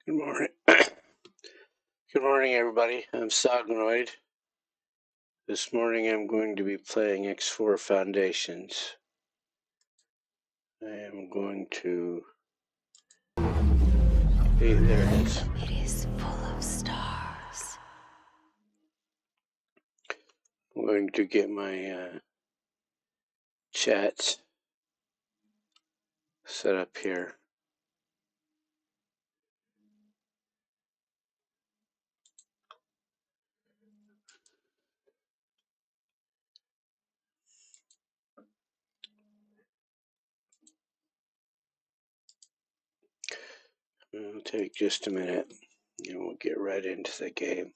Good morning. Good morning, everybody. I'm Sognoid. This morning I'm going to be playing X4 Foundations. I am going to... Hey, there it is. It is full of stars. I'm going to get my chat set up here. It'll take just a minute and we'll get right into the game.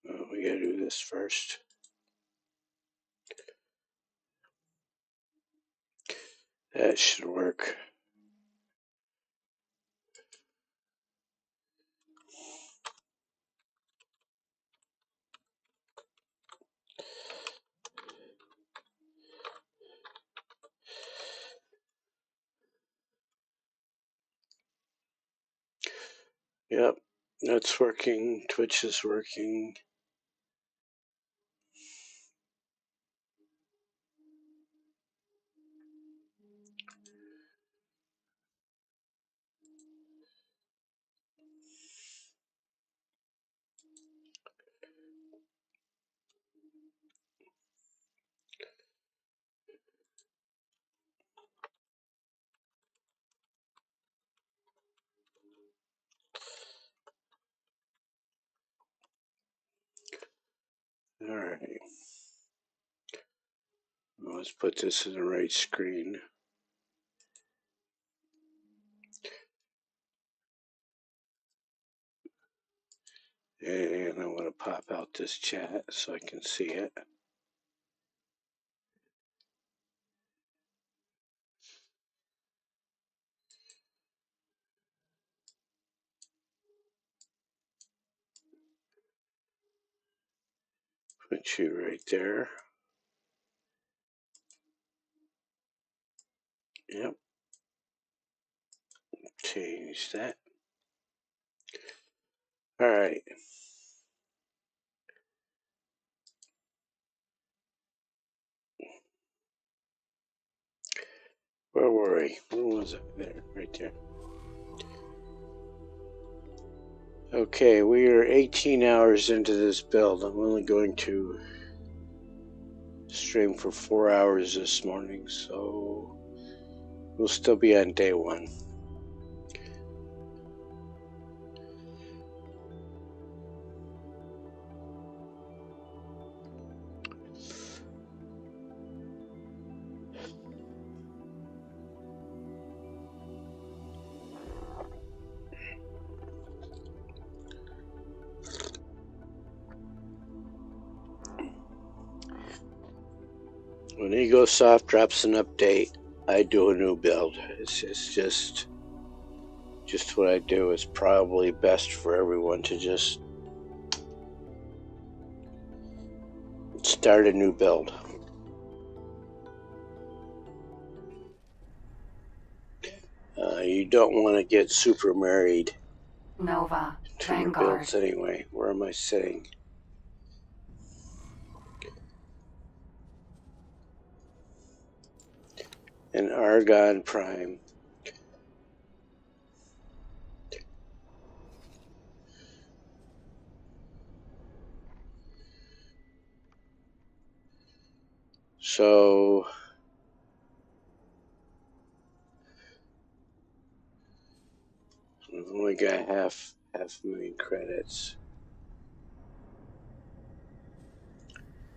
Well, we gotta do this first. That should work. Yep, that's working. Twitch is working. All right. Well, let's put this in the right screen. And I want to pop out this chat so I can see it. Put you right there. Yep. Change that. All right. Where were we? Where was it? There, right there. Okay, we are 18 hours into this build. I'm only going to stream for 4 hours this morning, so we'll still be on day one. When EgoSoft drops an update, I do a new build. It's just what I do. It's probably best for everyone to just start a new build. You don't want to get super married Nova, to your Vanguard. builds anyway. Where am I sitting? And Argon Prime. So I've only got half a million credits.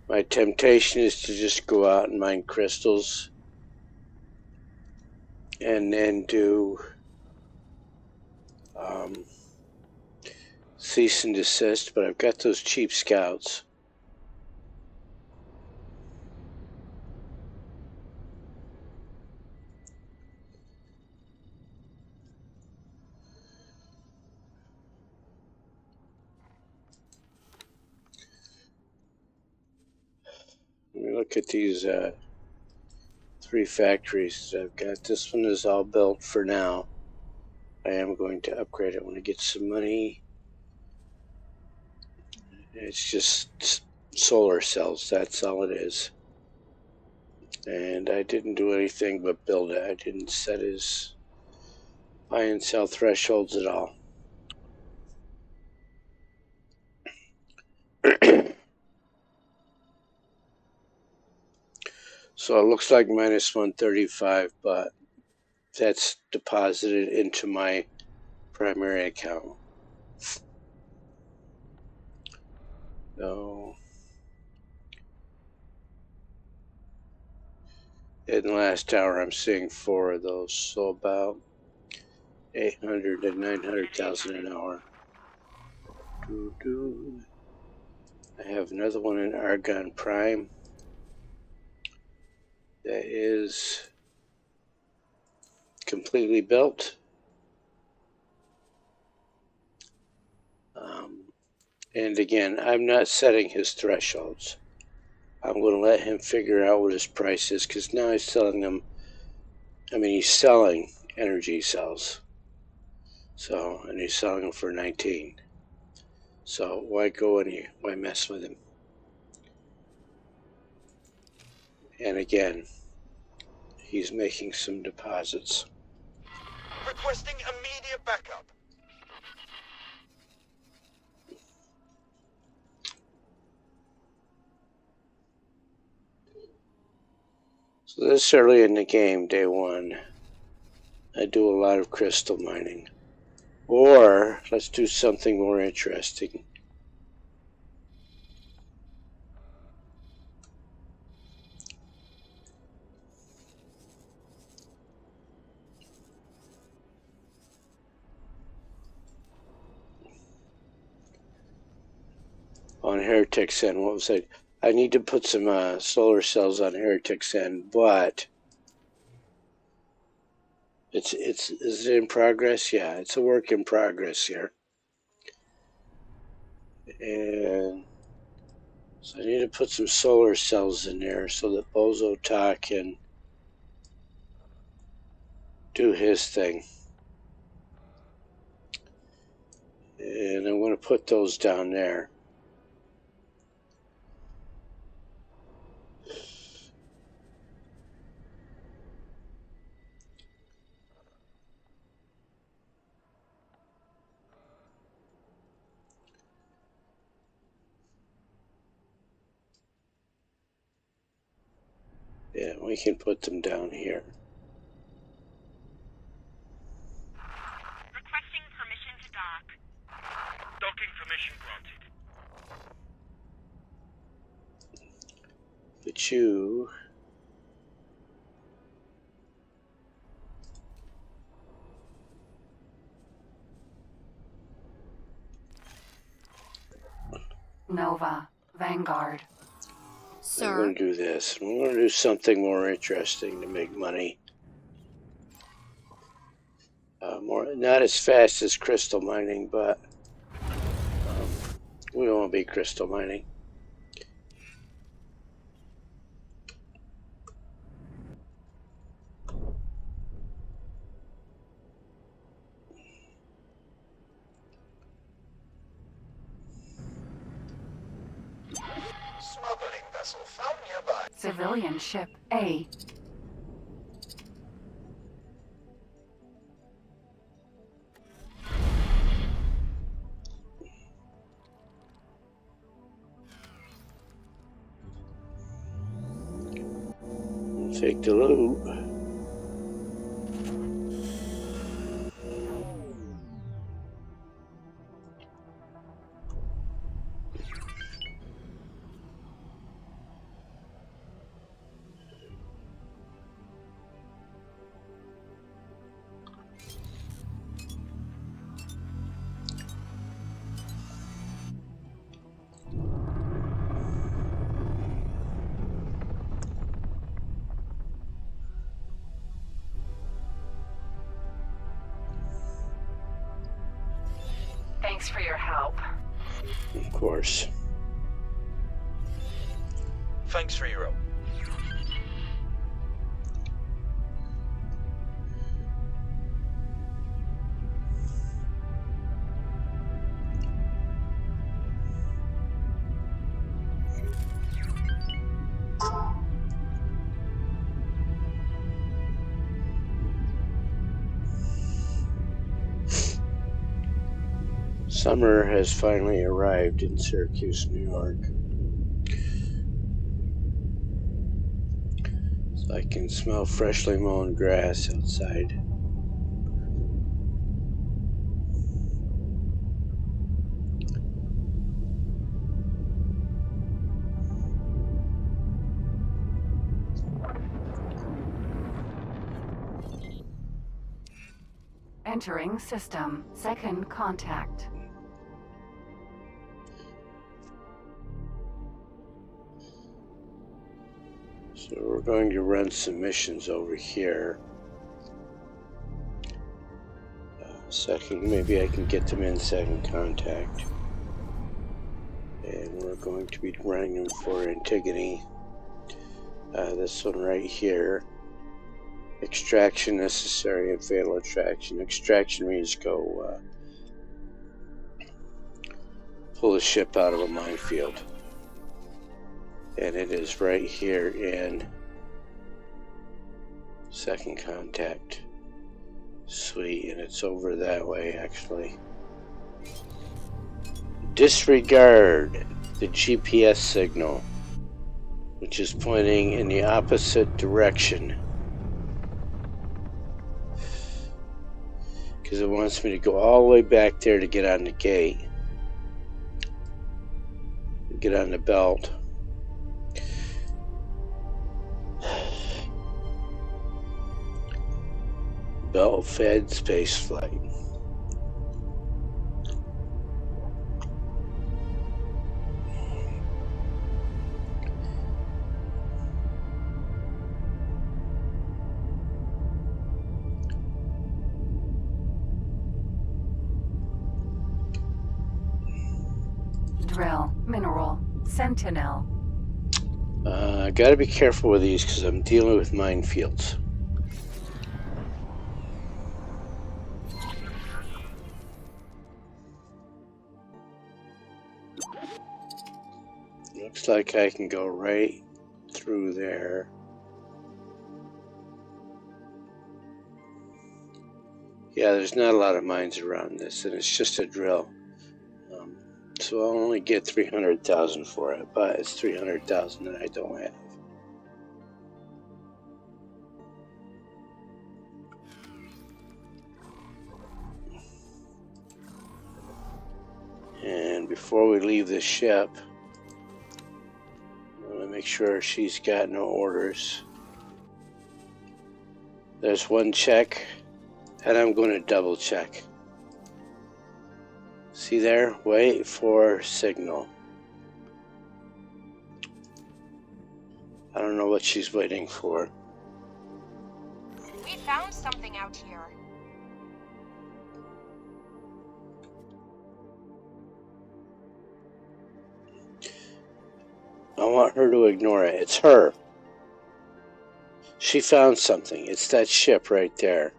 My temptation is to just go out and mine crystals and then do cease and desist, but I've got those cheap scouts. look at these 3 factories that I've got. This one is all built for now. I am going to upgrade it when I get some money. It's just solar cells, that's all it is. And I didn't do anything but build it. I didn't set his buy and sell thresholds at all. So it looks like minus 135, but that's deposited into my primary account. So in the last hour, I'm seeing 4 of those, so about 800 to 900,000 an hour. I have another one in Argon Prime that is completely built. And again, I'm not setting his thresholds. I'm going to let him figure out what his price is, because now he's selling them. I mean, he's selling energy cells. So, and he's selling them for 19. So why go in here? Why mess with him? And again, he's making some deposits. Requesting immediate backup. So this early in the game, day 1, I do a lot of crystal mining. Or let's do something more interesting. On Heretic's End, what was it? I need to put some solar cells on Heretic's End, but is it in progress? Yeah, it's a work in progress here. And so I need to put some solar cells in there so that Bozo Ta can do his thing. And I'm going to put those down there. Yeah, we can put them down here. Requesting permission to dock. Docking permission granted. But you... Nova. Vanguard. I'm going to do this. I'm going to do something more interesting to make money. Not as fast as crystal mining, but we won't be crystal mining. Smuggling vessel found nearby. Civilian ship A. Take the loot. Thanks for your help. Of course. Thanks for your help. Summer has finally arrived in Syracuse, New York. So I can smell freshly mown grass outside. Entering system. Second contact. So we're going to run some missions over here. Second, maybe I can get them in second contact. And we're going to be running them for Antigone. This one right here. Extraction necessary and fatal attraction. Extraction means go pull the ship out of a minefield. And it is right here in second contact. Sweet, and it's over that way actually. Disregard the GPS signal, which is pointing in the opposite direction. Because it wants me to go all the way back there to get on the gate. Get on the belt. Belt-fed space flight. Drill. Mineral. Sentinel. I gotta be careful with these because I'm dealing with minefields. Looks like I can go right through there. Yeah, there's not a lot of mines around this, and it's just a drill. So I'll only get 300,000 for it, but it's 300,000 that I don't have. And before we leave this ship, I want to make sure she's got no orders. There's one check, and I'm going to double check. See there? Wait for signal. I don't know what she's waiting for. We found something out here. I want her to ignore it. It's her. She found something. It's that ship right there.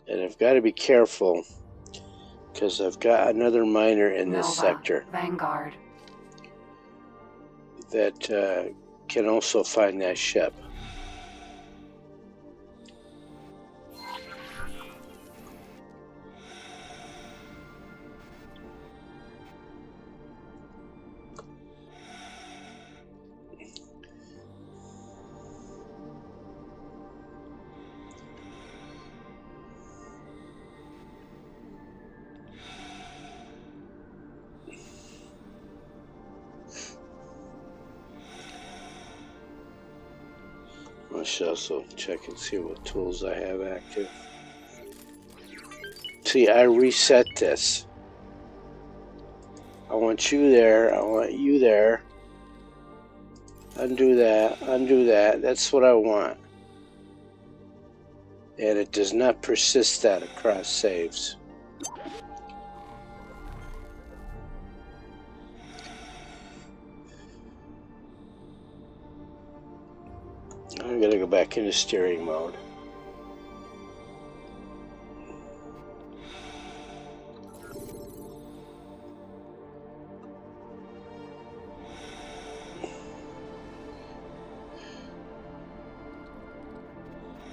And I've got to be careful because I've got another miner in this Nova. sector Vanguard. that can also find that ship. I should also check and see what tools I have active. See, I reset this. I want you there. I want you there. Undo that. Undo that. That's what I want. And it does not persist that across saves. I'm going to go back into steering mode.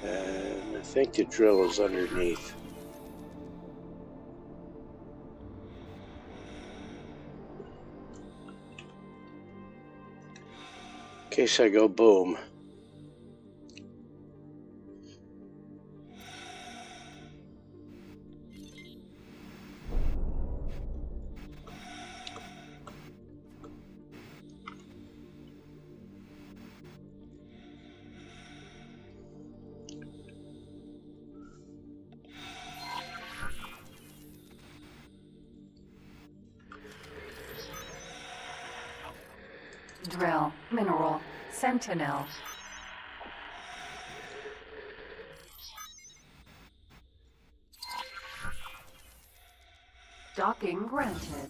And I think the drill is underneath. case I go boom. Drill, mineral, sentinel. Docking granted.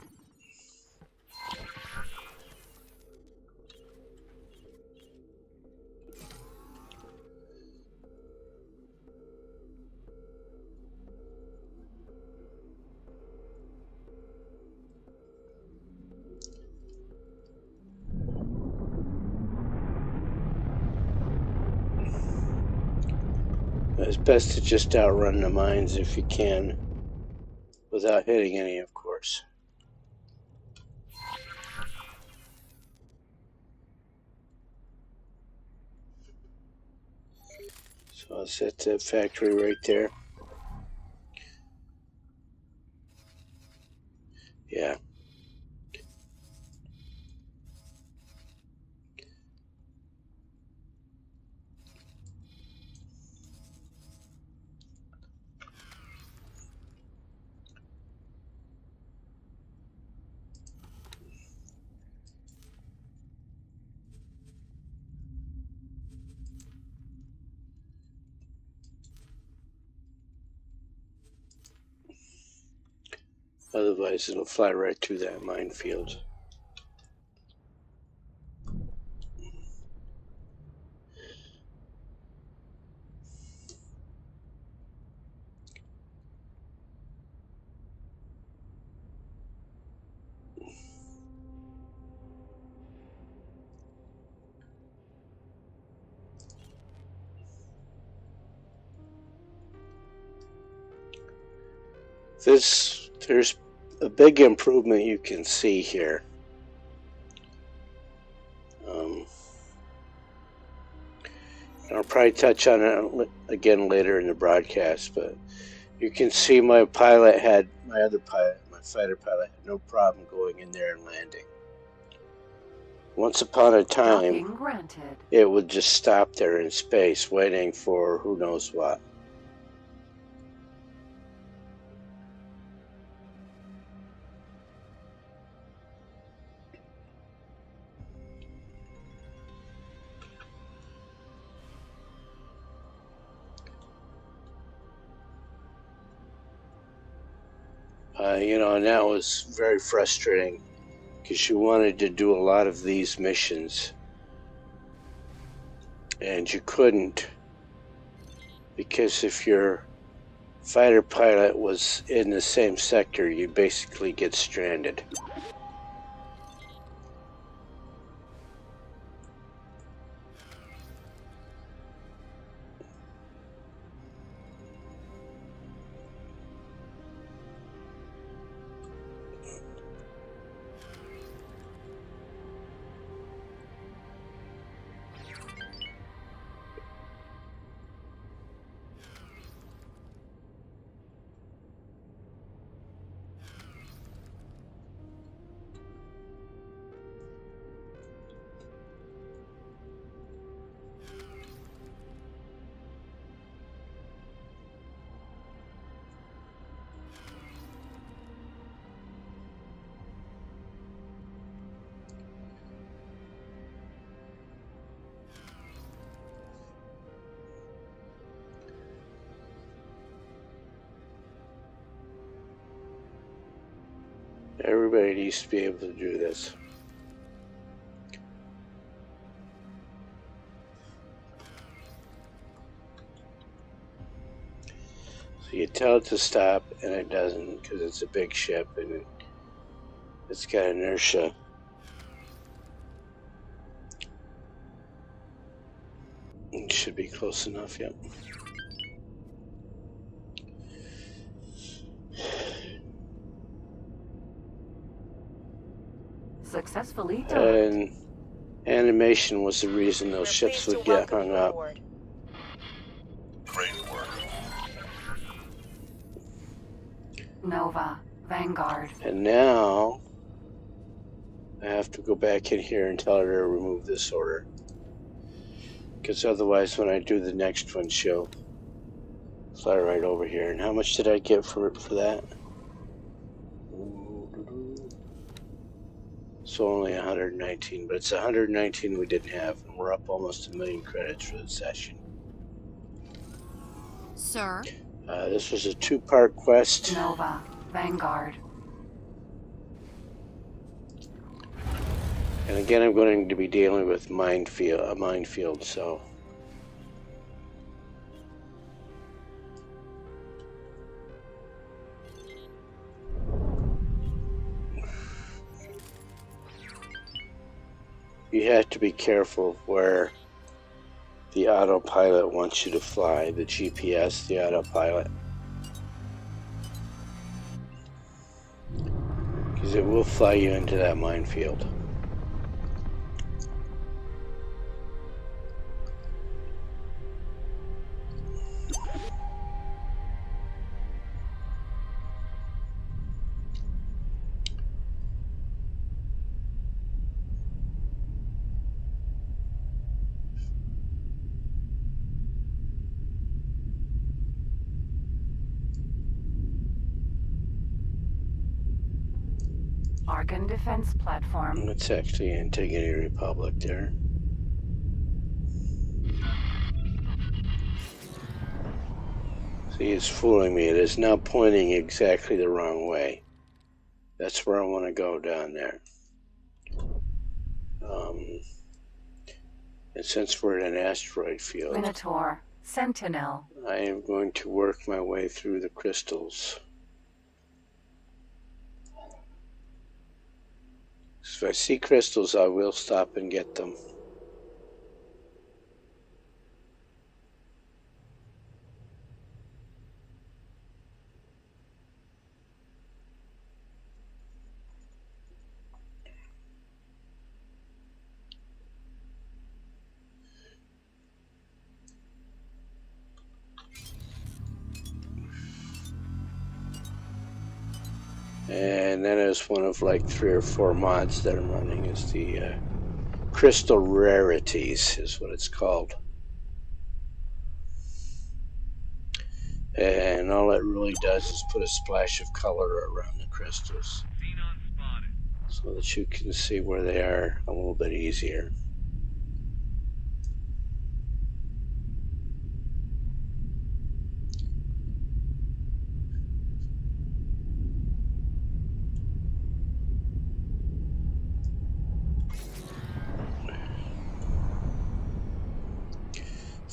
It's best to just outrun the mines if you can, without hitting any, of course. So I'll set that factory right there. Yeah. Otherwise, it'll fly right through that minefield. There's a big improvement you can see here. I'll probably touch on it again later in the broadcast, but you can see my other pilot, my fighter pilot, had no problem going in there and landing. Once upon a time, Docking granted. it would just stop there in space, waiting for who knows what. And that was very frustrating because you wanted to do a lot of these missions and you couldn't, because if your fighter pilot was in the same sector, you basically get stranded. Everybody needs to be able to do this. So you tell it to stop and it doesn't because it's a big ship and it's got inertia. It should be close enough, yep. Successfully docked. And Animation was the reason those We're ships pleased to would get welcome hung you up. aboard. Great work. Nova, Vanguard. And now I have to go back in here and tell her to remove this order. Because otherwise when I do the next one, she'll fly right over here. And how much did I get for that? So only 119, but it's 119 we didn't have, and we're up almost 1 million credits for the session. Sir? This was a 2-part quest. Nova, Vanguard. And again, I'm going to be dealing with a minefield, so. You have to be careful where the autopilot wants you to fly, the GPS, the autopilot. Because it will fly you into that minefield. Argon Defense Platform. It's actually Antigone Republic there. See, it's fooling me. It is now pointing exactly the wrong way. That's where I want to go, down there. And since we're in an asteroid field, Minotaur, Sentinel. I am going to work my way through the crystals. If I see crystals, I will stop and get them. And that is one of like 3 or 4 mods that I'm running, is the Crystal Rarities is what it's called. And all it really does is put a splash of color around the crystals so that you can see where they are a little bit easier.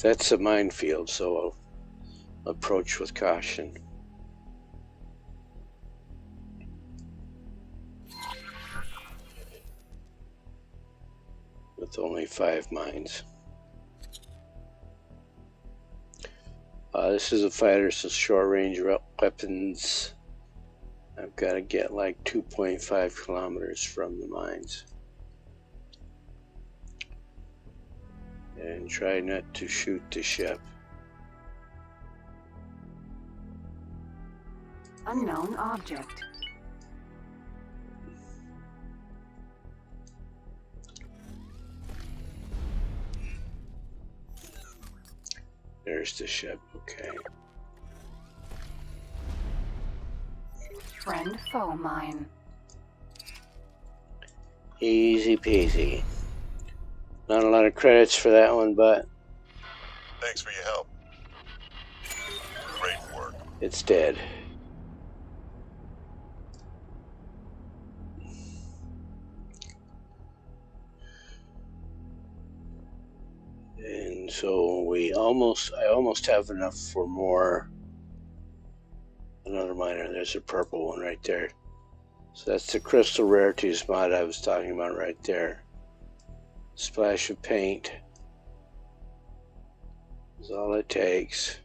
That's a minefield, so I'll approach with caution. With only 5 mines. This is a fighter, so short range weapons. I've got to get like 2.5 kilometers from the mines. And try not to shoot the ship. Unknown object. There's the ship, okay. Friend foe mine. Easy peasy. Not a lot of credits for that one, but Thanks for your help. Great work. it's dead. And so I almost have enough for more. Another miner, there's a purple one right there. So that's the Crystal Rarities mod I was talking about right there. Splash of paint is all it takes.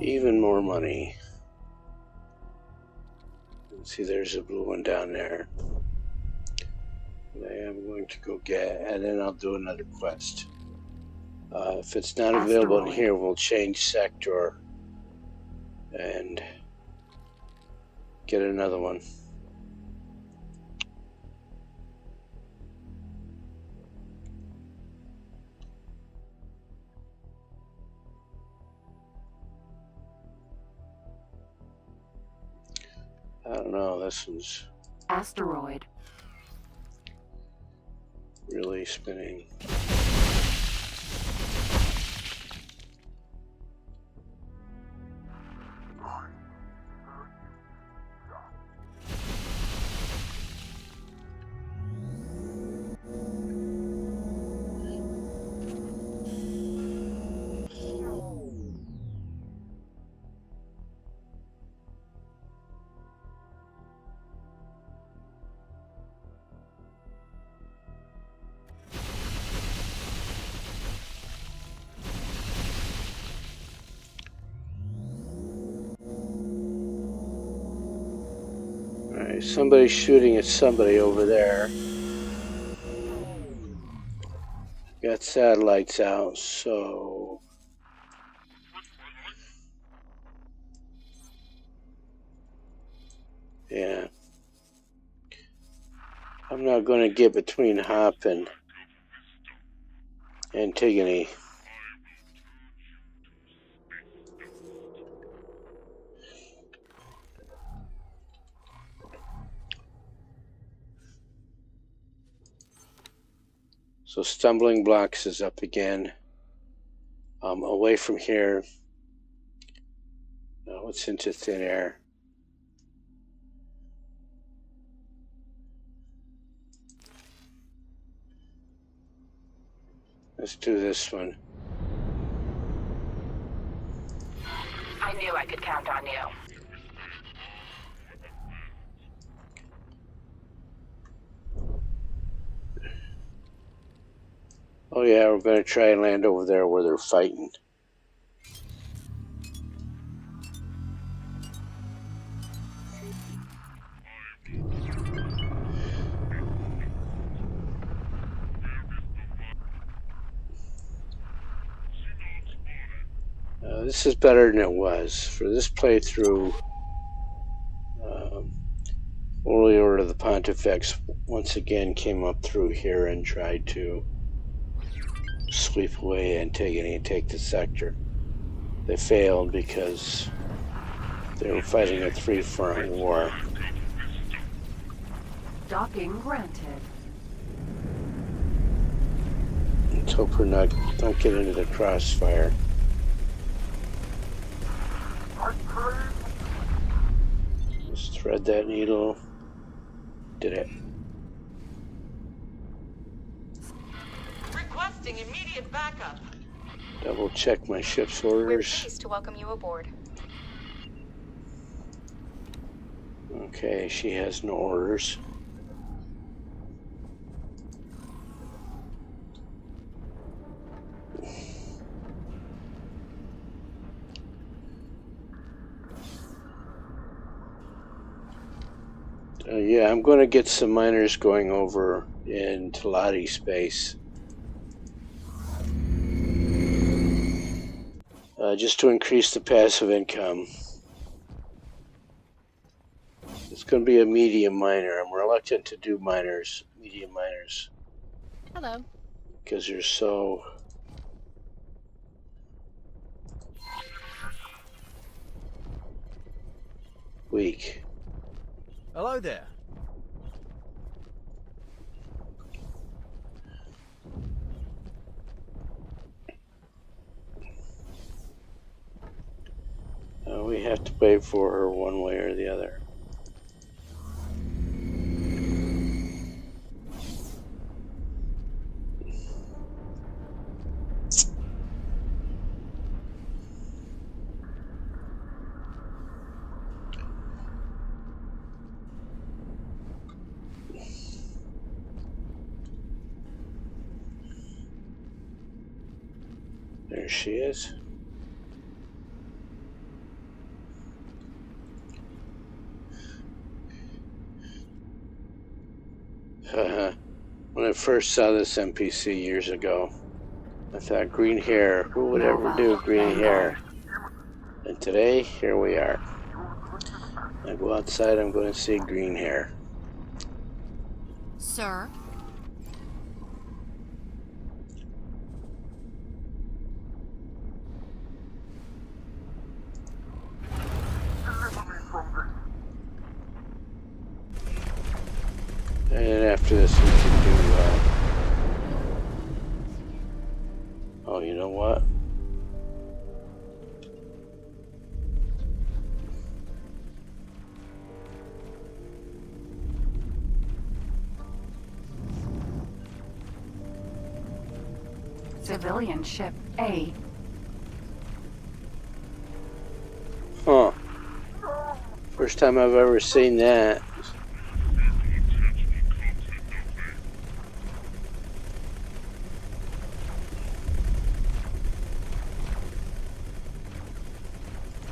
even more money. See, there's a blue one down there. I am going to go get, and then I'll do another quest. If it's not available in here, we'll change sector and get another one. I don't know, this one's Asteroid. really spinning. Alright, somebody's shooting at somebody over there. Got satellites out, so yeah. I'm not going to get between Hop and Antigone. So Stumbling Blocks is up again. Away from here. What's into thin air? Let's do this one. I knew I could count on you. Oh yeah, we're going to try and land over there where they're fighting. This is better than it was. For this playthrough, Holy Order of the Pontifex once again came up through here and tried to sweep away Antigone and take the sector. They failed because they were fighting a three-front war. Docking granted. Let's hope don't get into the crossfire. Just thread that needle. Did it. Requesting immediate backup. Double check my ship's We're orders. pleased to welcome you aboard. Okay, she has no orders. Yeah, I'm going to get some miners going over in Talati space. Just to increase the passive income. It's going to be a medium miner. I'm reluctant to do medium miners. Hello. Because they're so weak. Hello there. We have to wait for her one way or the other. There she is. When I first saw this NPC years ago, I thought, green hair, who would ever do green hair? And today, here we are. I go outside, I'm going to see green hair. Sir? And after this, we can do, oh, you know what? Civilian ship A. Huh. First time I've ever seen that.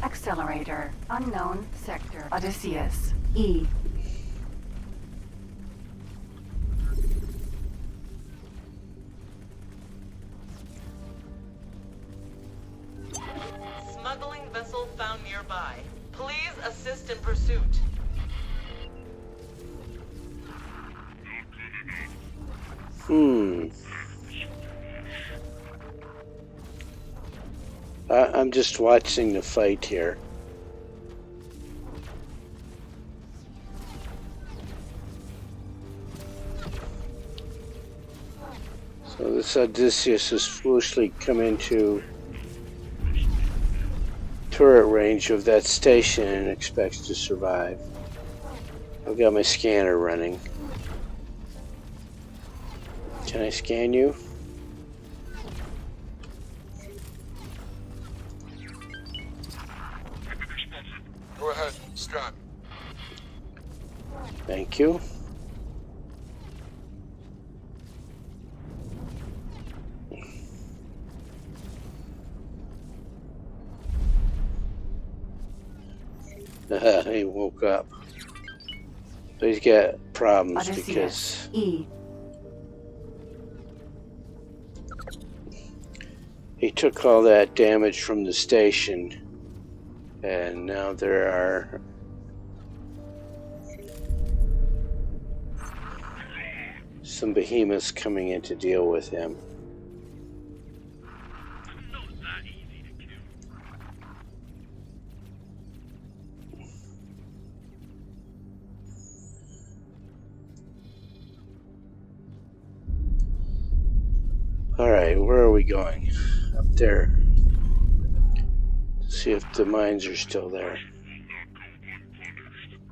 Accelerator. Unknown sector. Odysseus. E. Smuggling vessel found nearby. Please assist in pursuit. I'm just watching the fight here. So this Odysseus has foolishly come into turret range of that station and expects to survive. I've got my scanner running. Can I scan you? Go ahead, Scott. Thank you. He woke up. So he's got problems Odysseus. because E. he took all that damage from the station, and now there are some behemoths coming in to deal with him. Alright, where are we going? Up there. See if the mines are still there.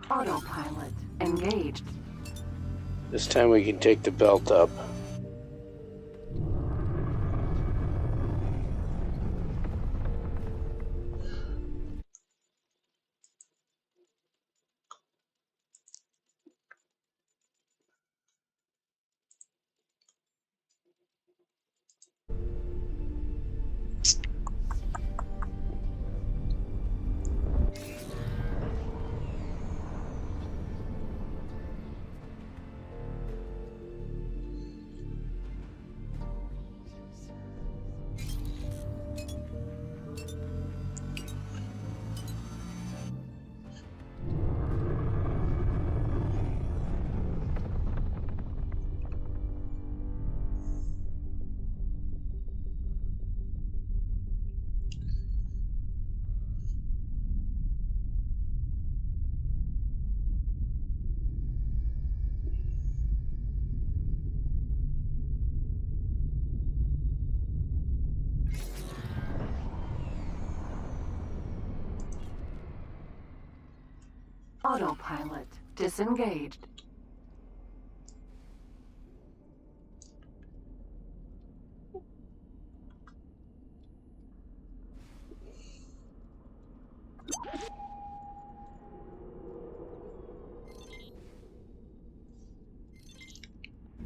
Autopilot. Engaged. This time we can take the belt up. Autopilot. Disengaged.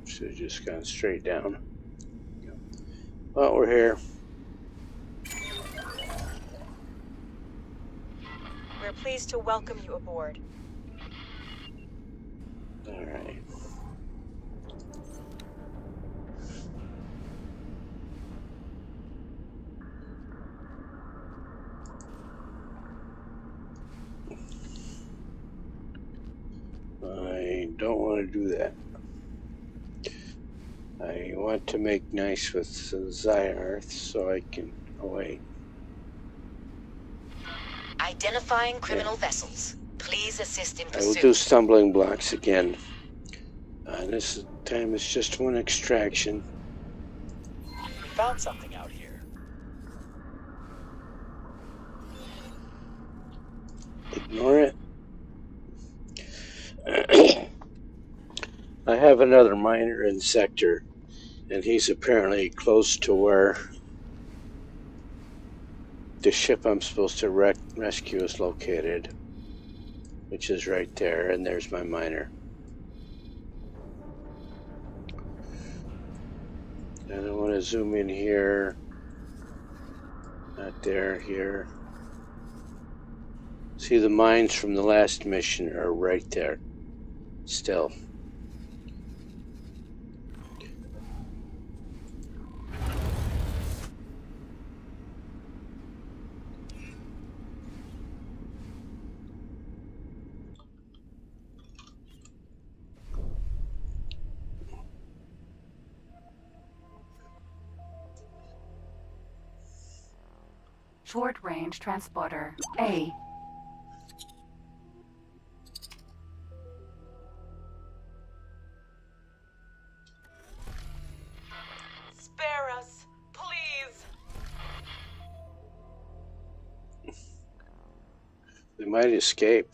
Should have just gone straight down. Well, we're here. We're pleased to welcome you aboard. Alright. I don't want to do that. I want to make nice with Zyarth so I can... Oh, wait. Identifying criminal vessels. Please assist in I will pursuit. do stumbling blocks again. This time it's just one extraction. We found something out here. Ignore it. I have another miner in sector, and he's apparently close to where the ship I'm supposed to rescue is located, which is right there, and there's my miner. And I want to zoom in here, not there, here. See, the mines from the last mission are right there, still. Short range transporter A. Spare us, please. They might escape.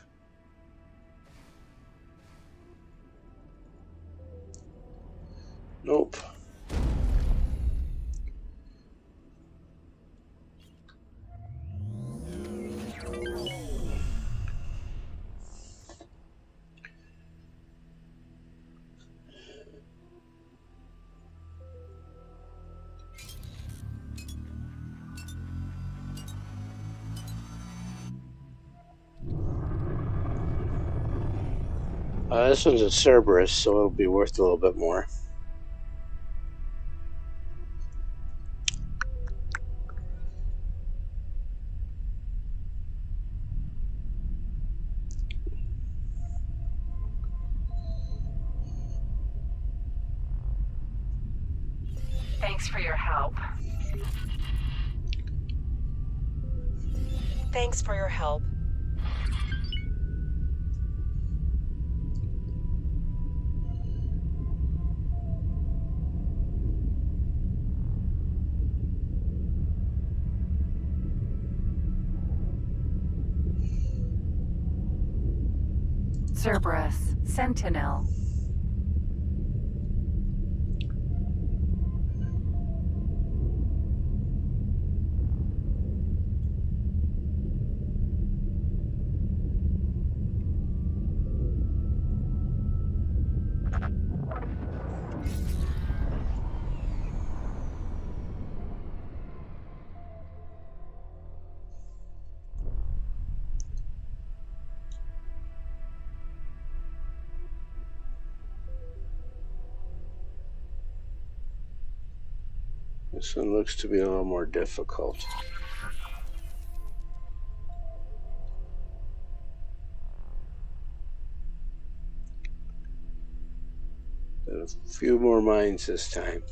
Nope. This one's a Cerberus, so it'll be worth a little bit more. Thanks for your help. Thanks for your help. Cerberus, Sentinel. This one looks to be a little more difficult. A few more mines this time.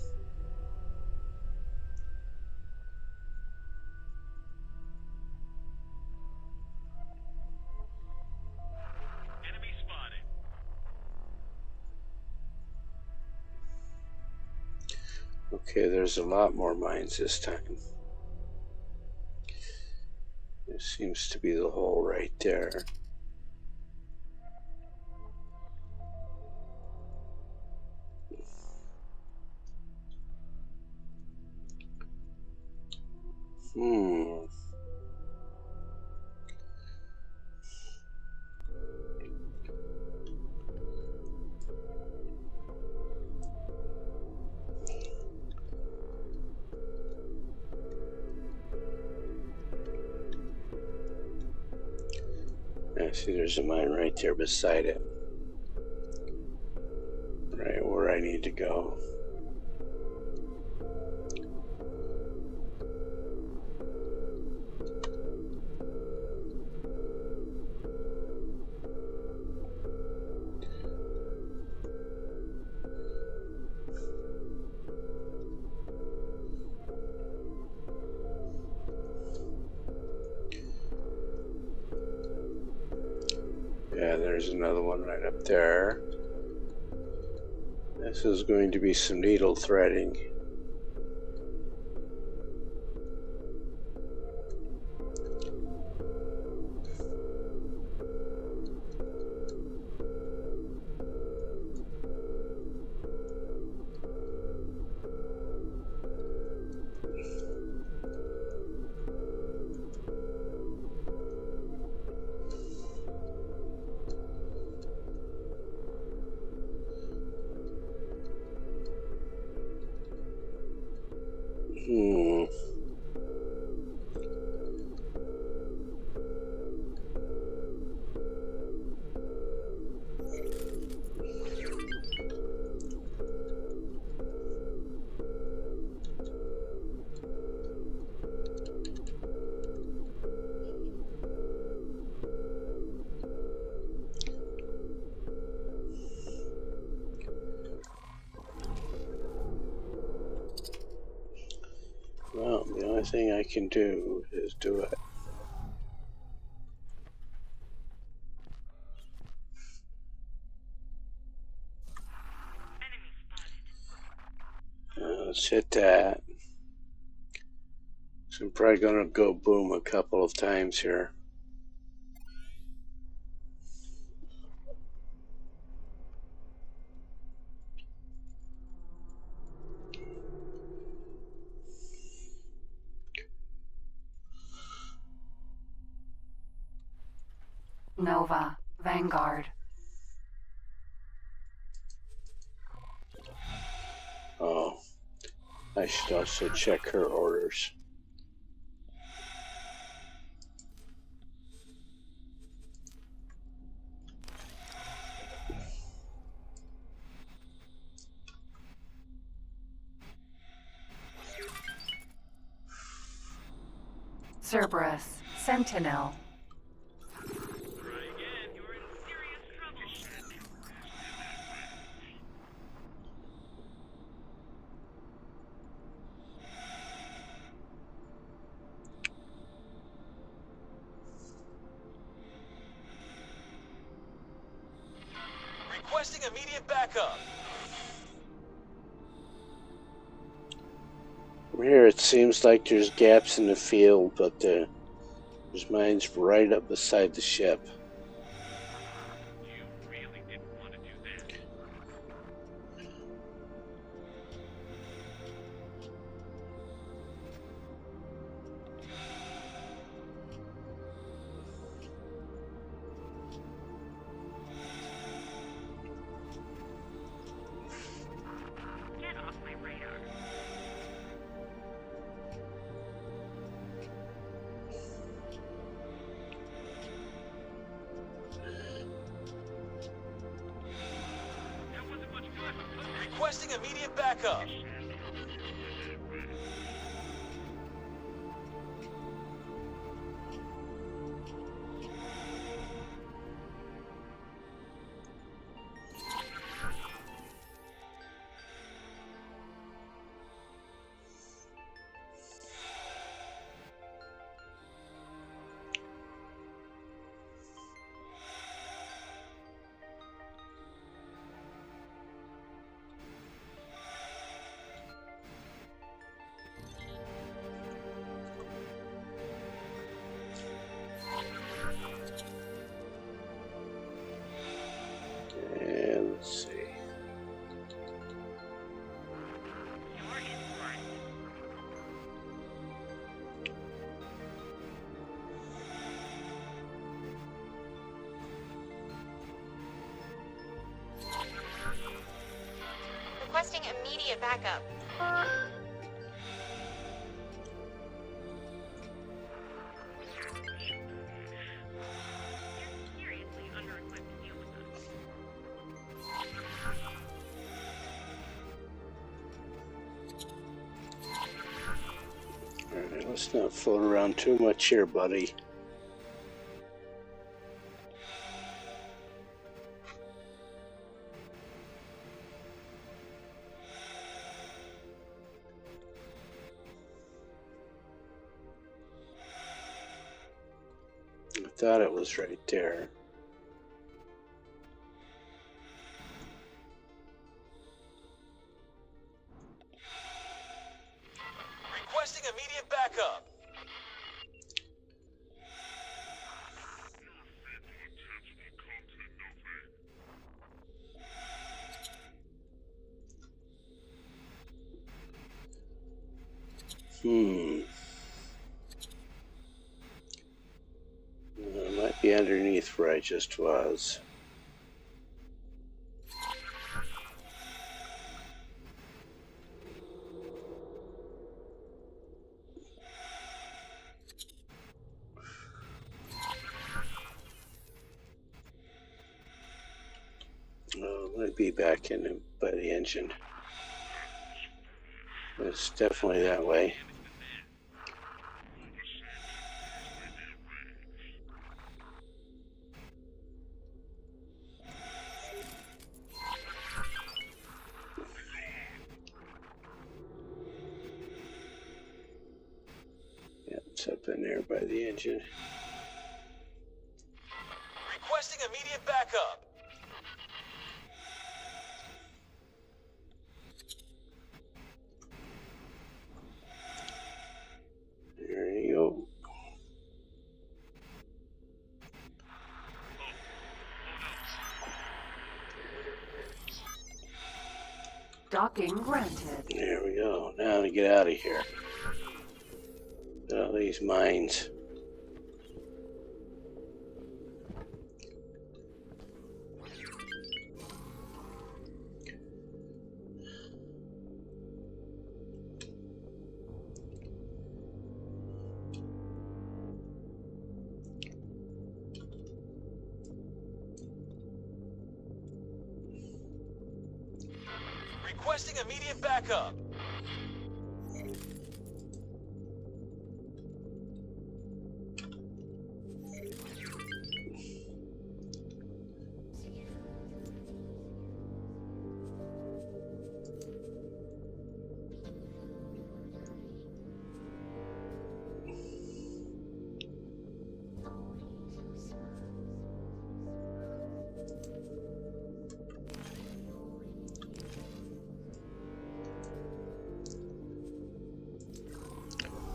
Enemy spotted. Okay, there's a lot more mines this time. There seems to be the hole right there. I see there's a mine right there beside it. Right where I need to go. there's another one right up there. This is going to be some needle threading. Well, the only thing I can do is do it. Let's hit that. So I'm probably going to go boom a couple of times here. Nova, Vanguard. Oh, I should also check her orders. Cerberus, Sentinel. Try again. You're in serious trouble. Requesting immediate backup. From here, it seems like there's gaps in the field, but there's mines right up beside the ship. You really didn't want to do that. Get off my radar. That wasn't much good. Requesting immediate backup. And let's see. You're in front. Requesting immediate backup. You're seriously under-equipped to deal with us. Alright, let's not float around too much here, buddy. I thought it was right there. It might be underneath where I just was. Oh, it might be back in by the engine. It's definitely that way. Yeah, it's up in there by the engine. Requesting immediate backup. There you go. Docking granted. There we go. Now to get out of here. Look at all these mines. Requesting immediate backup.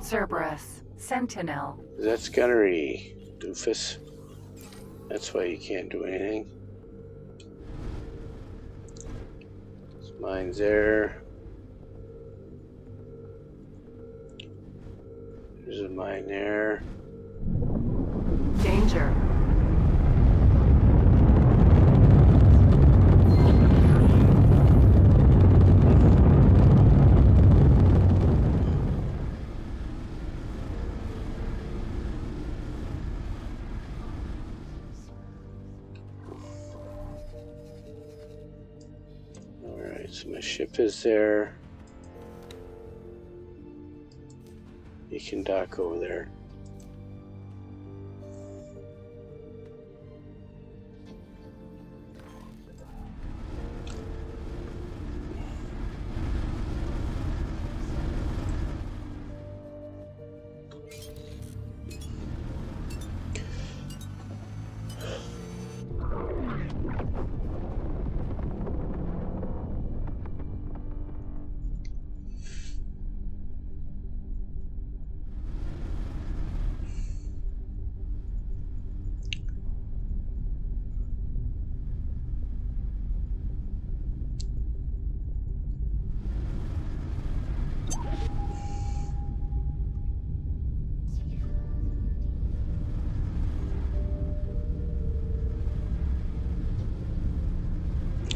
Cerberus. Sentinel. That's gunnery, doofus. That's why you can't do anything. Mine's there. There's a mine there. Danger. Alright, so my ship is there. You can dock over there.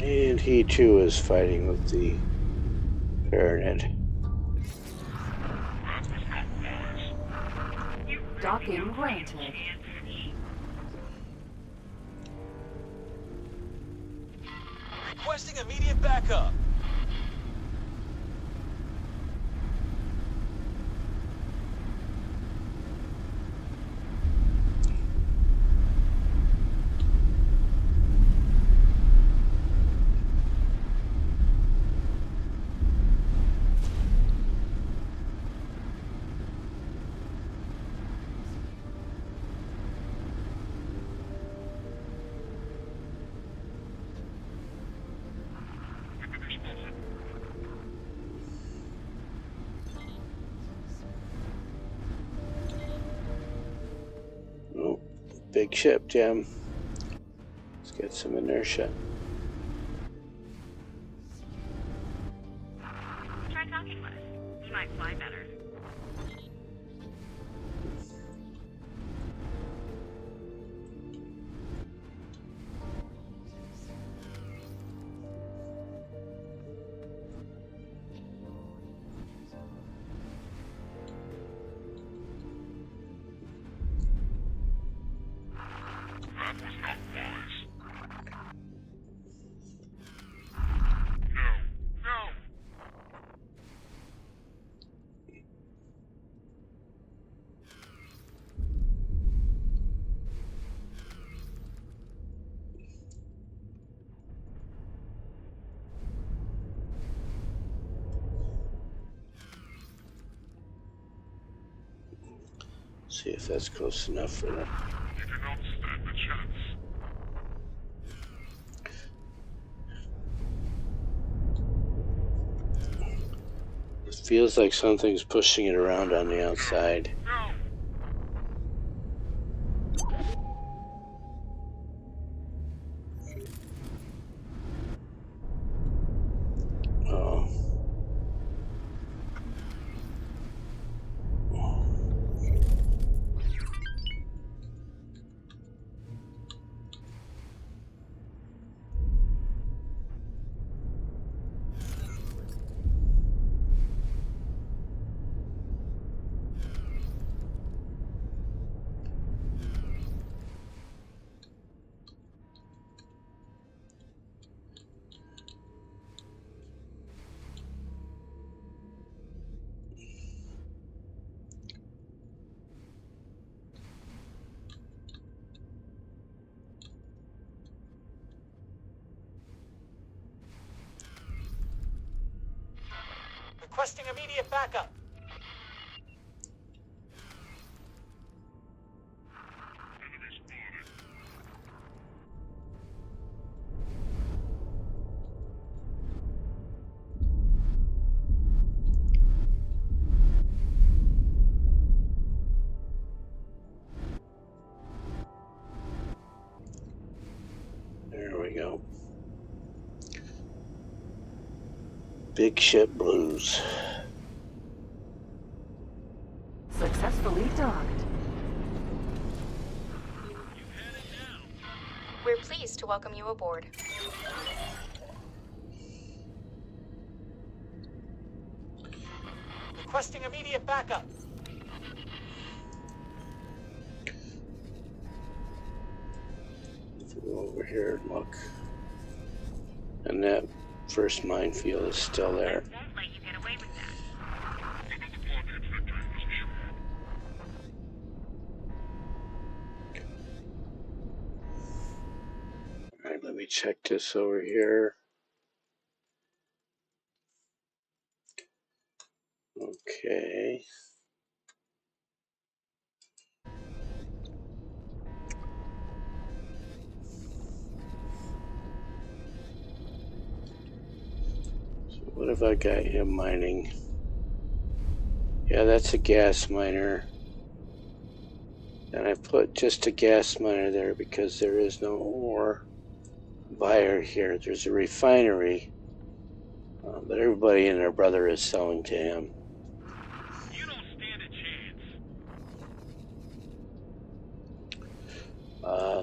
And he too is fighting with the Baronet. Docking granted. Requesting immediate backup. Oh, big ship, Jim. Let's get some inertia. Try talking with us. You might fly better. See if that's close enough for them. You do not stand a chance. It feels like something's pushing it around on the outside. No! Oh. Requesting immediate backup. Enemy spotted. There we go. Big ship blues. Successfully docked. We're pleased to welcome you aboard. Requesting immediate backup. Let's go over here and look. And that first minefield is still there. Won't let you get away with that. Another blockade victory was assured. Alright, let me check this over here. Okay. So what have I got him mining? Yeah, that's a gas miner. And I put just a gas miner there because there is no ore buyer here. There's a refinery, but everybody and their brother is selling to him. You don't stand a chance.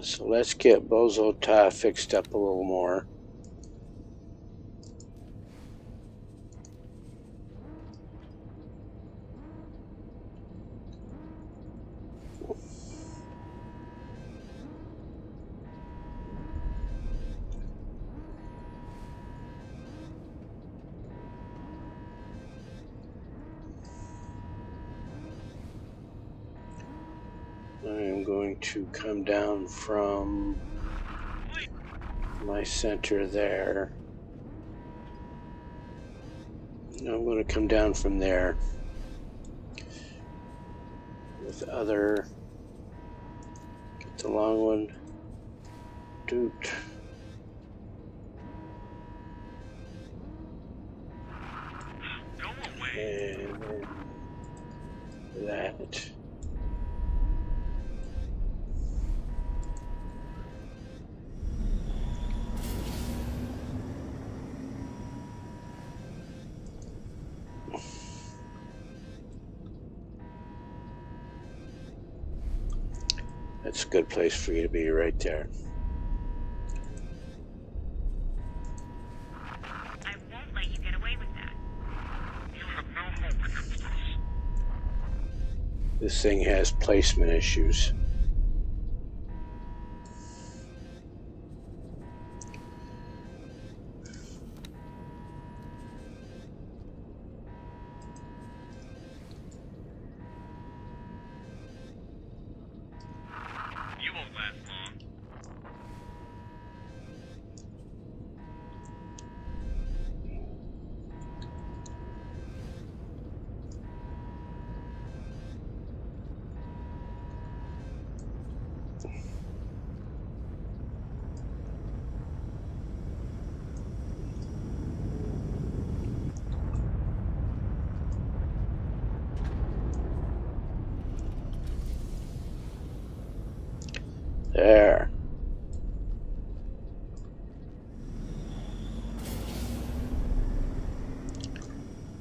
So let's get Bozo Ta fixed up a little more. I am going to come down from my center there. I'm going to come down from there with other, get the long one, doot. Go away. And that. That's a good place for you to be right there. I won't let you get away with that. You have no hope against us. This thing has placement issues. You won't last long. There.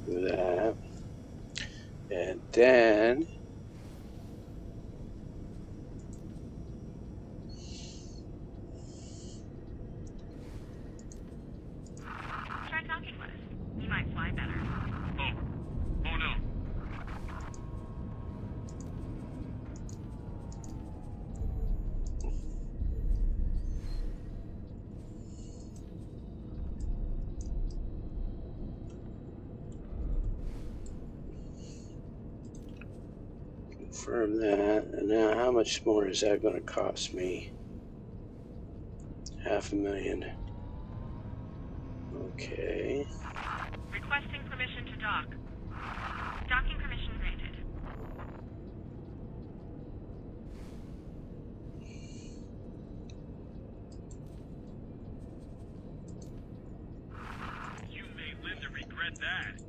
Do that. And then Try talking with us. You might fly better. Oh no. confirm that. And now how much more is that going to cost me? $500,000. Okay. Requesting permission to dock. Docking permission granted. You may live to regret that.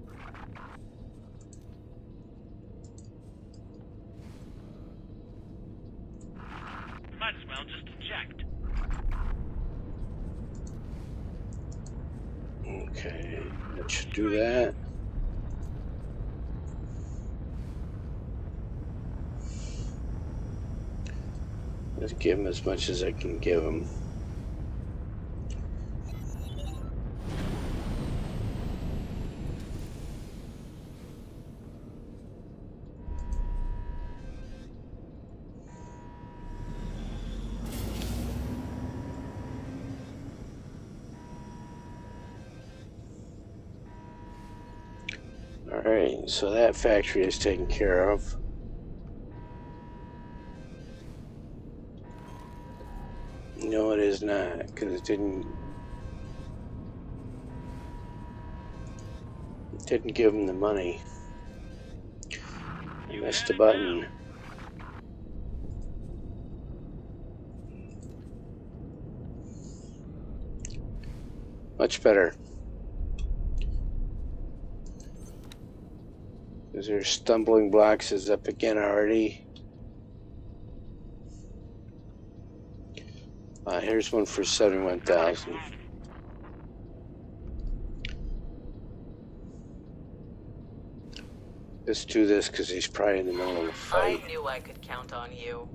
Might as well just eject. Okay. That should do that. Let's give him as much as I can give him. Alright, so that factory is taken care of. No, it is not, because it didn't give him the money. I missed a button. Much better. Is there stumbling blocks is up again already? Here's one for 71,000. Let's do this because he's probably in the middle of a fight. I knew I could count on you.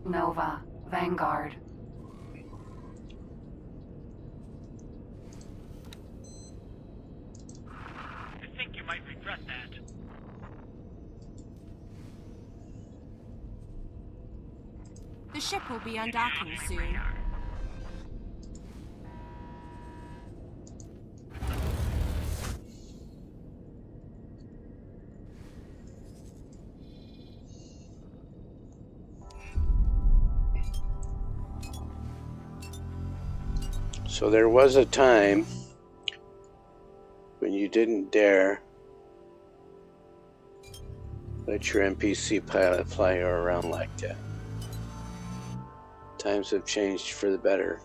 Nova, Vanguard. I think you might regret that. The ship will be undocking soon. So there was a time when you didn't dare let your NPC pilot fly you around like that. Times have changed for the better.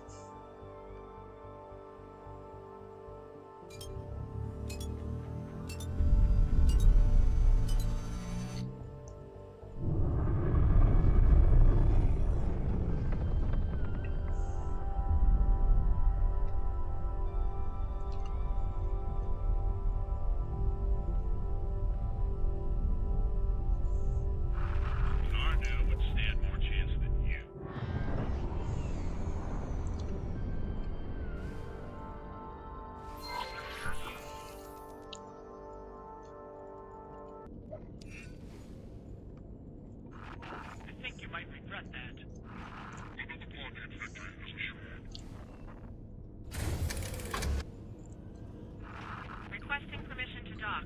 Narnia would stand more chance than you. I think you might regret that. Requesting permission to dock.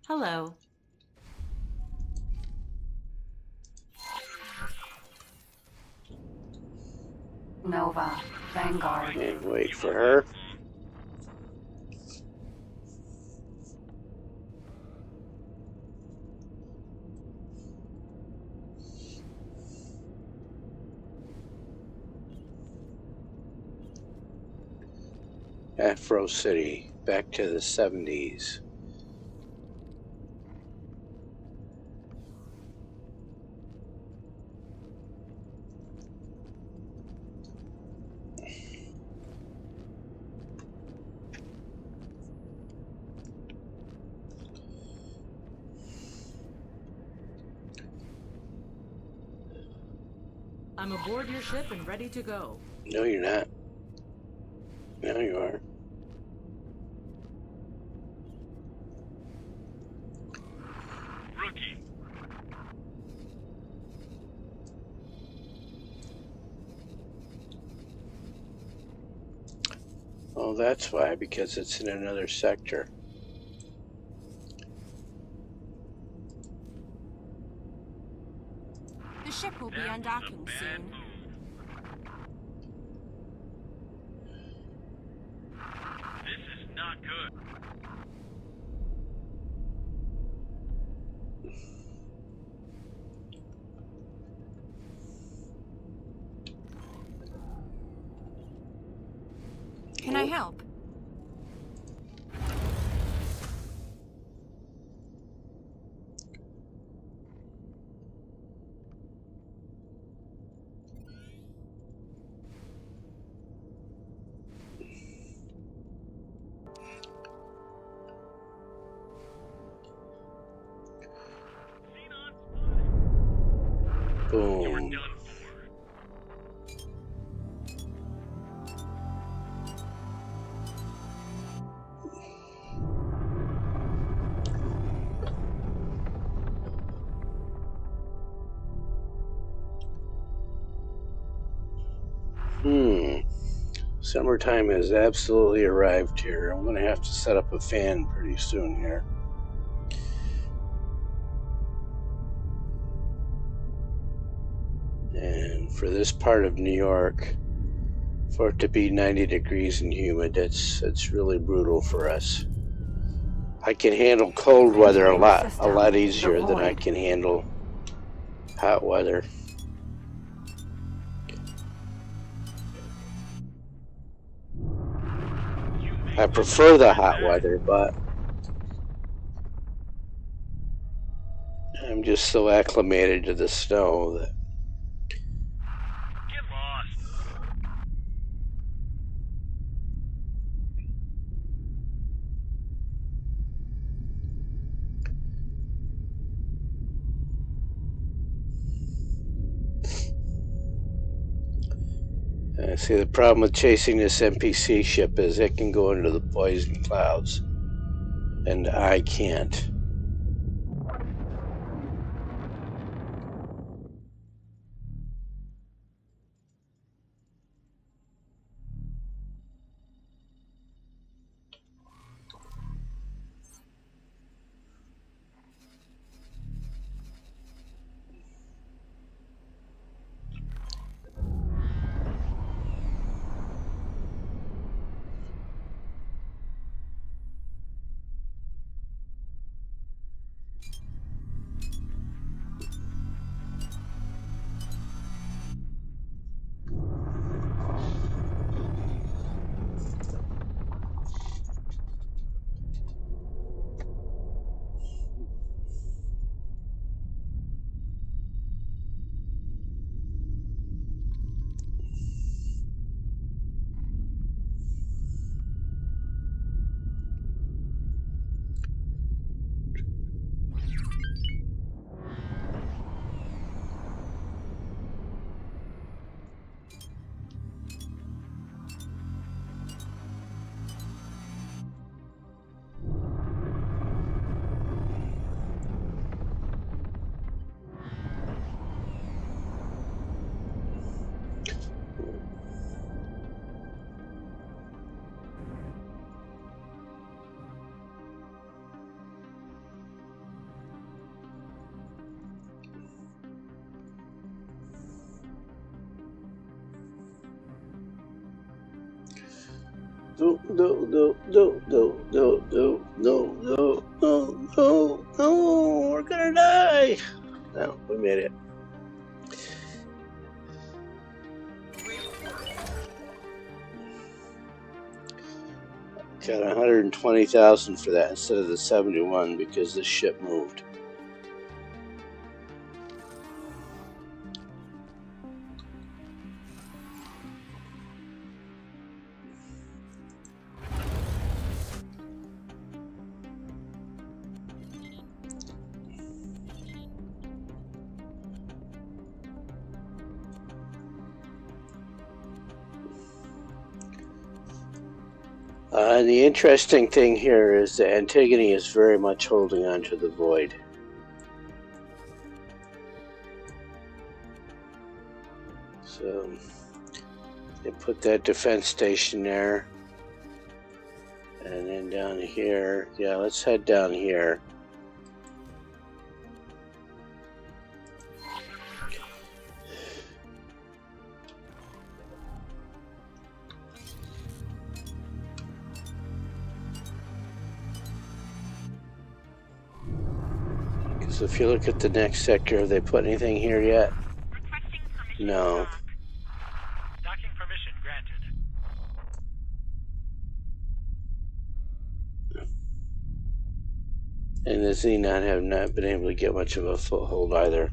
Hello. Nova. Vanguard. And wait for her. Afro City, back to the 70s. I'm aboard your ship and ready to go. No, you're not. Now you are. Rookie. Oh, that's why, because it's in another sector. The ship will be undocking soon. This is not good. Can I help? Boom. Done for. Summertime has absolutely arrived here. I'm going to have to set up a fan pretty soon here. And for this part of New York, for it to be 90 degrees and humid, it's really brutal for us. I can handle cold weather a lot easier than I can handle hot weather. I prefer the hot weather, but I'm just so acclimated to the snow that Get lost. I see the problem with chasing this NPC ship is it can go into the poison clouds, and I can't. No, no, no, no, no, no, no, no, no, no, no, no, we're gonna die. No, we made it. Got 120,000 for that instead of the 71 because the ship moved. And the interesting thing here is that Antigone is very much holding on to the void. So they put that defense station there. And then down here, yeah, let's head down here. So if you look at the next sector, have they put anything here yet? Requesting permission No. to dock. Docking permission granted. And the Xenon have not been able to get much of a foothold either.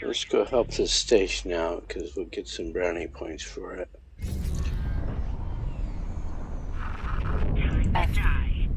Let's go help this station out because we'll get some brownie points for it. Time to die.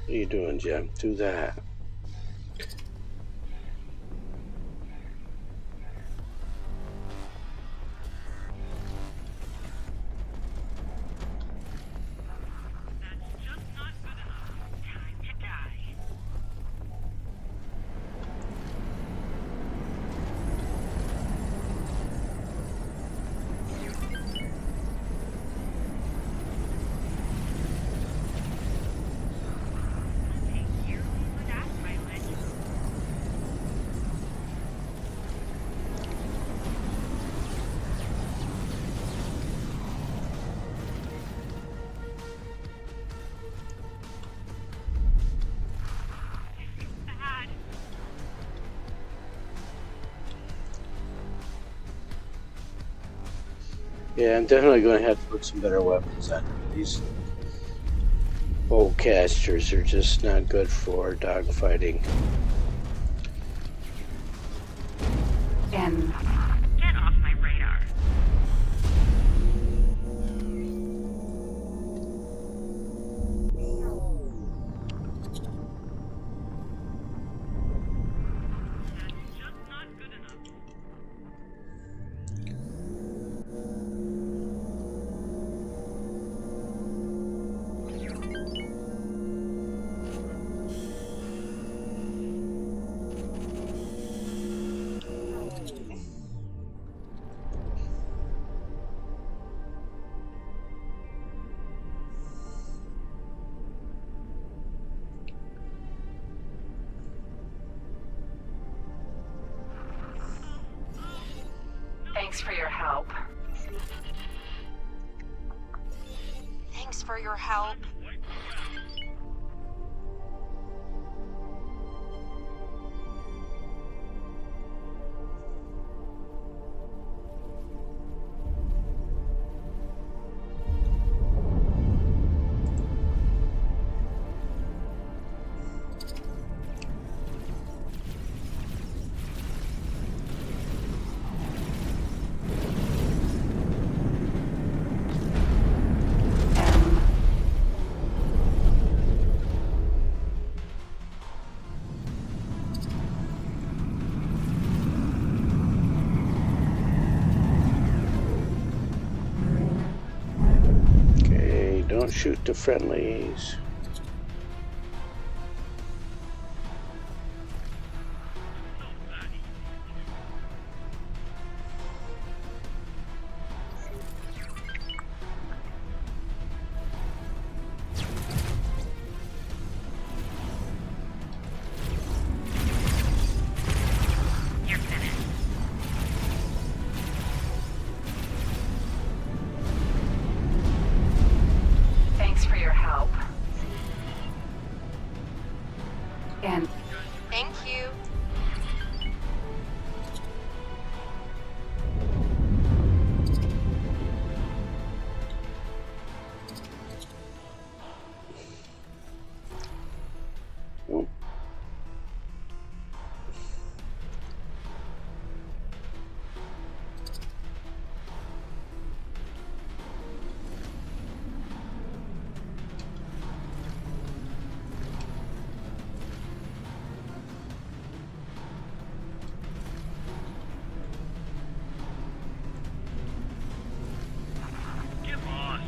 What are you doing, Jim? Do that. That's just not good enough. Time to die. Take your leave with that, pilot. Bad. Yeah, I'm definitely going to have to put some better weapons on these. Bolt casters are just not good for dogfighting. N. Get off my radar. That's just not good Thanks for your help. Thanks for your help. Okay, don't shoot the friendlies. You're finished. Thanks for your help. And Thank you. Oh, Get lost.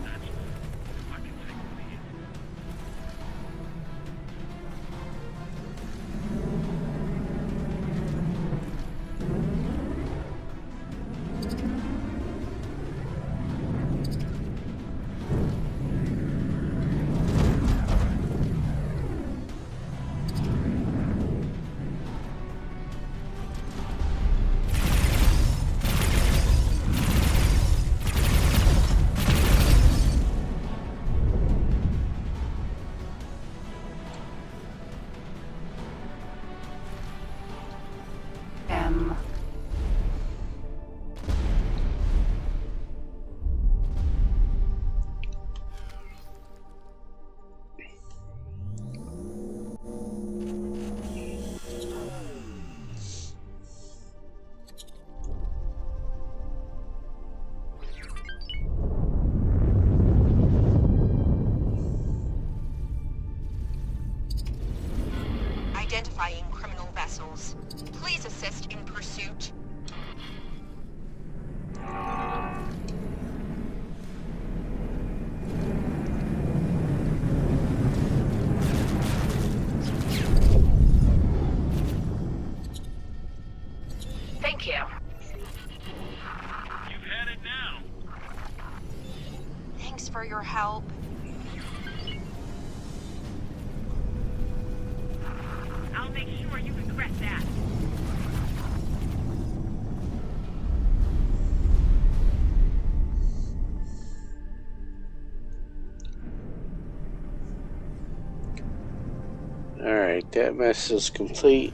That's I can take the lead. M. Identifying criminal vessels. Please assist in pursuit. Thank you. You've had it now. Thanks for your help. I'll make sure you regret that. alright, that mess is complete.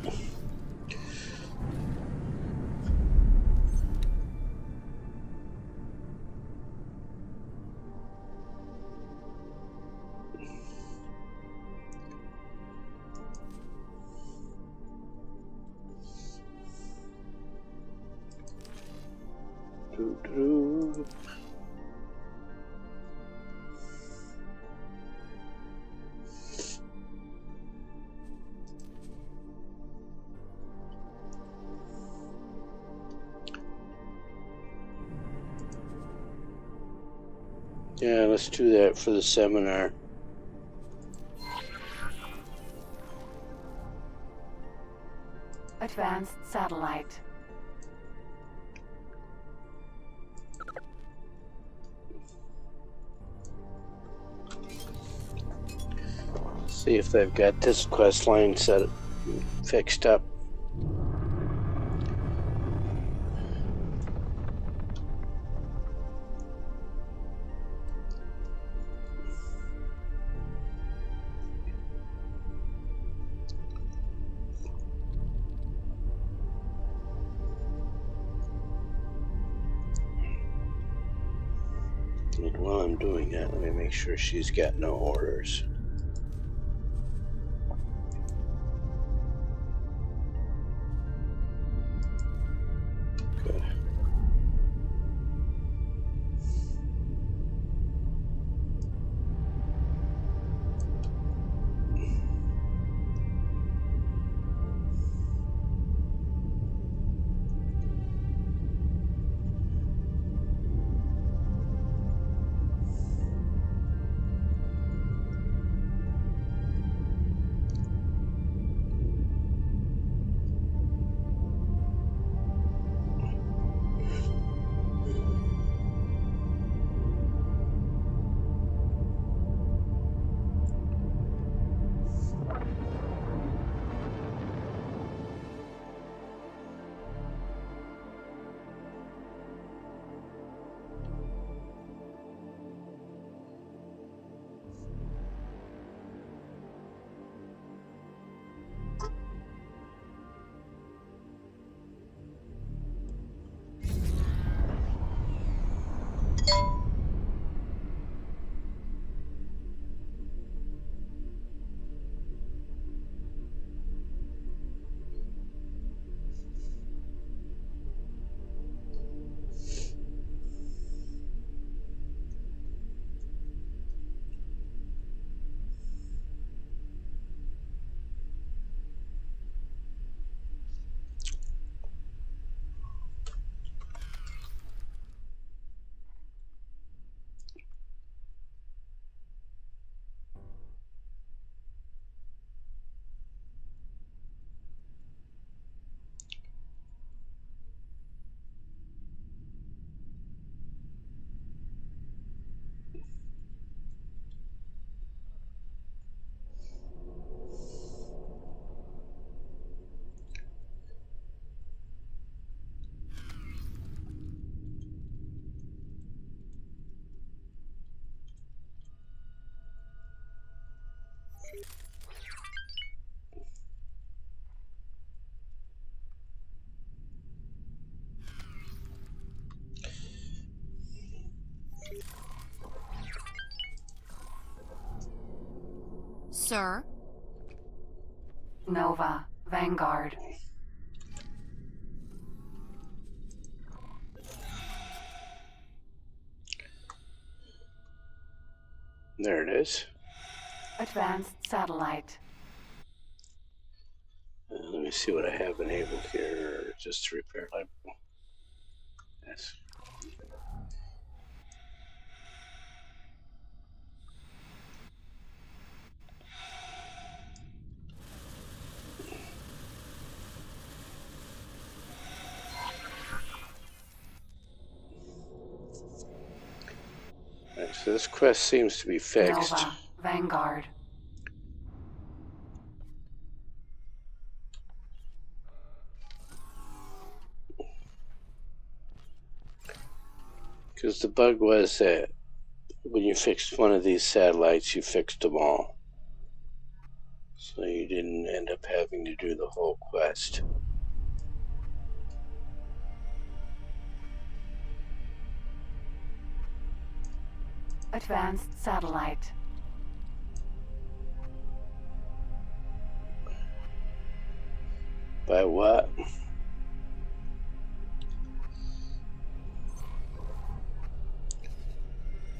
Doo-doo. Yeah, let's do that for the seminar. Advanced satellite. See if they've got this quest line fixed up. And while I'm doing that, let me make sure she's got no orders. Good. Sir? Nova, Vanguard. There it is. Advanced satellite. Let me see what I have enabled here. Just to repair light. Yes. Right, so this quest seems to be fixed. Nova, Vanguard. Because the bug was that when you fixed one of these satellites, you fixed them all. So you didn't end up having to do the whole quest. Advanced satellite. By what?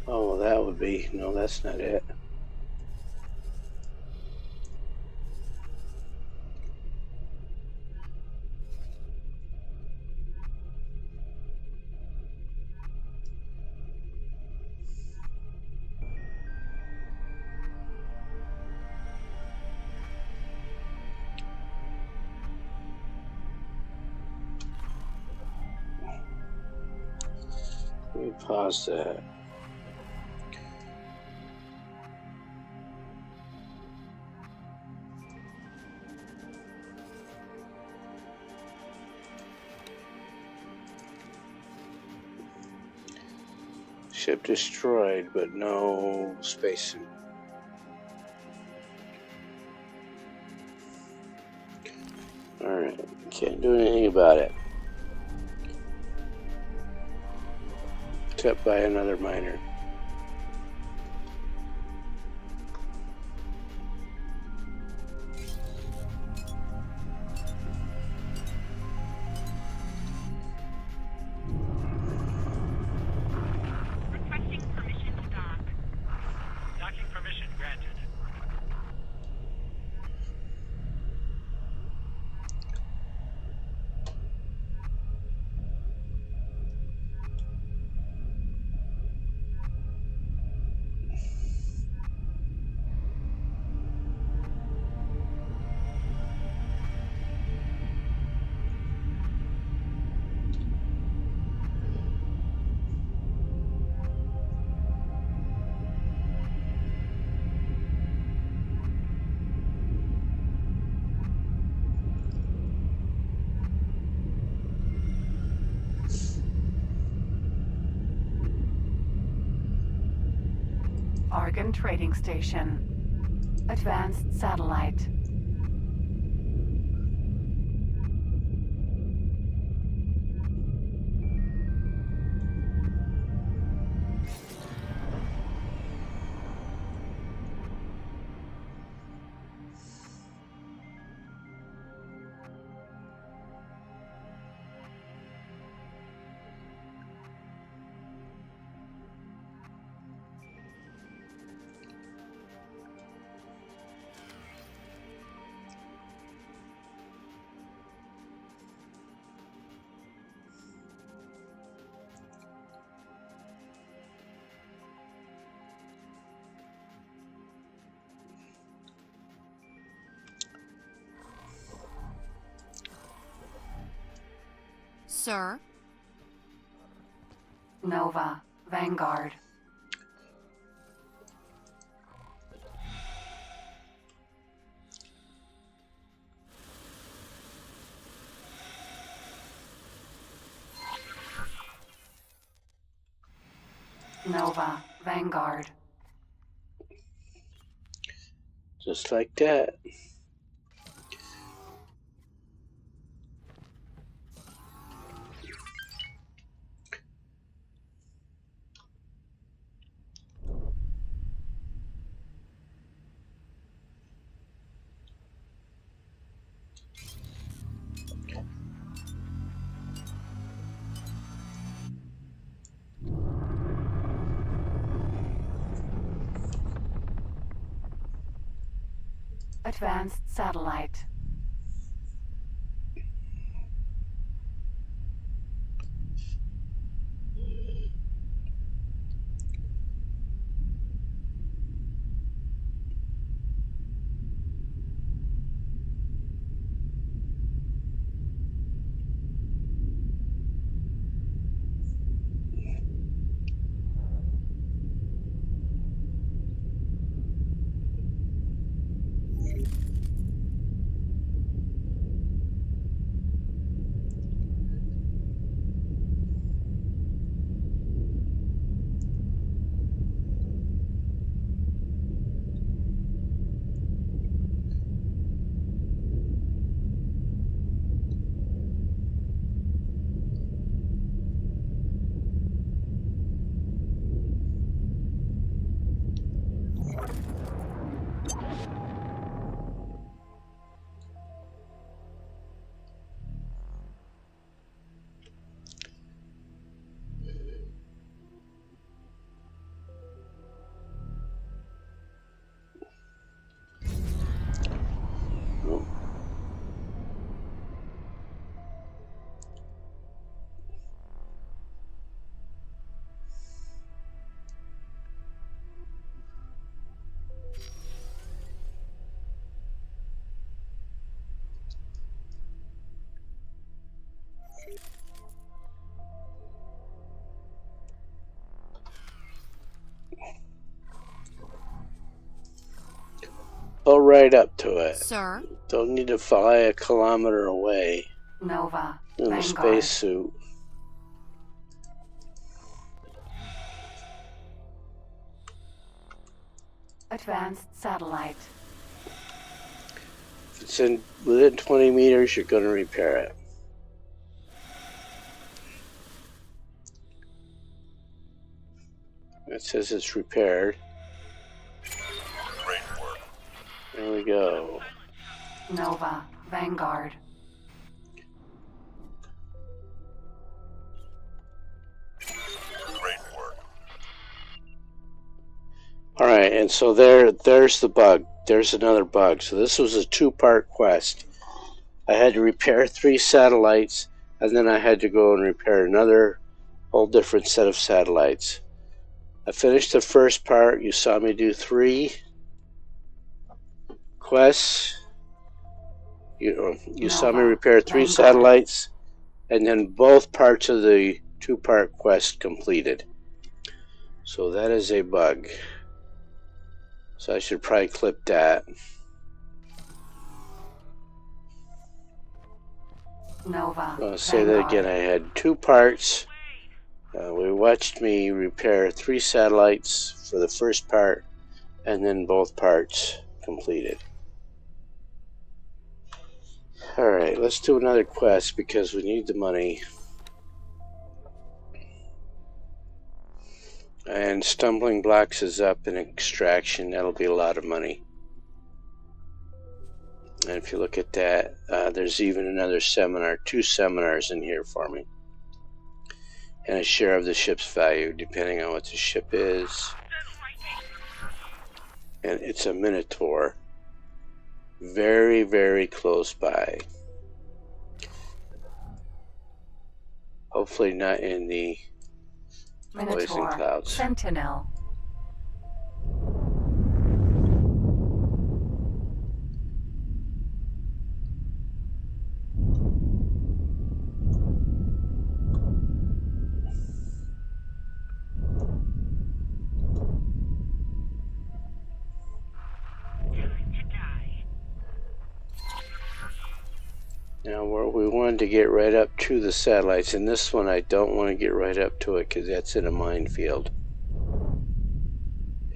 Oh, well, that would be... No, that's not it. Let me pause that. Ship destroyed, but no spacesuit. Alright, can't do anything about it. Except by another miner. Requesting permission to dock. Docking permission granted. Argon Trading Station. Advanced Satellite. Sir? Nova. Vanguard. Nova. Vanguard. Just like that. Advanced Satellite. Go right up to it. Sir? Don't need to fly a kilometer away Nova. in a Vanguard. spacesuit. Advanced satellite. If it's within 20 meters, you're going to repair it. It says it's repaired. Great work. There we go. Nova, Vanguard. Great work. All right, and so there's the bug. There's another bug. So this was a two-part quest. I had to repair 3 satellites, and then I had to go and repair another whole different set of satellites. I finished the first part. You saw me do 3 quests. You saw me repair 3 Vanguard. satellites, and then both parts of the 2-part quest completed. So that is a bug. So I should probably clip that. Nova, I'll say that again. I had 2 parts. We watched me repair 3 satellites for the first part, and then both parts completed. Alright, let's do another quest because we need the money. And stumbling blocks is up in extraction. That'll be a lot of money. And if you look at that, there's even another seminar, 2 seminars in here for me. And a share of the ship's value, depending on what the ship is. And it's a Minotaur. Very, very close by. Hopefully not in the poison Minotaur, clouds. Sentinel. Now we wanted to get right up to the satellites, and this one I don't want to get right up to it because that's in a minefield.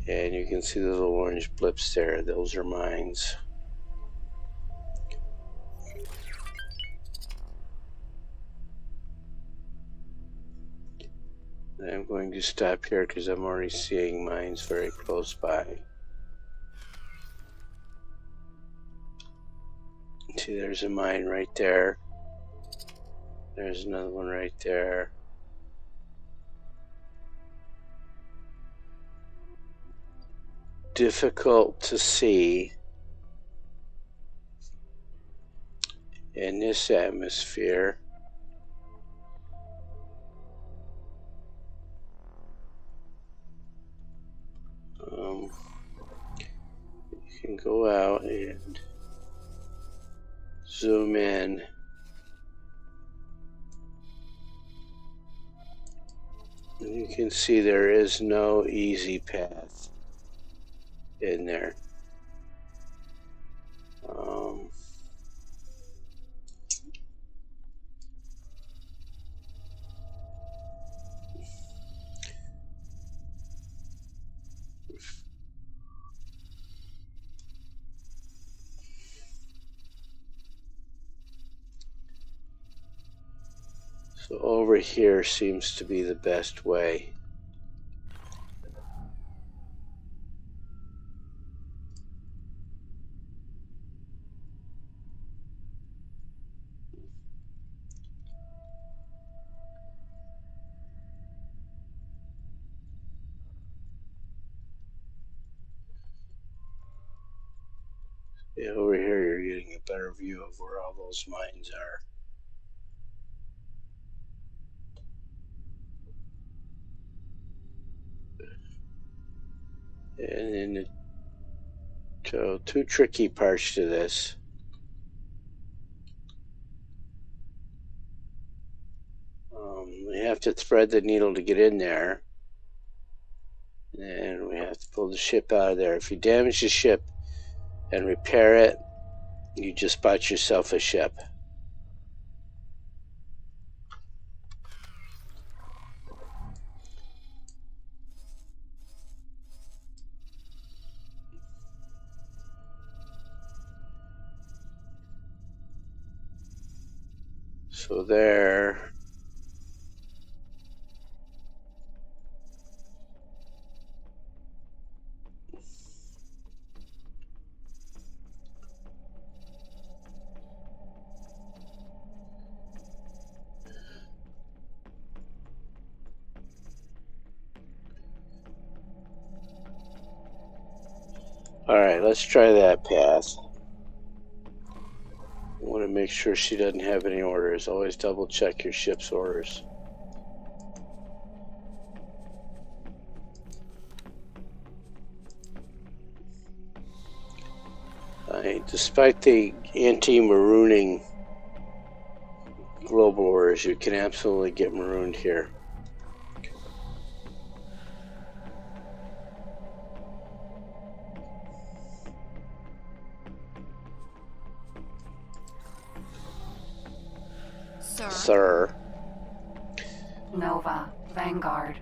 And you can see the little orange blips there. Those are mines. And I'm going to stop here because I'm already seeing mines very close by. See, there's a mine right there. There's another one right there. Difficult to see in this atmosphere. You can go out and zoom in. And you can see there is no easy path in there. So over here seems to be the best way. Yeah, over here you're getting a better view of where all those mines are. And then so 2 tricky parts to this. We have to thread the needle to get in there. And we have to pull the ship out of there. If you damage the ship and repair it, you just bought yourself a ship. So there. Alright, let's try that path. I want to make sure she doesn't have any orders. Always double check your ship's orders. Despite the anti-marooning global orders, you can absolutely get marooned here. Sir. Nova, Vanguard.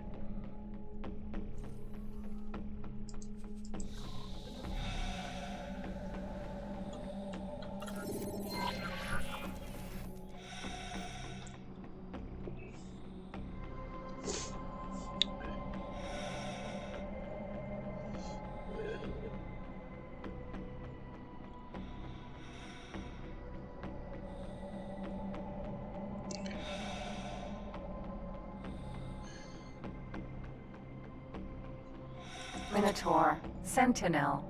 Minotaur, Sentinel.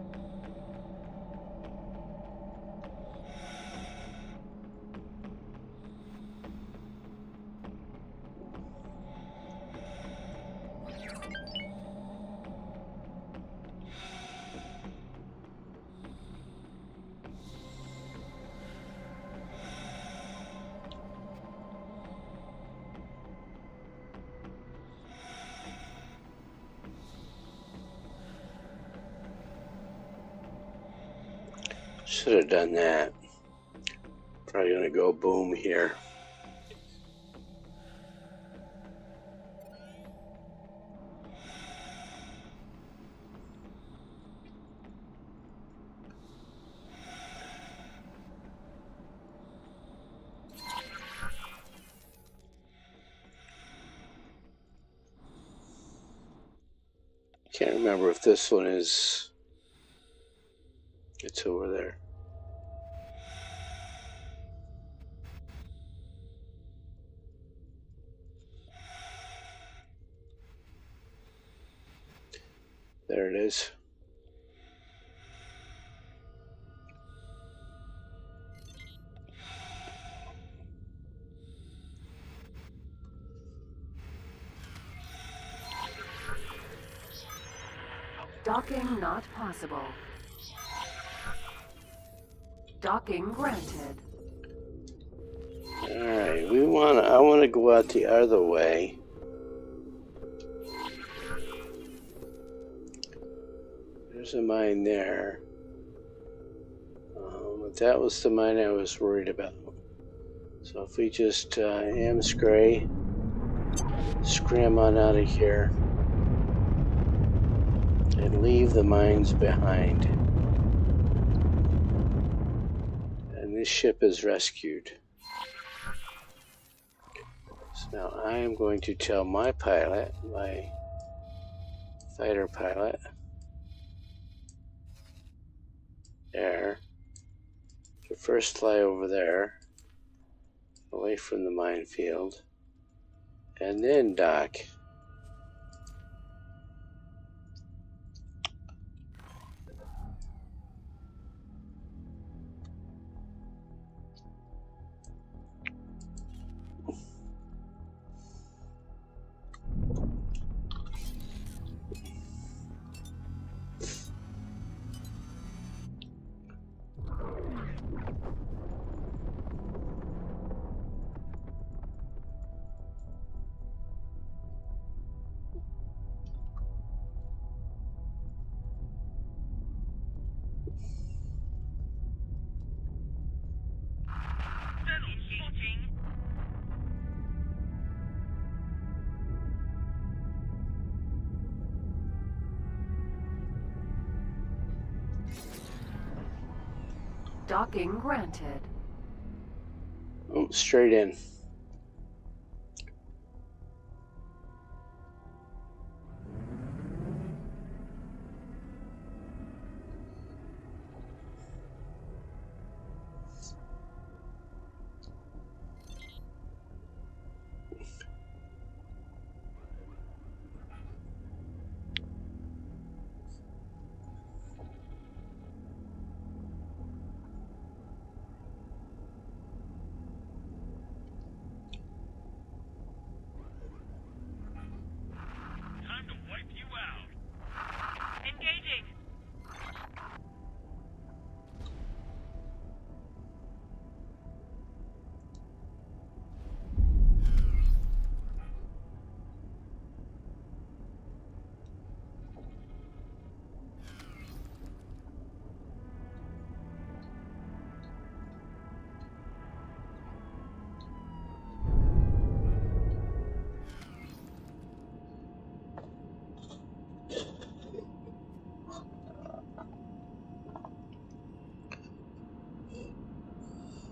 Should have done that. Probably gonna go boom here. Can't remember if this one is. It's over there. There it is. Docking not possible. Docking granted. Alright, I wanna go out the other way. There's a mine there. That was the mine I was worried about. So if we just scram on out of here and leave the mines behind. And this ship is rescued. So now I am going to tell my pilot, my fighter pilot, there, to first fly over there, away from the minefield, and then dock. Docking granted. Oh, straight in.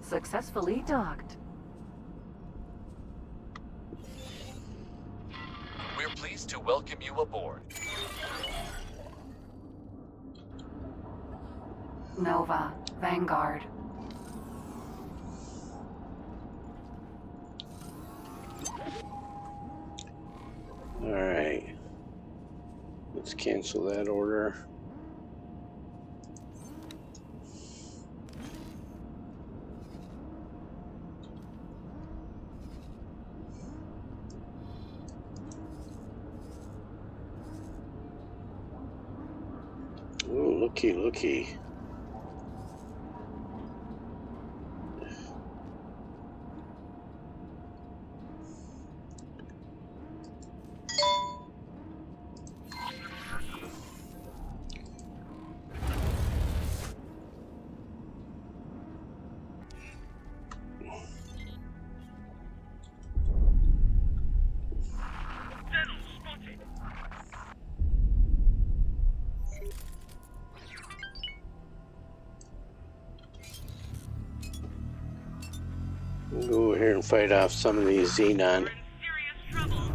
Successfully docked. We're pleased to welcome you aboard. Nova, Vanguard. All right. Let's cancel that order. Oh, looky, looky. Settle spotted. We'll go over here and fight off some of these Xenon. We're in serious trouble.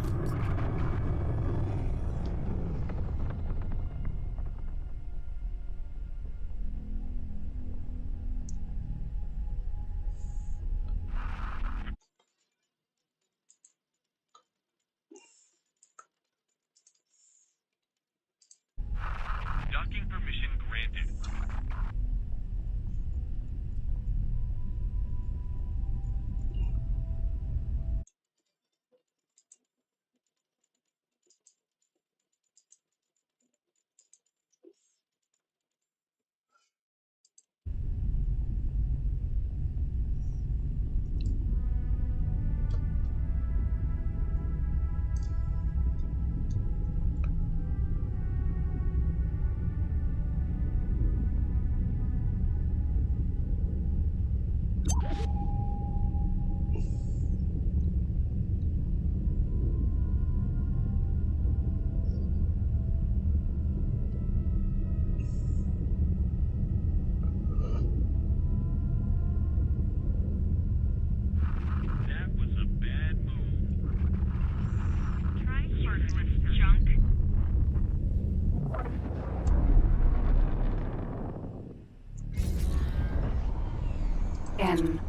Docking permission granted. That was a bad move. Try worthless junk. N.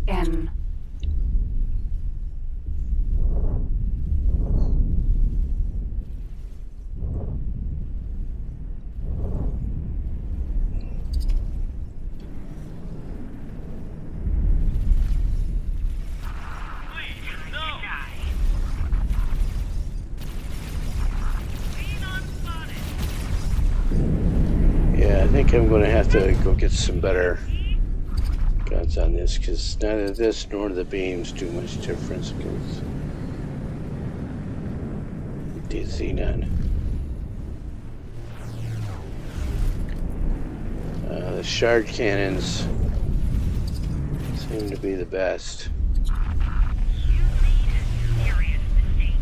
N. Please, no! Being unspotted. Yeah, I think I'm going to have to go get some better guns on this, because neither this nor the beams do much difference against the Xenon. The shard cannons seem to be the best. Serious mistake.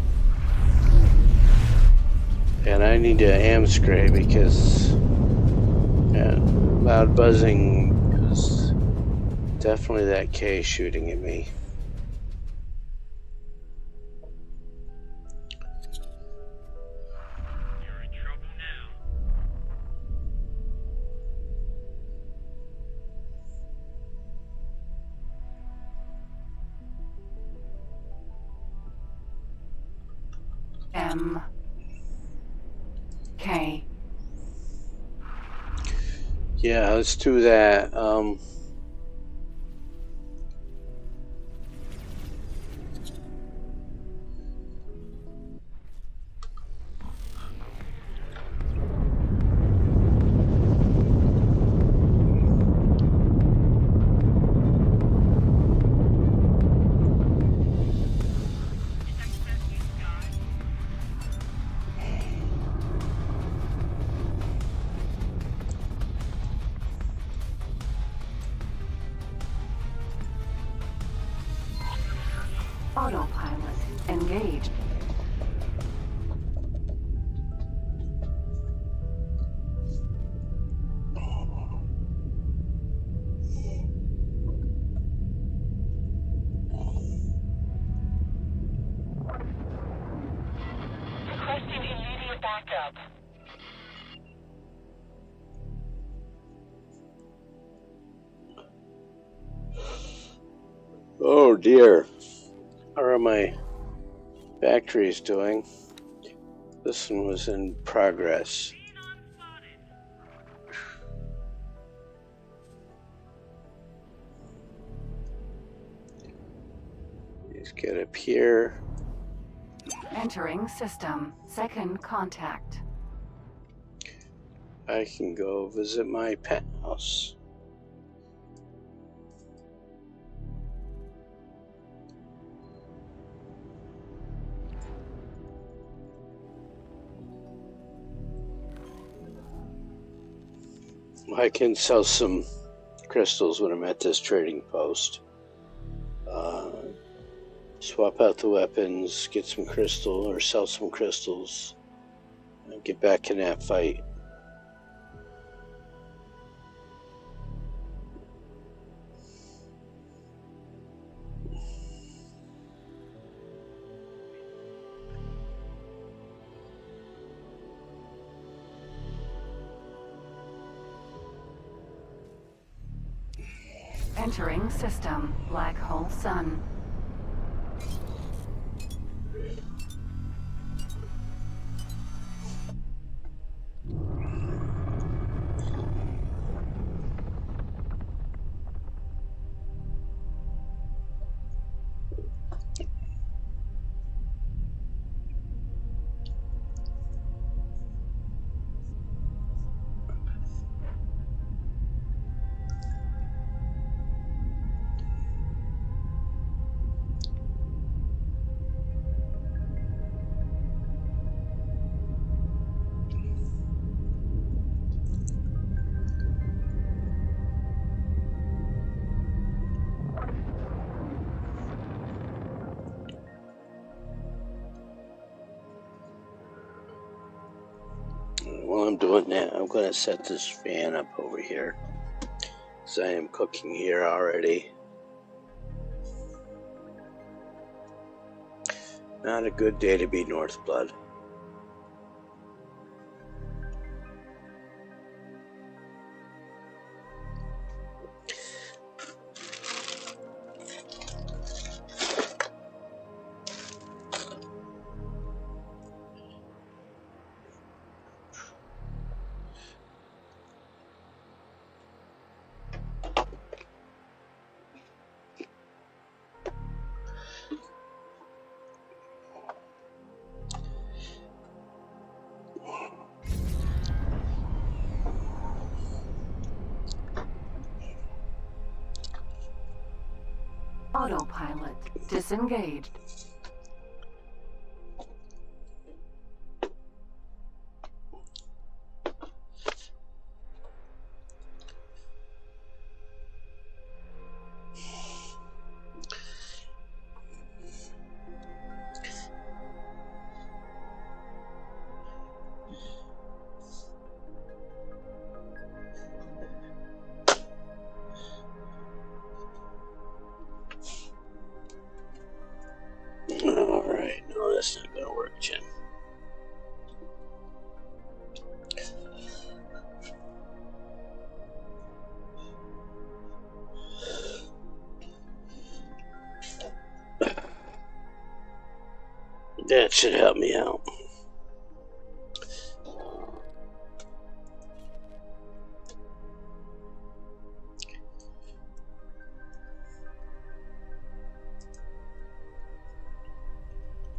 And I need to amscray because loud buzzing is definitely that K shooting at me. You're in trouble now. M. K. Yeah, let's do that. Engaged. Requesting immediate backup. Oh dear. How are my batteries doing? This one was in progress. Let's get up here. Entering system. Second contact. I can go visit my pet house. I can sell some crystals when I'm at this trading post. Swap out the weapons, get some crystal, or sell some crystals, and get back in that fight. Entering system. Black hole sun. While I'm doing that, I'm going to set this fan up over here, because I am cooking here already. Not a good day to be Northblood. Autopilot. Disengaged. Alright, no, that's not going to work, Jim. That should help me out.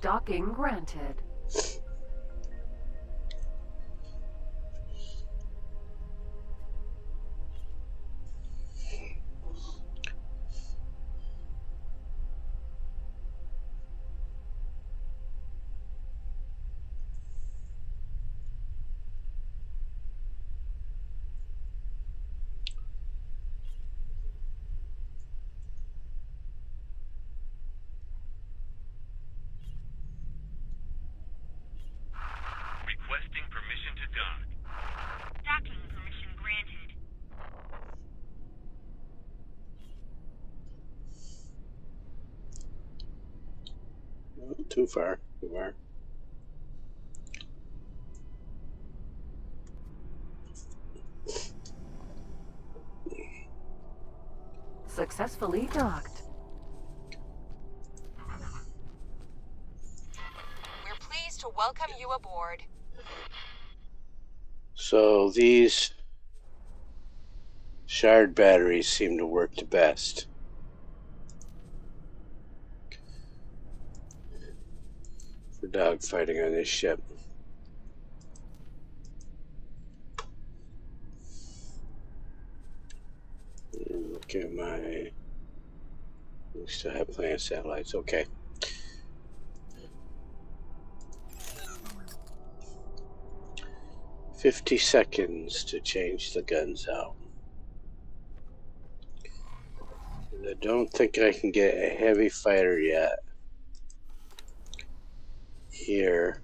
Docking granted. Too far. Too far. Successfully docked. We're pleased to welcome you aboard. So these shard batteries seem to work the best. For dogfighting on this ship. Look at my... We still have plenty of satellites. Okay. $50 seconds to change the guns out. I don't think I can get a heavy fighter yet. Here.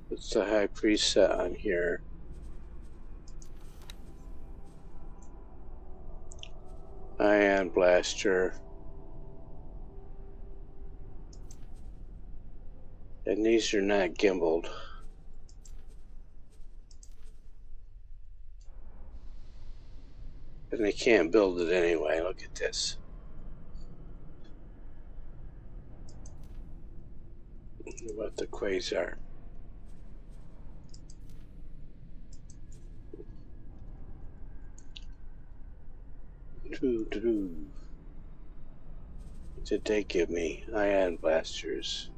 What's the high preset on here? Ion blaster. And these are not gimbaled. And they can't build it anyway. Look at this. What about the quasar? What did they give me? Ion blasters.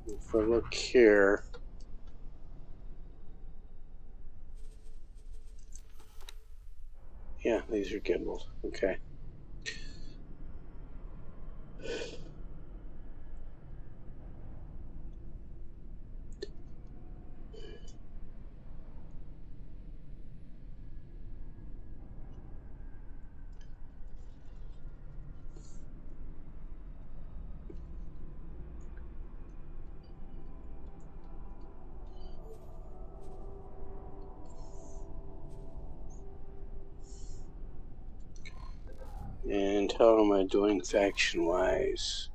If I look here, yeah, these are gimbaled. Okay. And how am I doing faction-wise?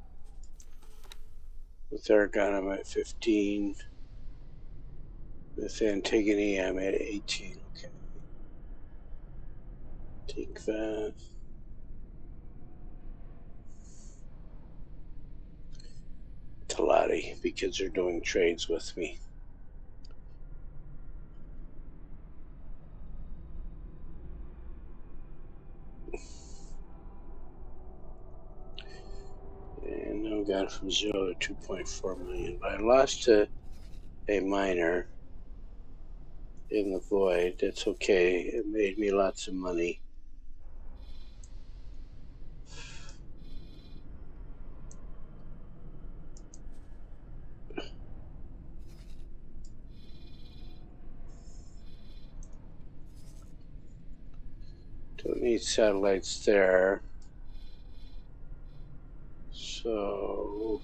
With Aragon, I'm at 15. With Antigone, I'm at 18. Okay. Take that. Talati, because they're doing trades with me. And now we got from 0 to 2.4 million. But I lost a miner in the void. That's okay. It made me lots of money. Don't need satellites there. So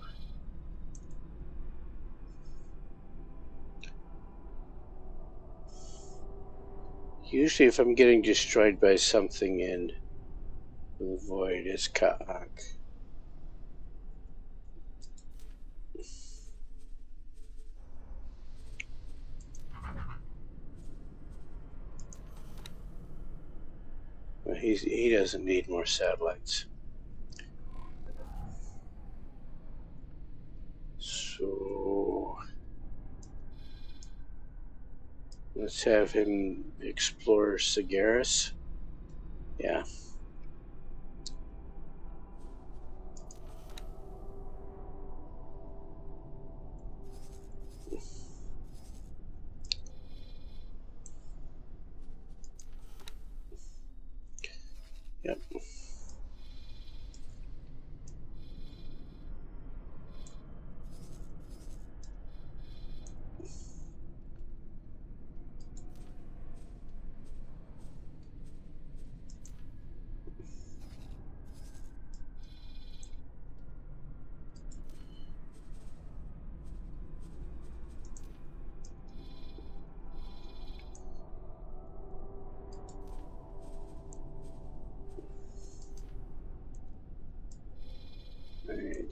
usually if I'm getting destroyed by something in the void, it's Kaak. But he doesn't need more satellites. So let's have him explore Sagaris. Yeah. Yep.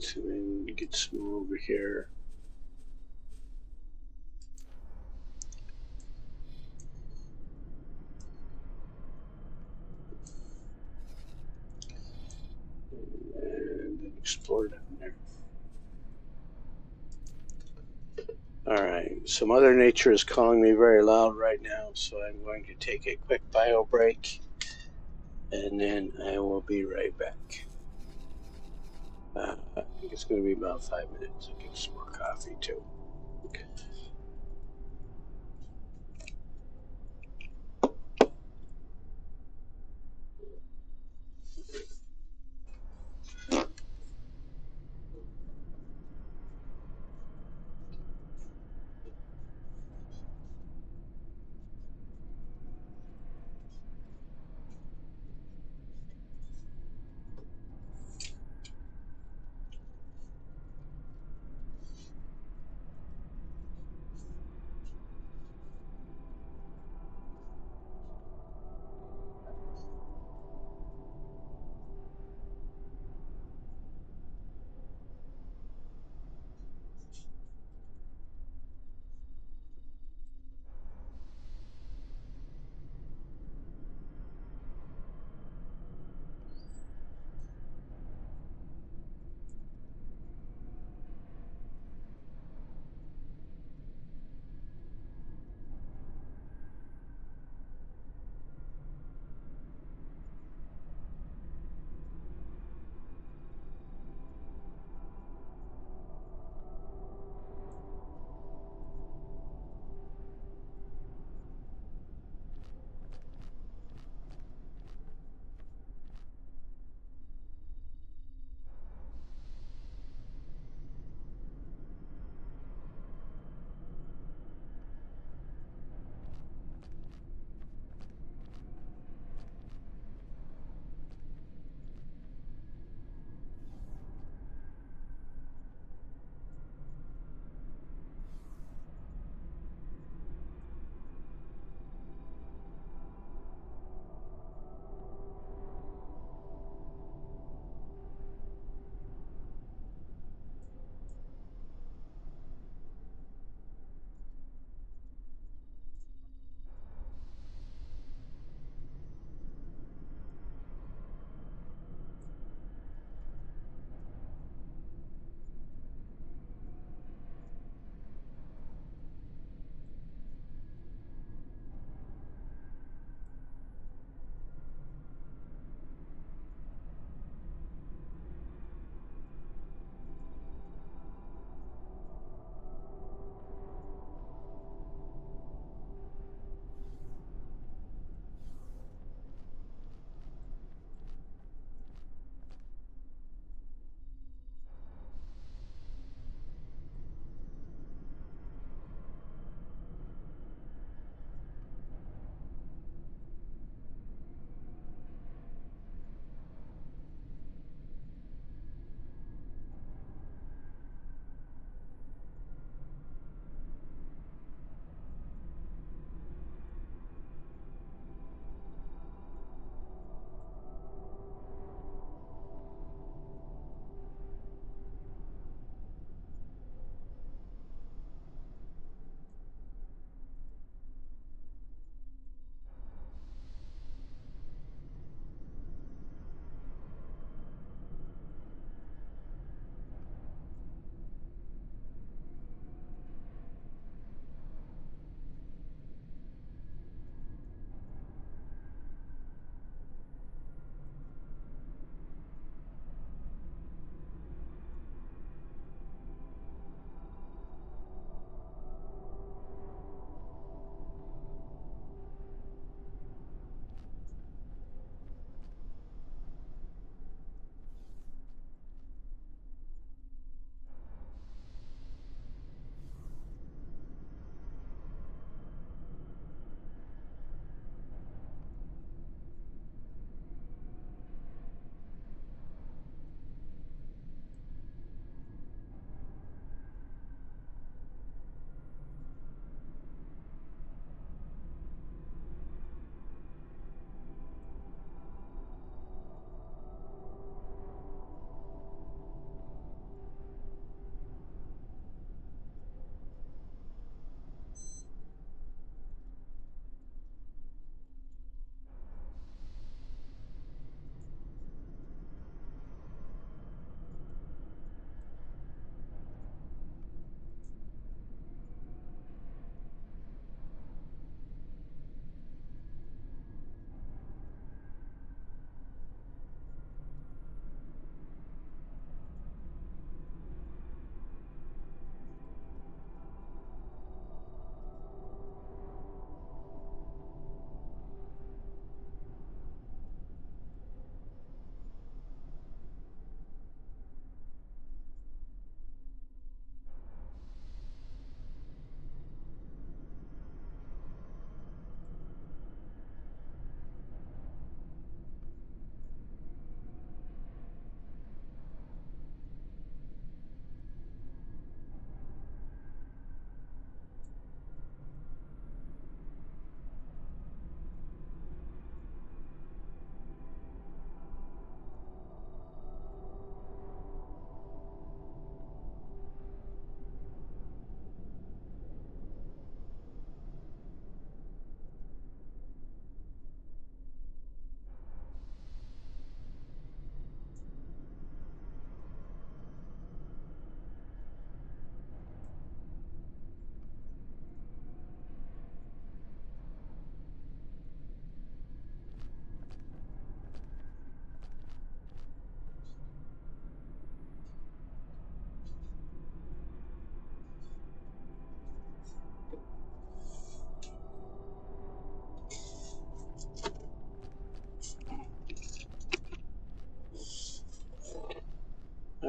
So then get some more over here. And then explore down there. All right, so Mother Nature is calling me very loud right now, so I'm going to take a quick bio break, and then I will be right back. I think it's going to be about 5 minutes. I'll get some more coffee too. Okay.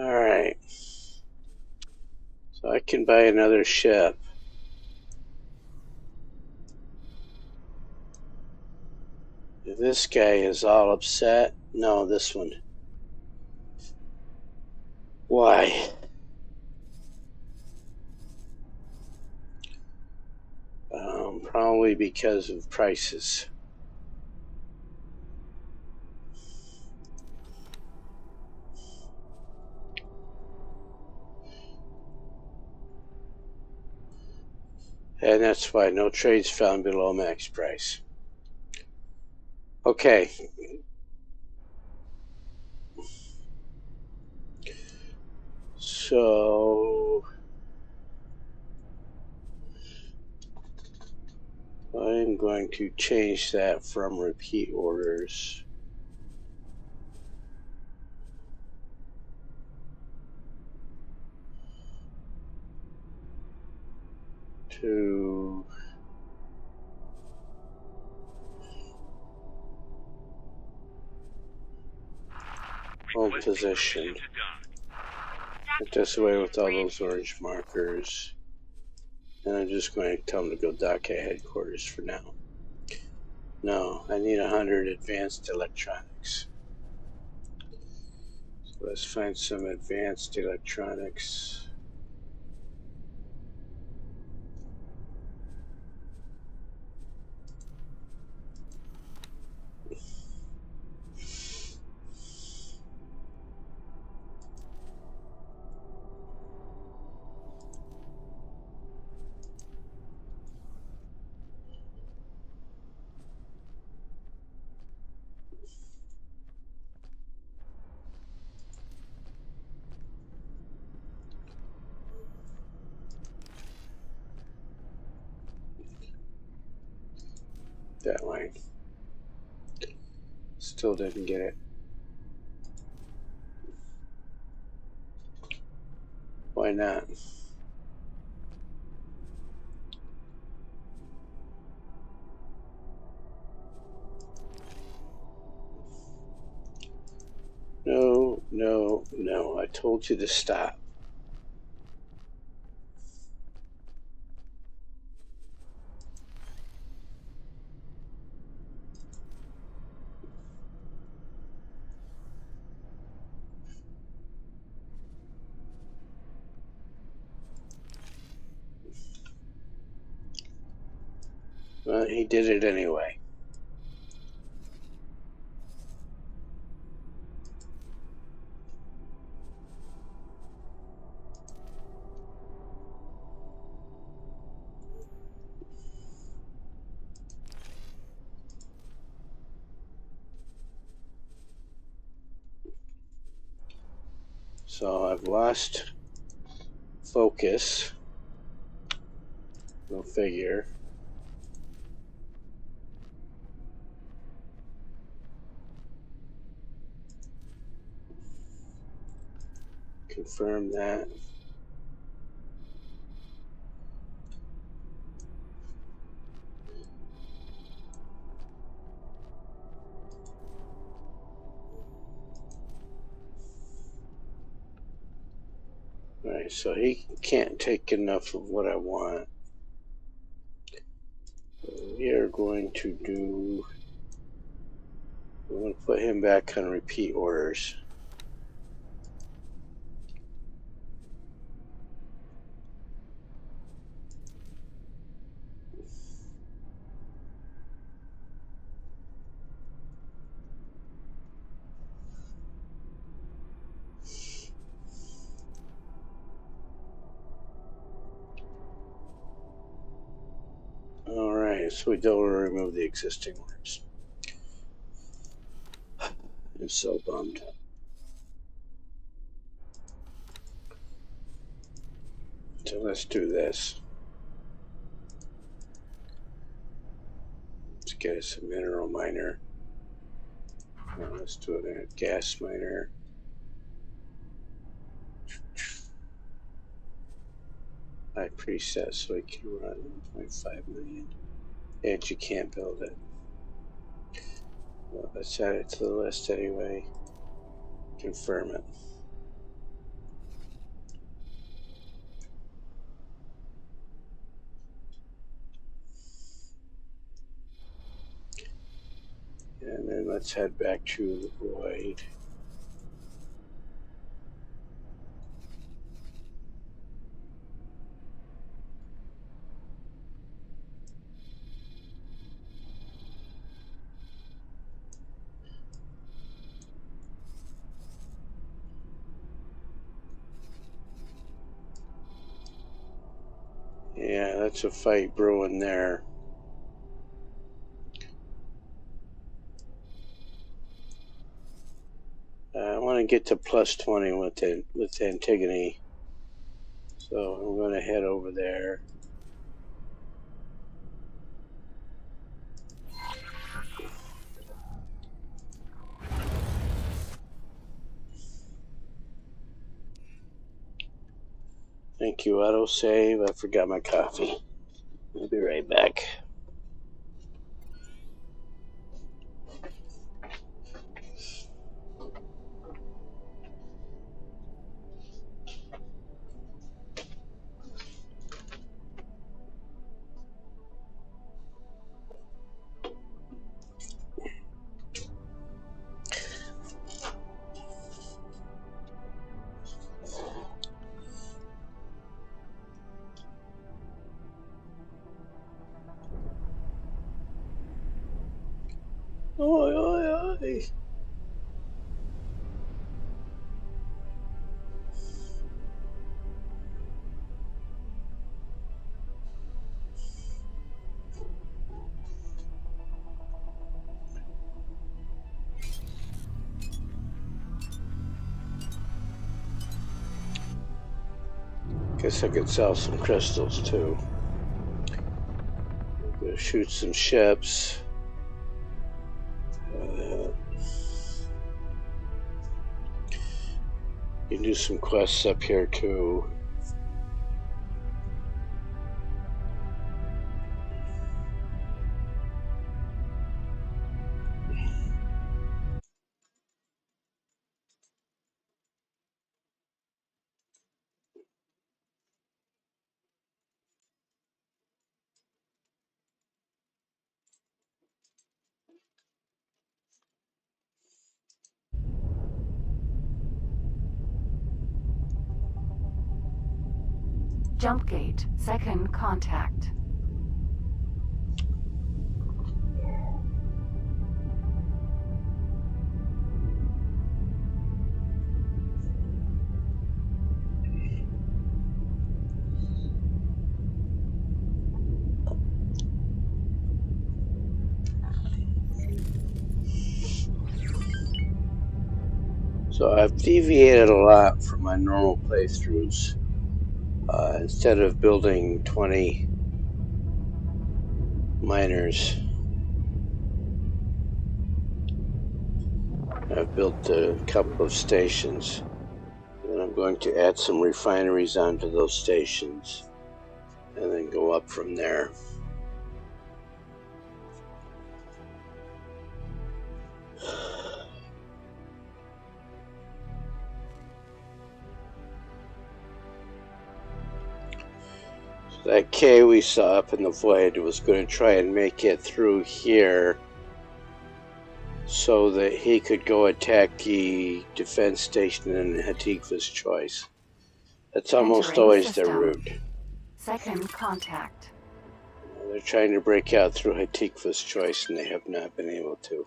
Alright. So I can buy another ship. If this guy is all upset. No, this one. Why? Probably because of prices. And that's why no trades found below max price. Okay. So I'm going to change that from repeat orders to home position. Get this away with all those orange markers. And I'm just going to tell them to go dock at headquarters for now. No, I need 100 advanced electronics. So let's find some advanced electronics. That line. Still didn't get it. Why not? No, no, no. I told you to stop. Well, he did it anyway. So I've lost focus. Go figure. Confirm that. Alright, so he can't take enough of what I want. We are going to do... We're going to put him back on repeat orders. Alright, so we don't want to remove the existing ones. I'm so bummed. So let's do this. Let's get us a mineral miner. Let's do a gas miner. High preset so we can run 1.5 million. And you can't build it. Well, let's add it to the list anyway. Confirm it. let's head back to the void. Yeah, that's a fight brewing there. I want to get to plus 20 with Antigone. So I'm going to head over there. Thank you, autosave. I forgot my coffee. I'll be right back. Oi, oi, oi. Guess I could sell some crystals too. Go shoot some ships. You can do some quests up here too. Jump gate, second contact. So I've deviated a lot from my normal playthroughs. Instead of building 20 miners, I've built a couple of stations. And I'm going to add some refineries onto those stations and then go up from there. That K we saw up in the void was going to try and make it through here so that he could go attack the defense station in Hatikva's choice. That's almost Entering always system. their route. Second contact. They're trying to break out through Hatikva's choice and they have not been able to.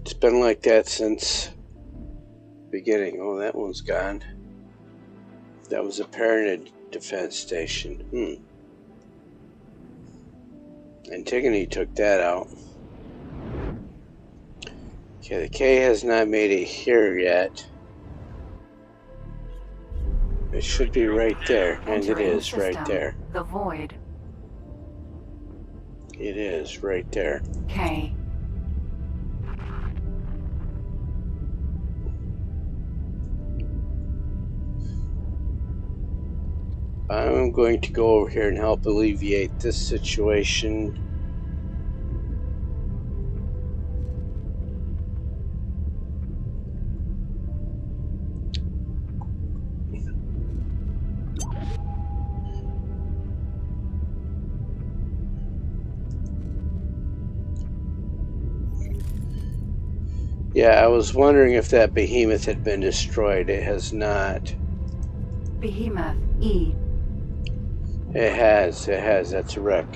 It's been like that since the beginning. Oh, that one's gone. That was a Paranid defense station. Antigone took that out. Okay, the K has not made it here yet. It should be right there, and it is system. right there. The void. It is right there. K. I'm going to go over here and help alleviate this situation. Yeah, I was wondering if that behemoth had been destroyed. It has not. Behemoth E. It has. That's a wreck.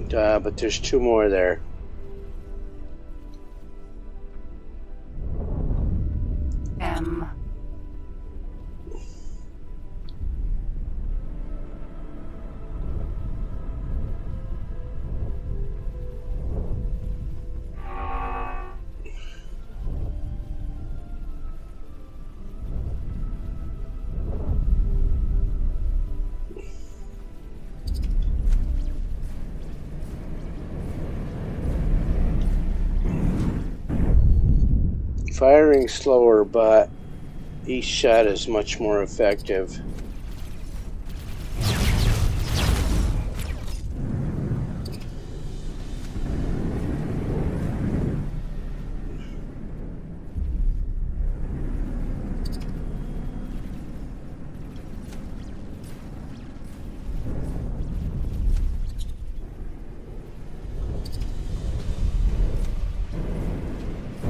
But there's two more there. M. Firing slower, but each shot is much more effective.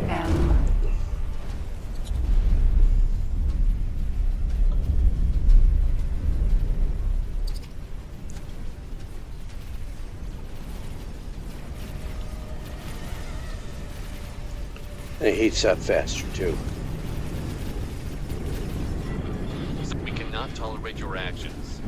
M. And it heats up faster too. We cannot tolerate your actions.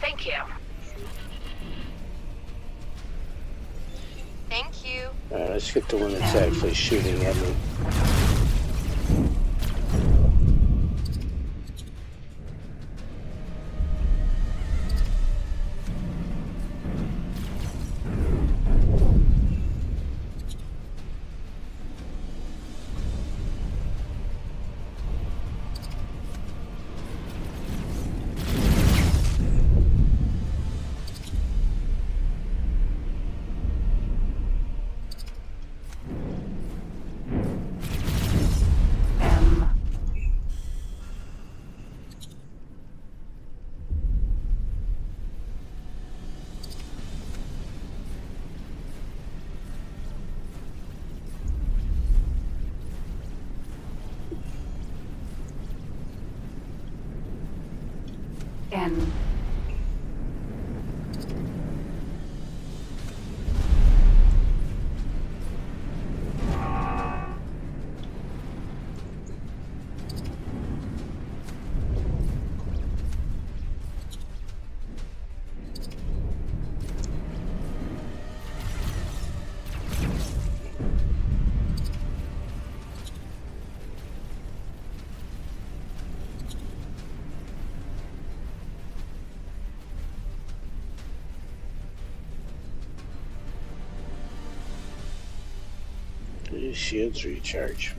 Thank you. Thank you. Alright, let's get the one that's actually shooting at me. M. N. These shields recharge.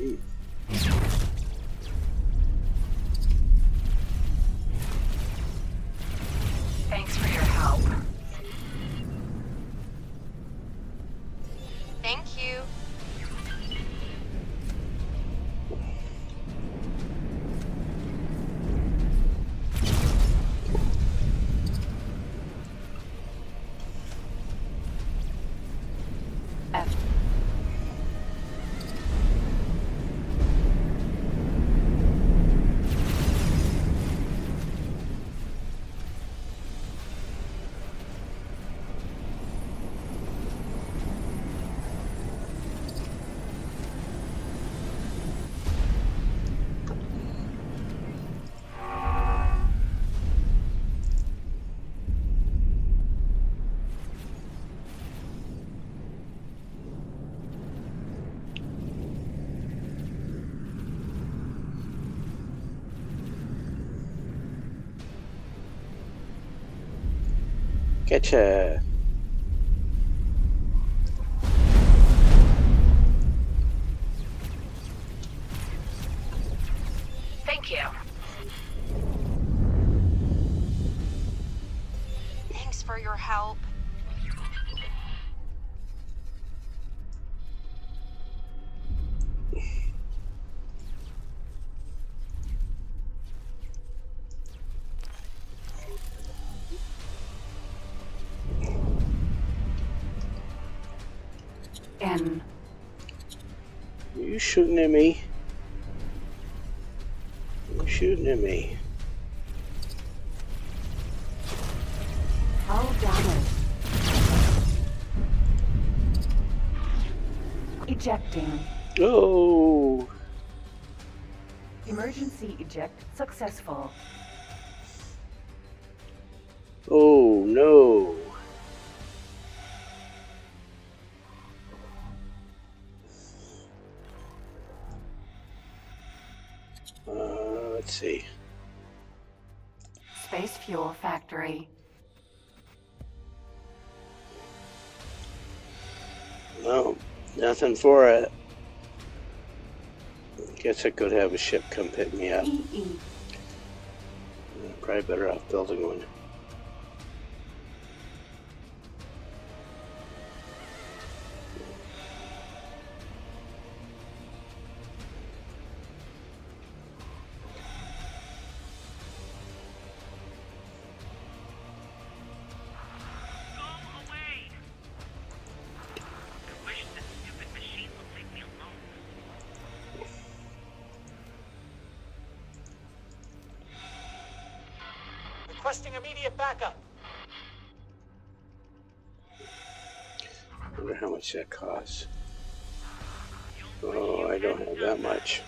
Thanks for your help. Thank you. F. Getcha. Thank you. Thanks for your help. N. Are you shooting at me? Are you shooting at me? All damage. Ejecting. Oh. Emergency eject successful. Oh no. Let's see. Space fuel factory. No, nothing for it. Guess I could have a ship come pick me up. EE. Probably better off building one. Go away! I wish this stupid machine would leave me alone. Requesting immediate backup. Wonder how much that costs. Oh, I don't have that much.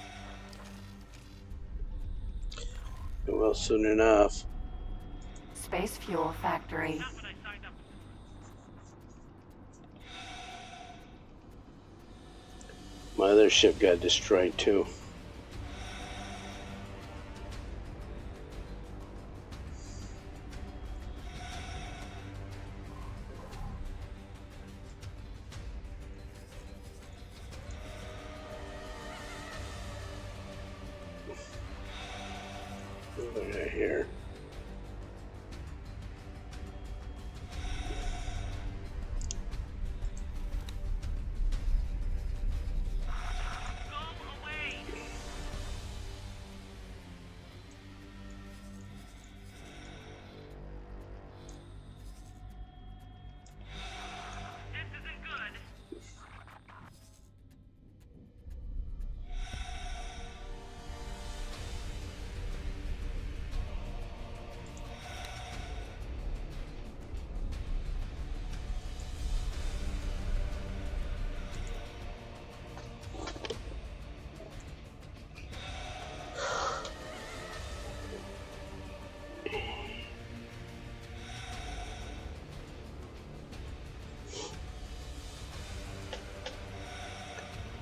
It will soon enough. Space fuel factory. Not what I signed up for. My other ship got destroyed too. Over here. Go away! This isn't good.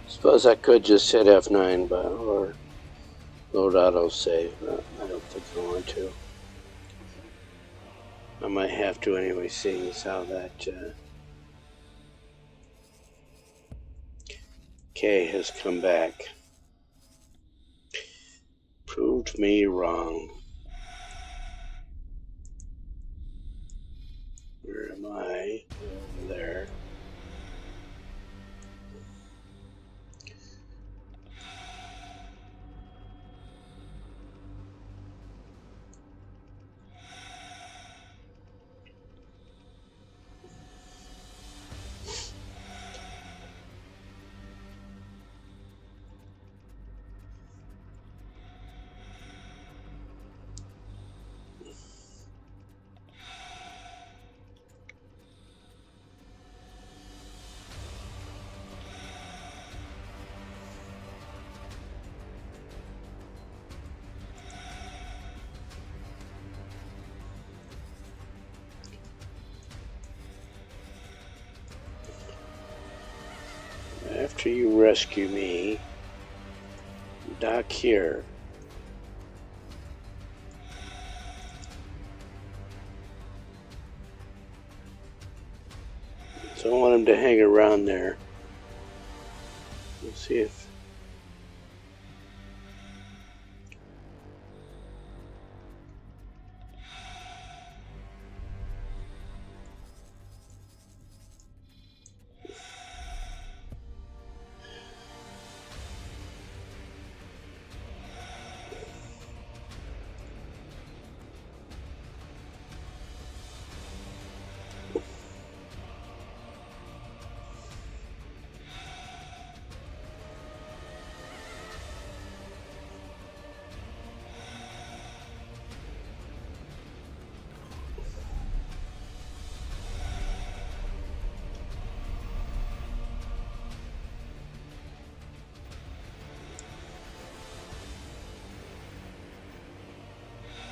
Suppose I could just hit F9, but or load auto save. But I don't think I want to. I might have to anyway, seeing as how that K has come back. Proved me wrong. Where am I? Over there. After you rescue me, dock here. Don't want him to hang around there. We'll see if...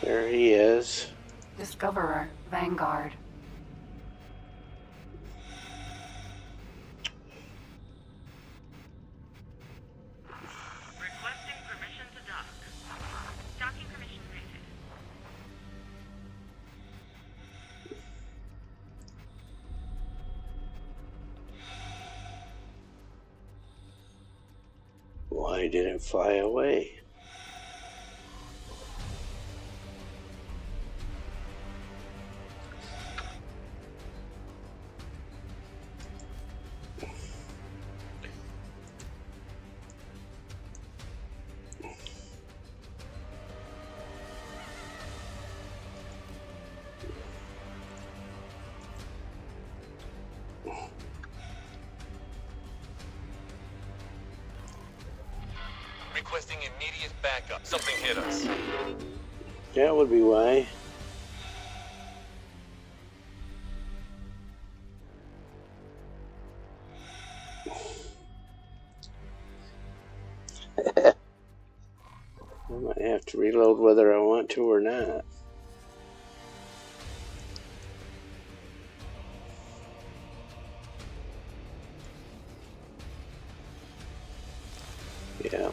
There he is. Discoverer, Vanguard. Requesting permission to dock. Docking permission granted. Why did it fly away? Requesting immediate backup. Something hit us. That would be why. I might have to reload whether I want to or not. Yeah.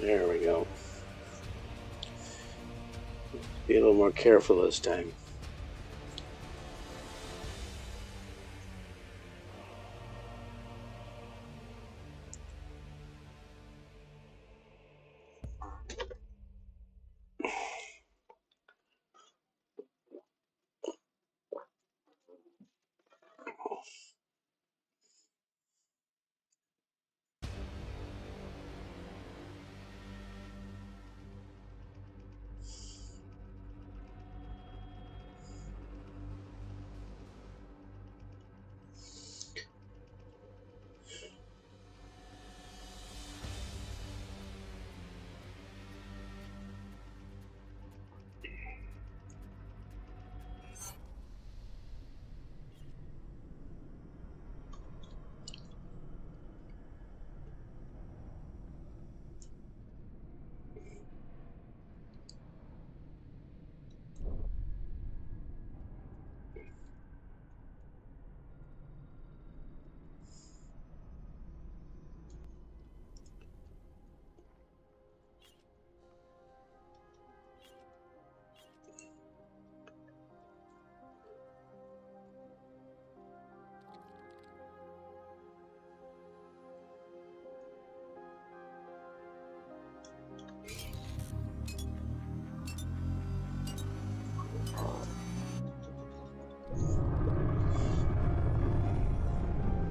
There we go. Be a little more careful this time.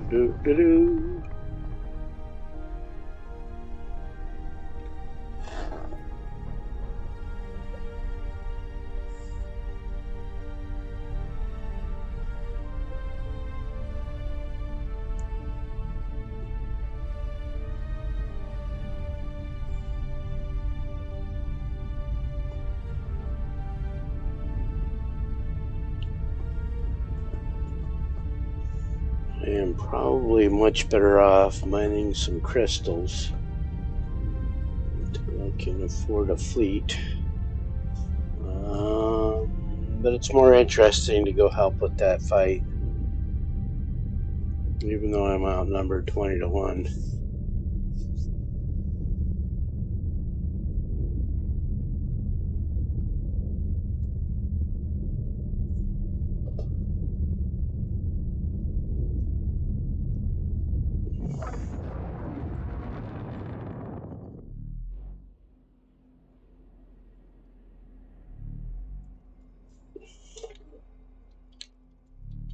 Do-do-do. I am probably much better off mining some crystals until I can afford a fleet. But it's more interesting to go help with that fight. even though I'm outnumbered 20 to 1.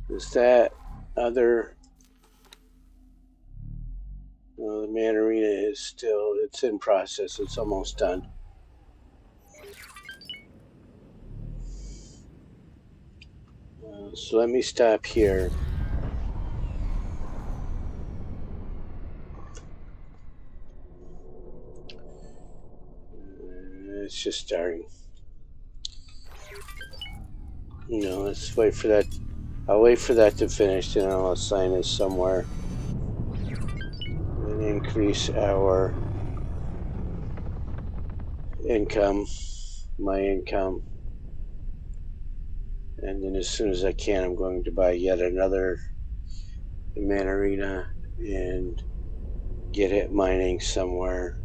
Is that other? Well, the man arena is still, it's in process. It's almost done. So let me stop here. It's just starting. No, let's wait for that. I'll wait for that to finish, and I'll assign it somewhere. And increase our income, my income. And then as soon as I can, I'm going to buy yet another man arena and get it mining somewhere.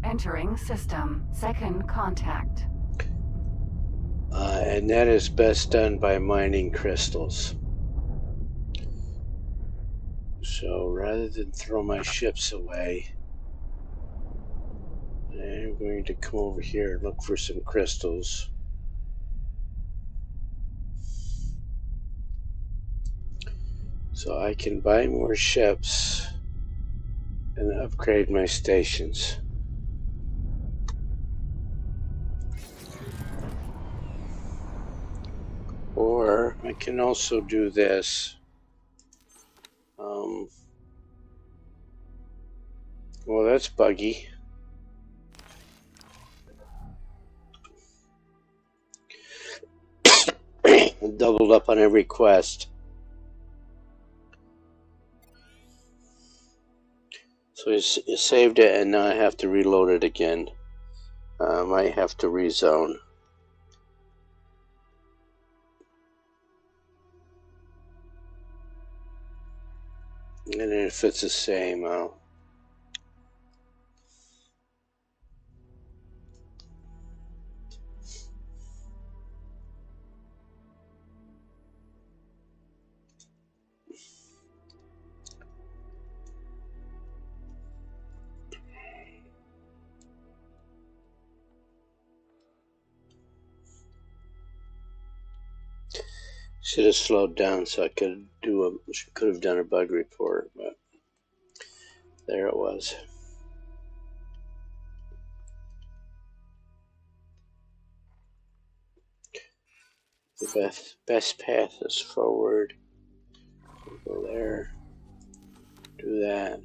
Entering system. Second contact. And that is best done by mining crystals. So rather than throw my ships away, I'm going to come over here and look for some crystals. So I can buy more ships and upgrade my stations. Or I can also do this. Well, that's buggy. Doubled up on every quest. So it saved it, and now I have to reload it again. I might have to rezone. And then if it's the same, I'll... Should have slowed down so I could have done a bug report, but there it was. The best path is forward. Go there. Do that.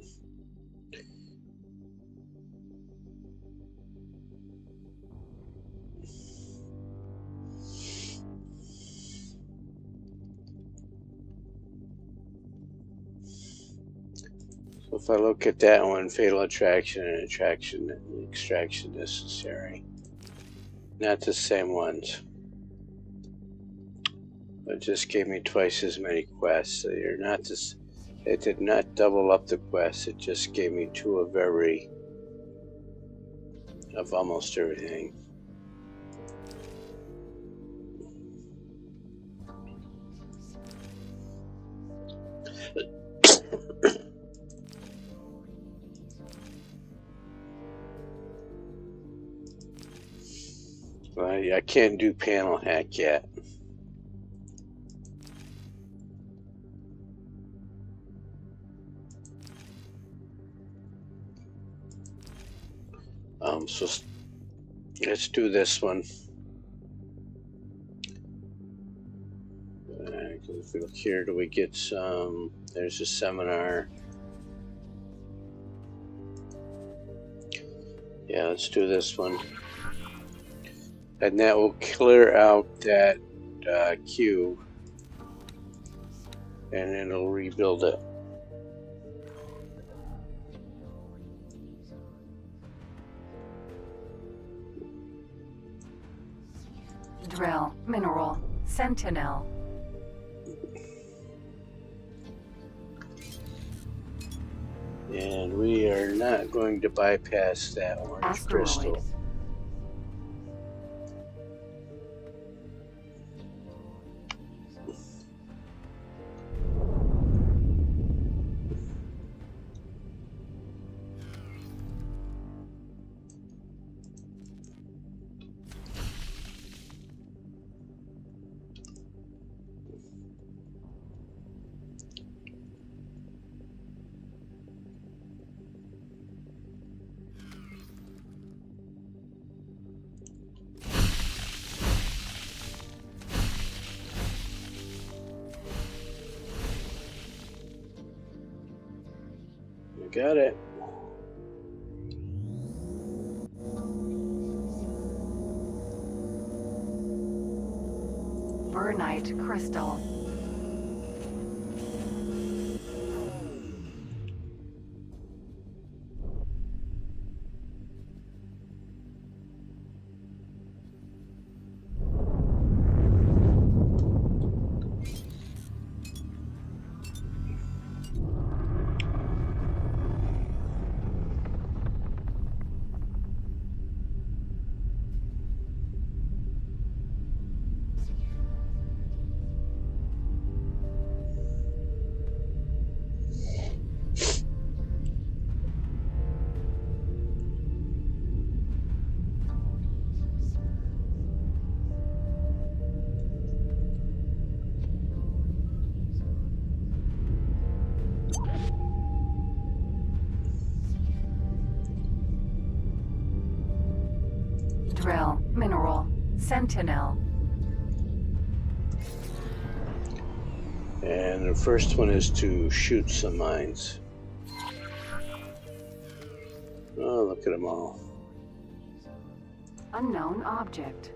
So if I look at that one, fatal attraction and extraction necessary. Not the same ones. It just gave me twice as many quests. So you're not this. It did not double up the quests. It just gave me 2 of almost everything. I can't do panel hack yet. So let's do this one. If we look here, do we get some? There's a seminar. Yeah, let's do this one. And that will clear out that queue, and it'll rebuild it. Drill, mineral, sentinel. And we are not going to bypass that orange Asteroid. crystal. We got it. Burnite crystal. Drill, mineral, sentinel. And the first one is to shoot some mines. Oh, look at them all. Unknown object.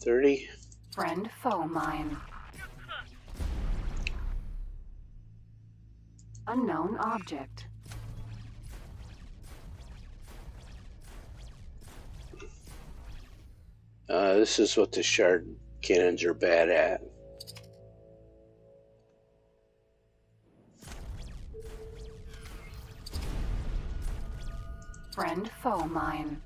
$30. Friend foe mine. Unknown object. This is what the shard cannons are bad at. Friend foe mine.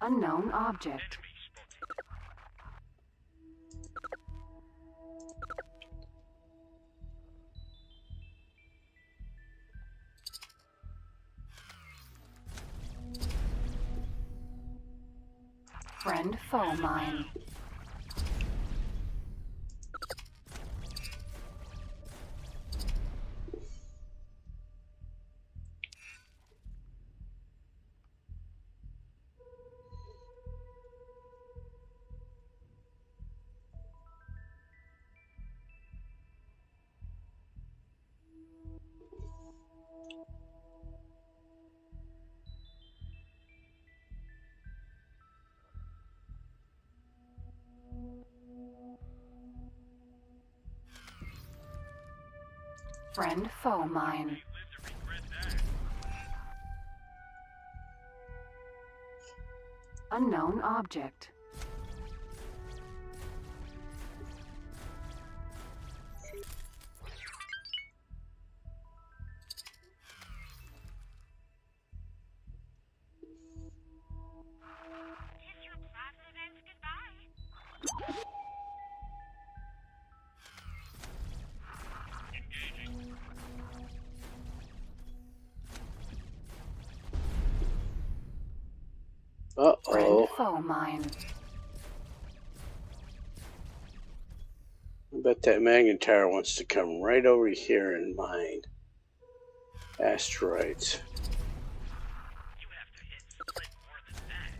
Unknown object. Friend foe mine. Friend foe mine. Live to regret that. Unknown object. Kiss your plaza events goodbye. Engaging. Friend Uh-oh. foe mine. I bet that magnetar wants to come right over here and mine asteroids. You have to hit split more than that.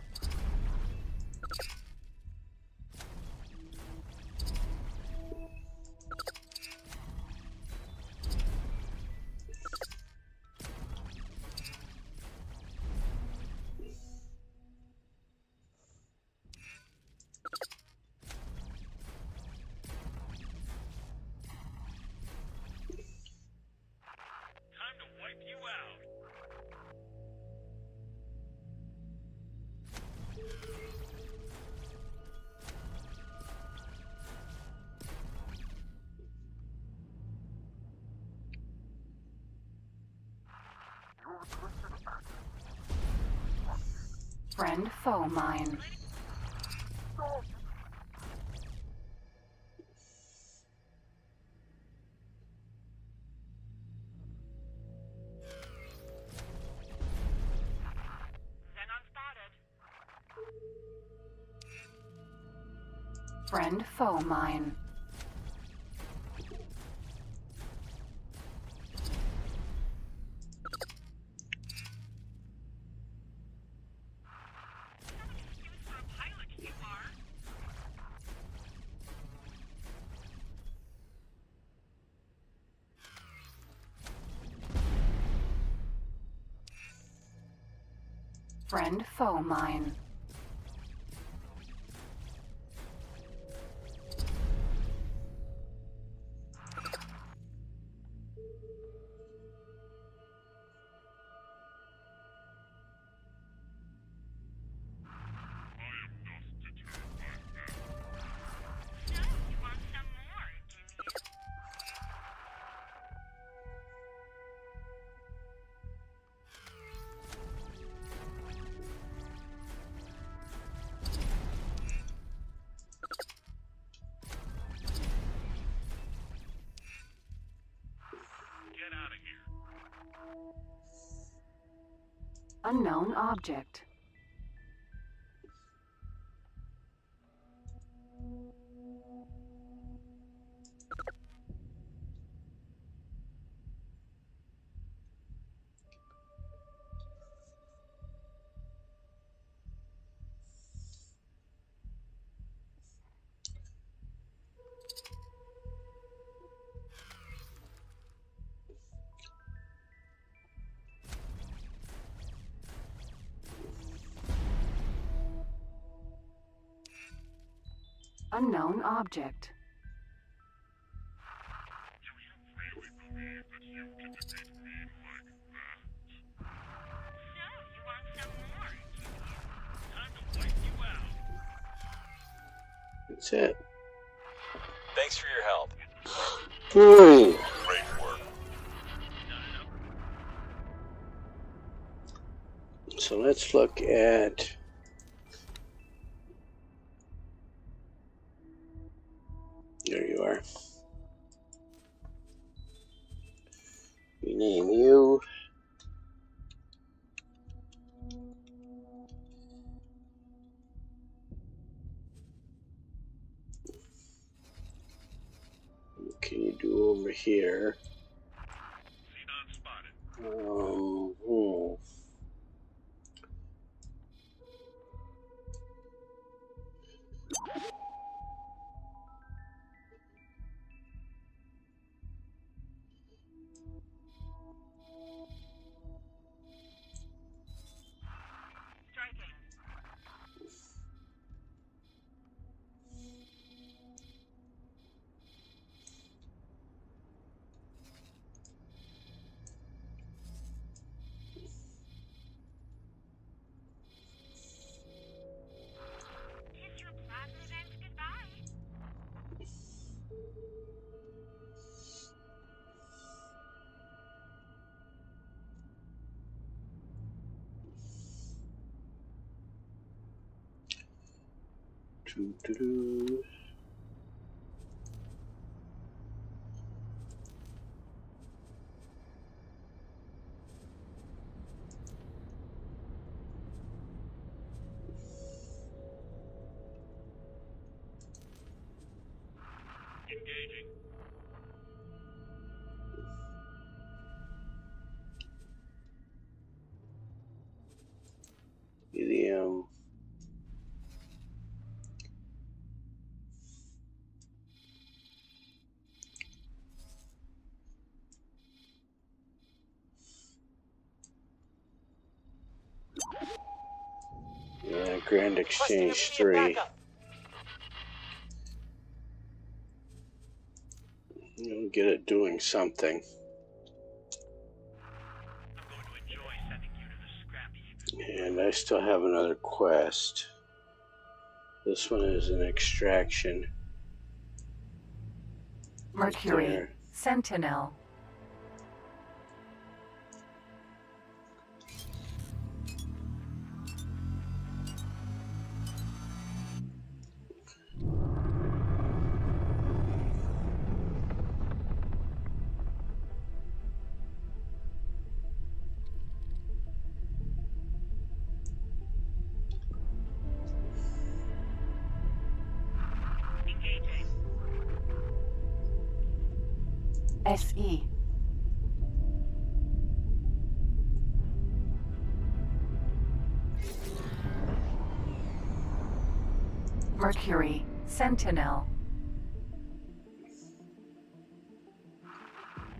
Time to wipe you out. Friend foe mine. Xenon spotted. Friend foe mine. Excuse for a pilot, you are. Friend foe mine. So, you want some more, do you? Get out of here. Unknown object. Unknown object. Do you really believe that you can defeat me like that? So, you want some more, do you? Time to wipe you out. That's it. Thanks for your help. Ooh. Great work. So let's look at there you are. Rename you. What can you do over here? Xenon spotted. Striking. Doo-doo-doo. Engaging. Helium. Yeah, Grand Requesting Exchange immediate 3. backup. You'll get it doing something. I'm going to enjoy sending you to the scrap heap. And I still have another quest. This one is an extraction. Mercury. There. Sentinel. Engaging. SE. Mercury. Sentinel.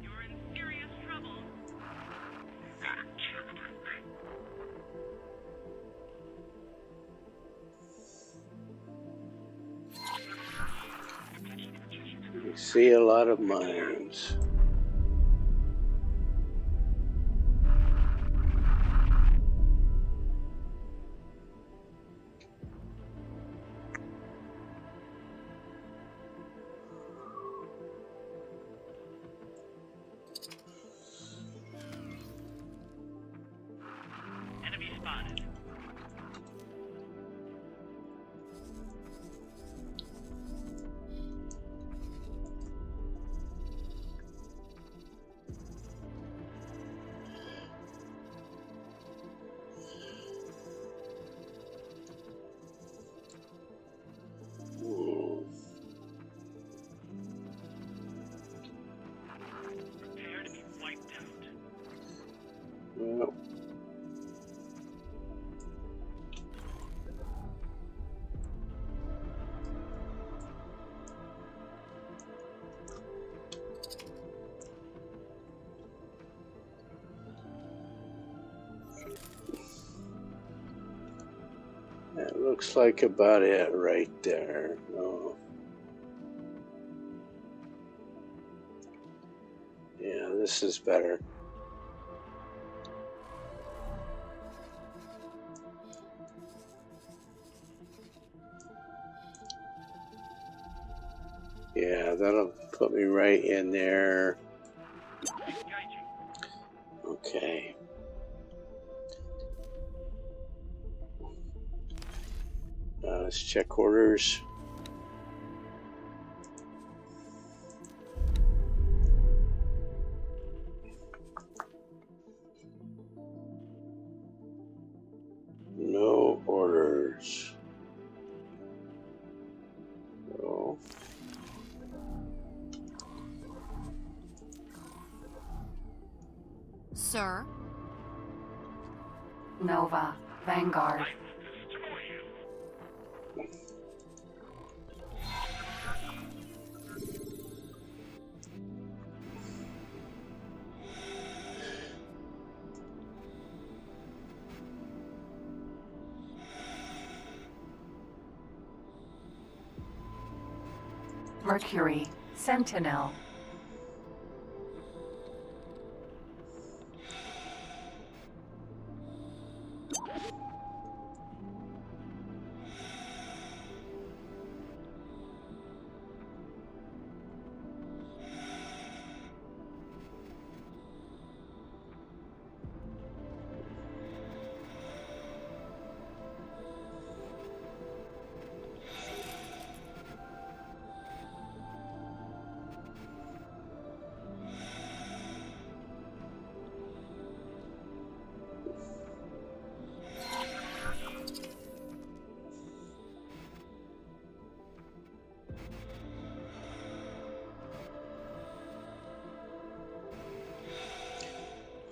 You're in serious trouble. You see a lot of mines. Enemy spotted. Hmm. Prepare to be wiped out. Well, that looks like about it right there. No. Yeah, this is better. Yeah, that'll put me right in there. Engaging. Okay. Let's check orders. No orders. No. Sir? Nova. Vanguard. I will destroy you. Mercury. Sentinel.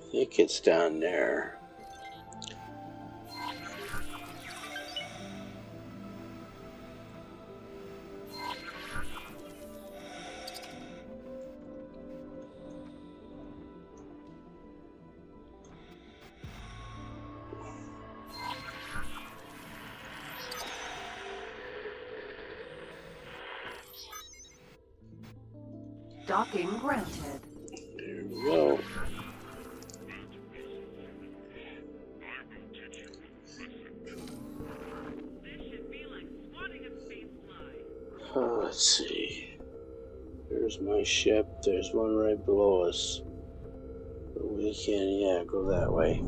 I think it's down there. Docking granted. There we go. Let's see. There's my ship. There's one right below us. But we can, yeah, go that way.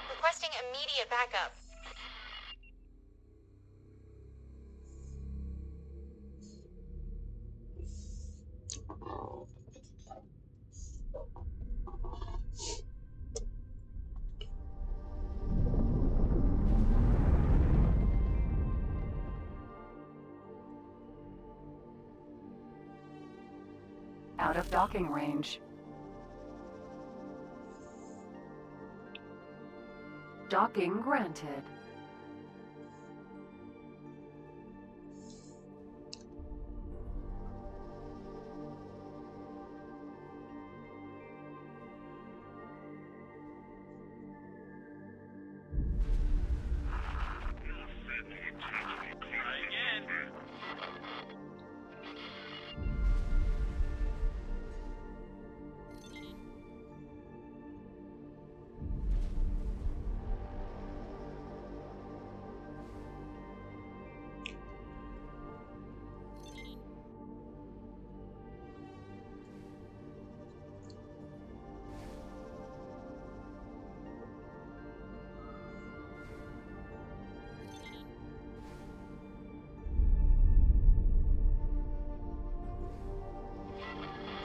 Requesting immediate backup. Out of docking range. Docking granted.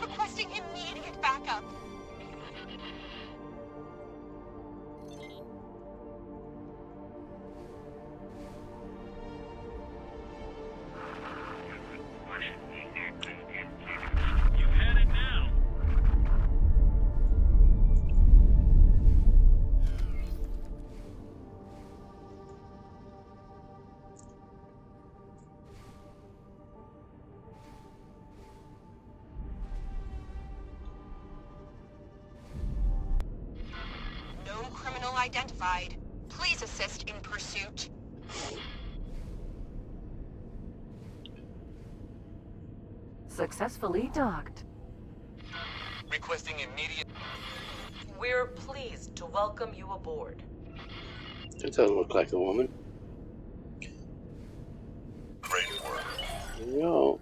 Requesting immediate backup. Known criminal identified. Please assist in pursuit. Successfully docked. Requesting immediate. We're pleased to welcome you aboard. That doesn't look like a woman. Great work. There we go.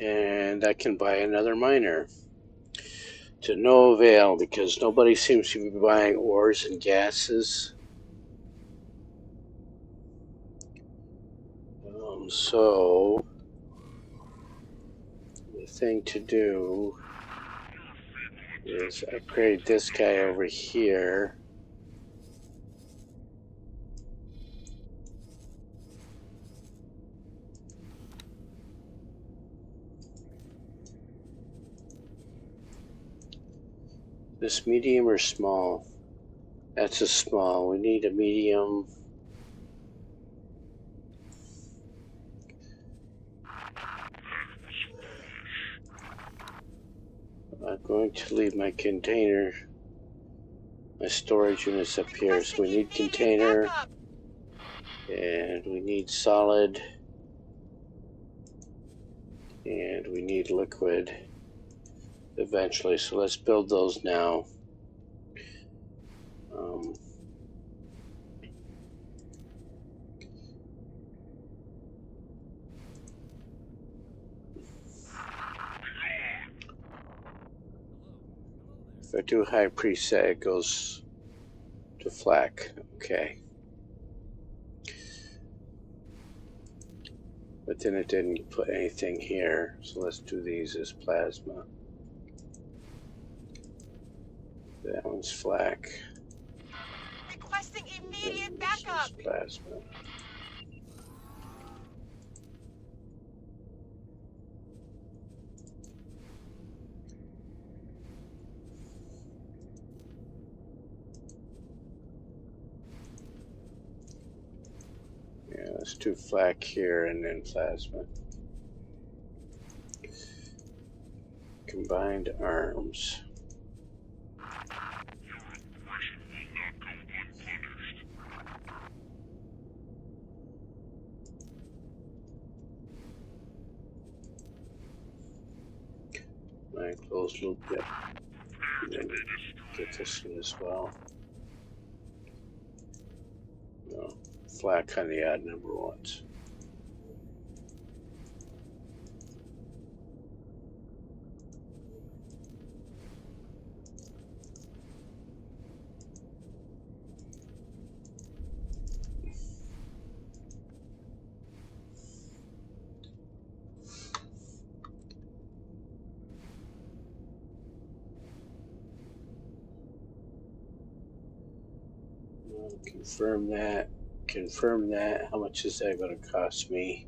And I can buy another miner. To no avail because nobody seems to be buying ores and gases. So the thing to do is upgrade this guy over here. This medium or small? That's a small. We need a medium. I'm going to leave my container, my storage units up here. So we need container, and we need solid, and we need liquid eventually. So let's build those now. If I do high preset, it goes to flak. Okay. But then it didn't put anything here, so let's do these as plasma. That one's flak. Requesting immediate backup. This is plasma. Yeah, let's do flak here and then plasma. Combined arms. My closed loop, yep. And then get this one as well. No, flak on the odd number ones. Confirm that. Confirm that. How much is that going to cost me?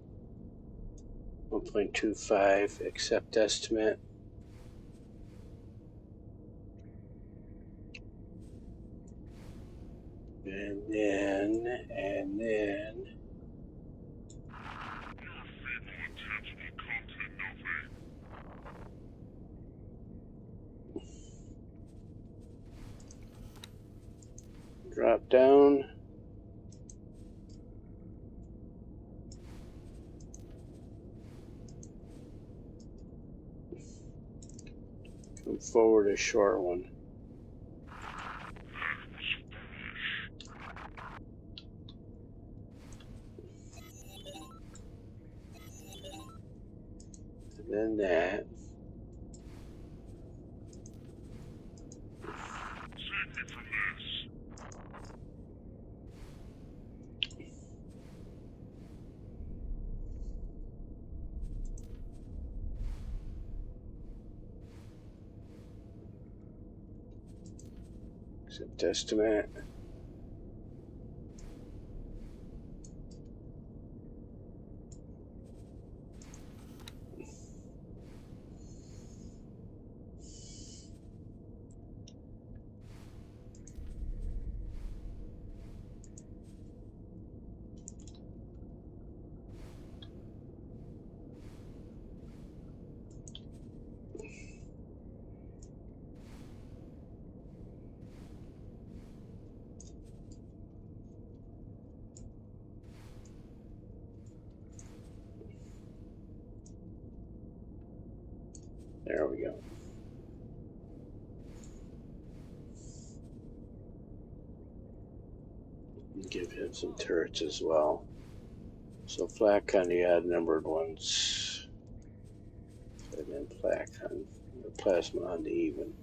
1.25. Accept estimate. And then. Drop down. Come forward a short one. And then that. Accept estimate. There we go. Give him some turrets as well. So flak on the odd numbered ones. And then flak on the plasma on the even.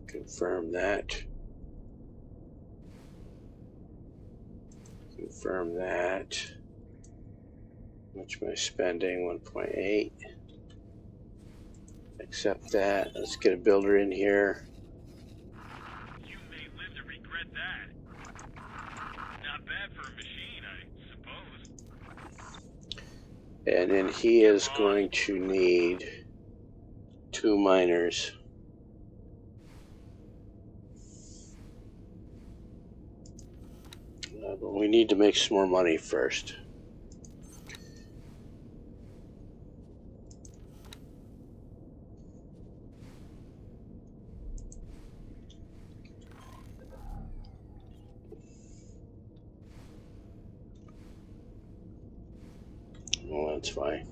Confirm that. Confirm that. How much am I spending? 1.8. Accept that. Let's get a builder in here. You may live to And then he is going to need 2 miners. But we need to make some more money first. Well, that's fine.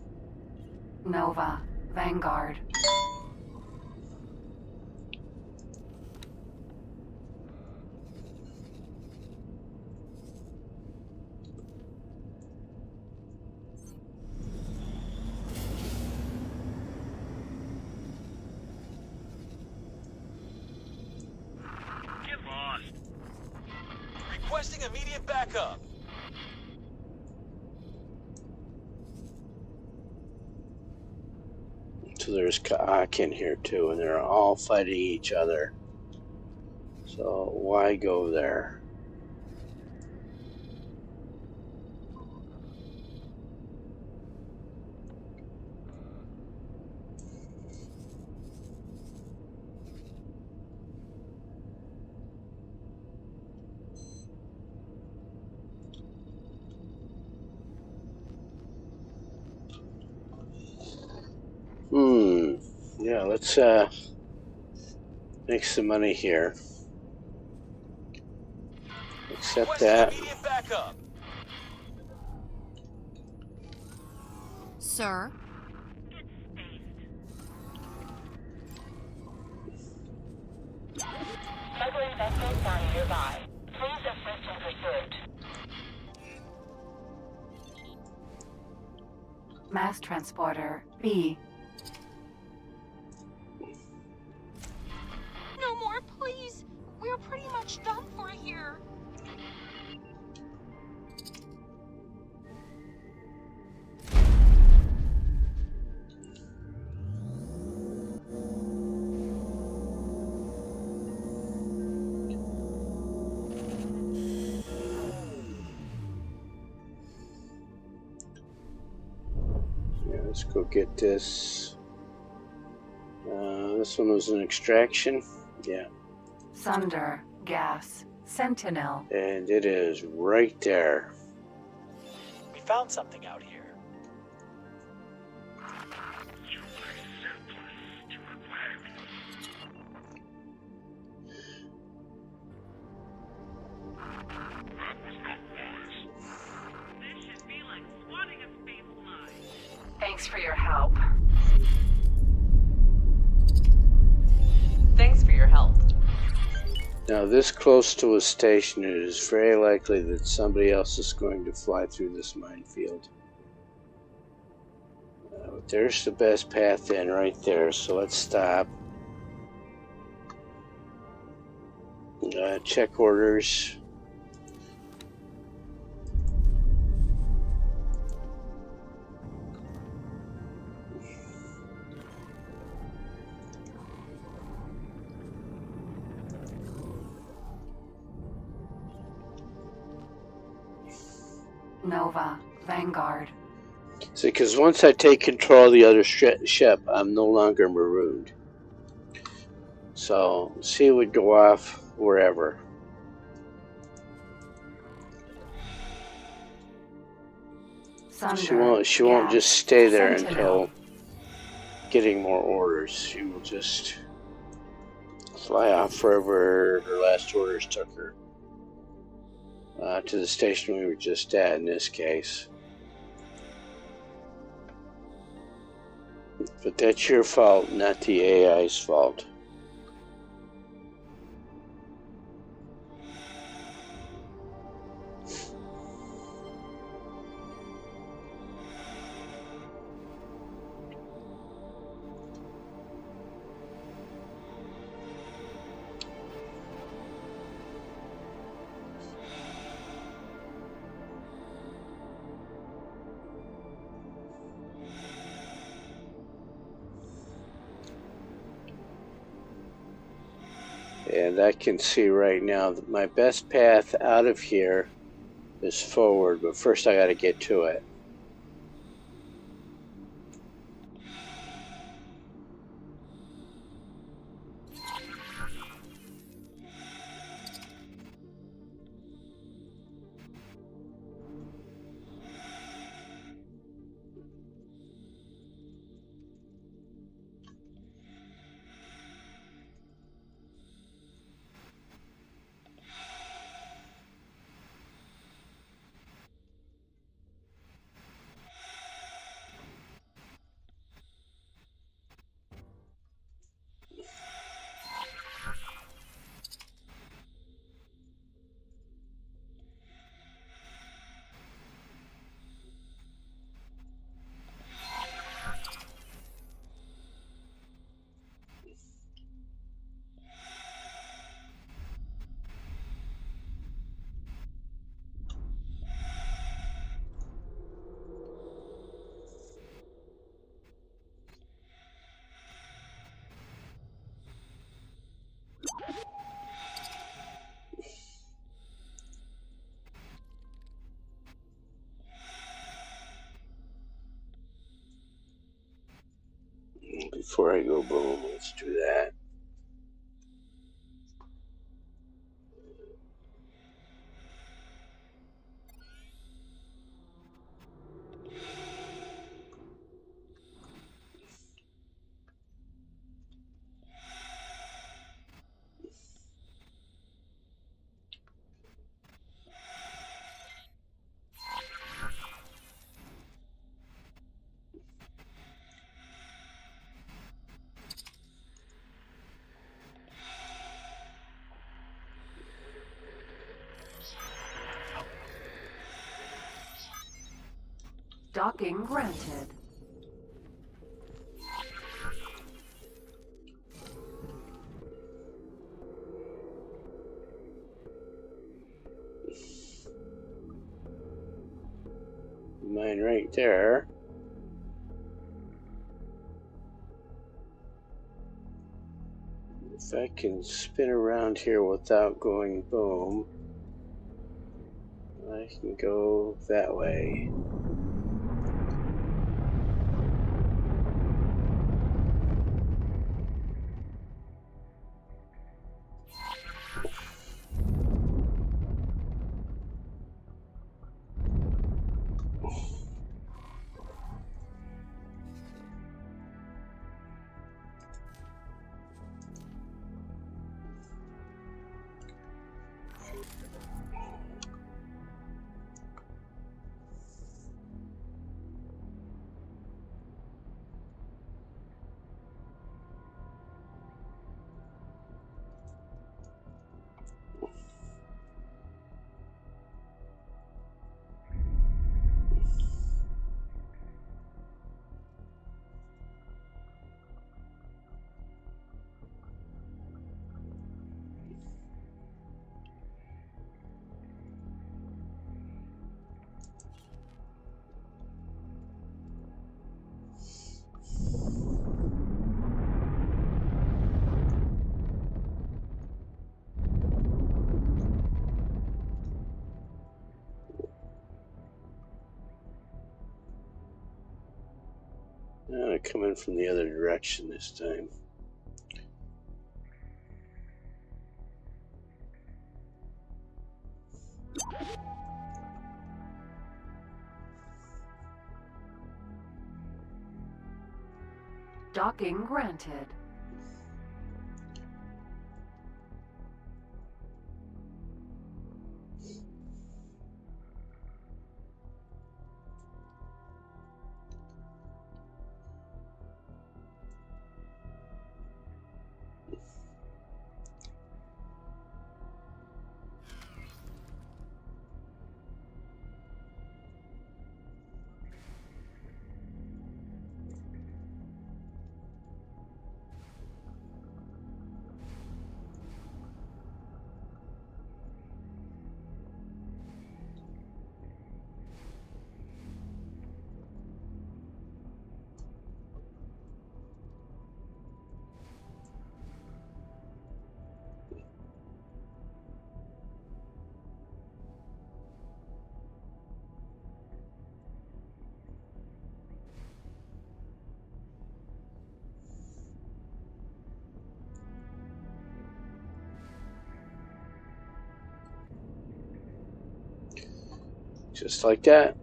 Nova. Vanguard. Get lost. Requesting immediate backup. So there's Kaak in here too, and they're all fighting each other. So why go there? Yeah, let's make some money here. Accept Requesting that. immediate backup. Sir? Get spaced. Smuggling vessels found nearby. Please assist in pursuit. Mass transporter. B. No more, please. We're pretty much done for here. Yeah, let's go get this. This one was an extraction. Yeah. Sunder. Gas. Sentinel. And it is right there. We found something out here. You are senseless to requirements. That was not wise. This should be like swatting a space mine. Thanks for your help. Thanks for your help. Now, this close to a station, it is very likely that somebody else is going to fly through this minefield. But there's the best path in right there, so let's stop. Check orders. Nova. Vanguard. See, because once I take control of the other ship, I'm no longer marooned. So, she would go off wherever. Sunder. She won't Gas. just stay there Sentinel. until getting more orders. She will just fly off wherever her last orders took her. To the station we were just at in this case. But that's your fault, not the AI's fault. And I can see right now that my best path out of here is forward, but first I got to get to it. before I go boom. Let's do that. Docking granted. Mine right there. If I can spin around here without going boom, I can go that way. I'm coming from the other direction this time. Docking granted. Just like that.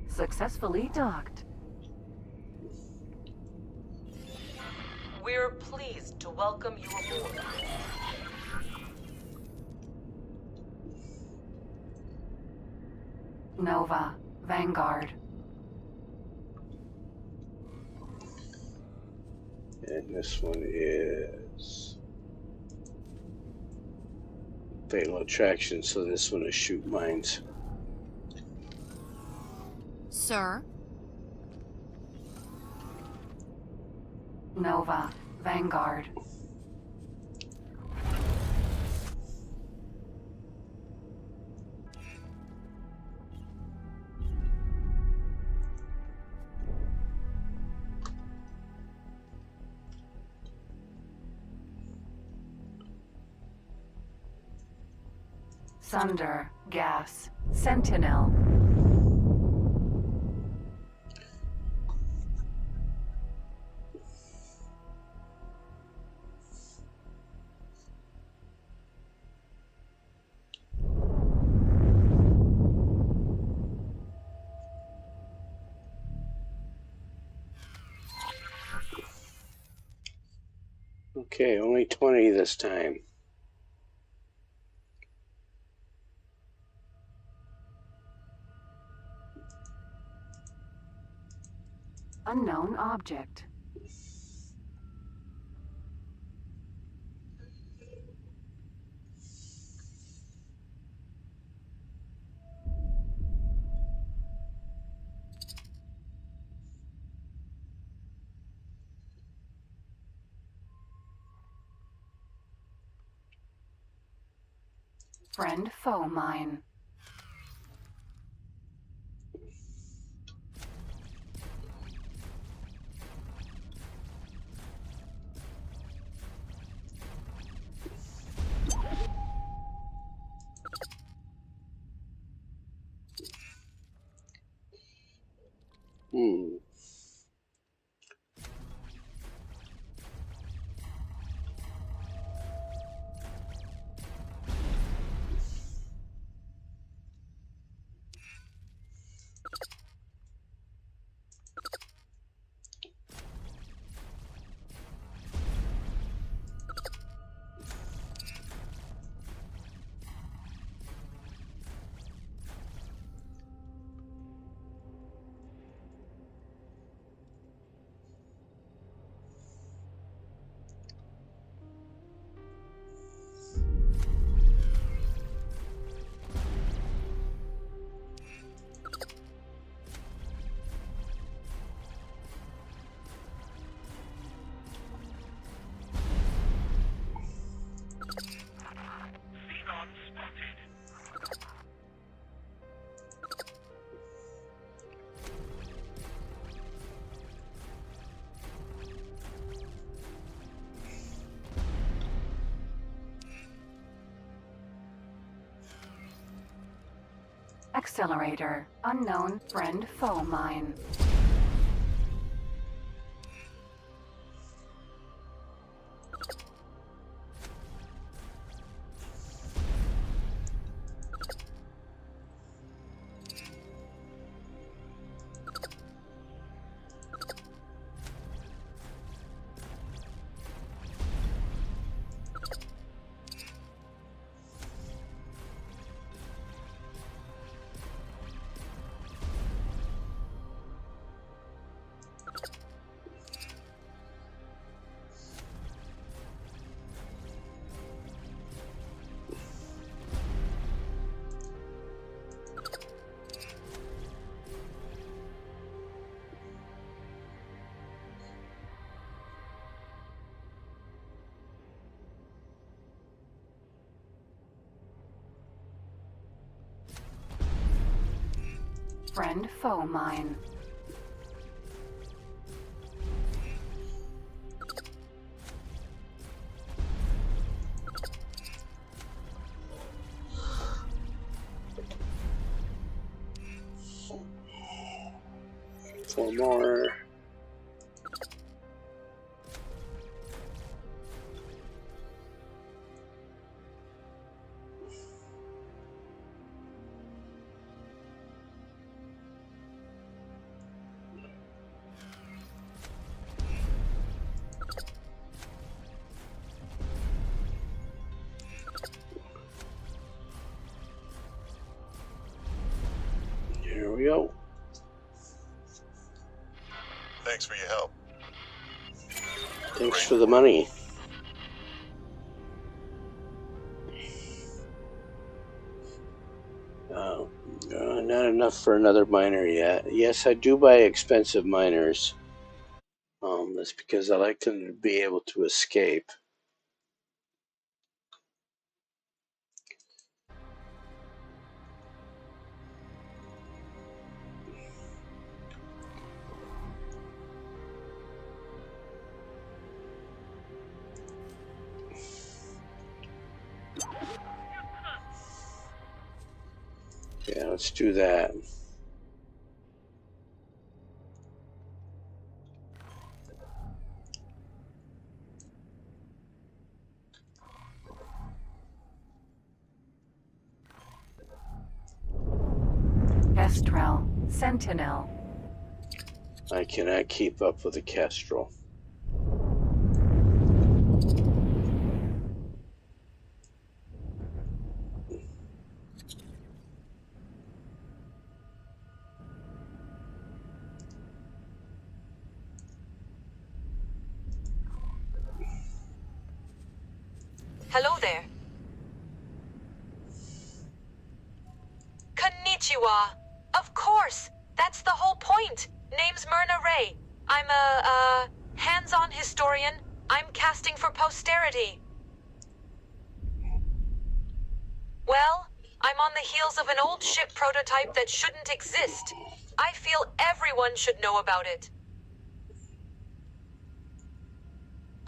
Successfully docked. We're pleased to welcome you aboard. Nova, Vanguard. And this one is fatal attraction, so this one is shoot mines. Sir? Nova, Vanguard. Sunder, Gas, Sentinel. Okay, only 20 this time. Unknown object. Friend foe mine. Xenon spotted. Accelerator. Unknown friend foe mine. Friend foe mine. Four more. Here we go. Thanks for your help. Thanks for the money. Not enough for another miner yet. Yes, I do buy expensive miners. That's because I like them to be able to escape. Yeah, let's do that. Kestrel. Sentinel. I cannot keep up with the Kestrel. Hello there. Konnichiwa. Of course. That's the whole point. Name's Myrna Ray. I'm a hands-on historian. I'm casting for posterity. Well, I'm on the heels of an old ship prototype that shouldn't exist. I feel everyone should know about it.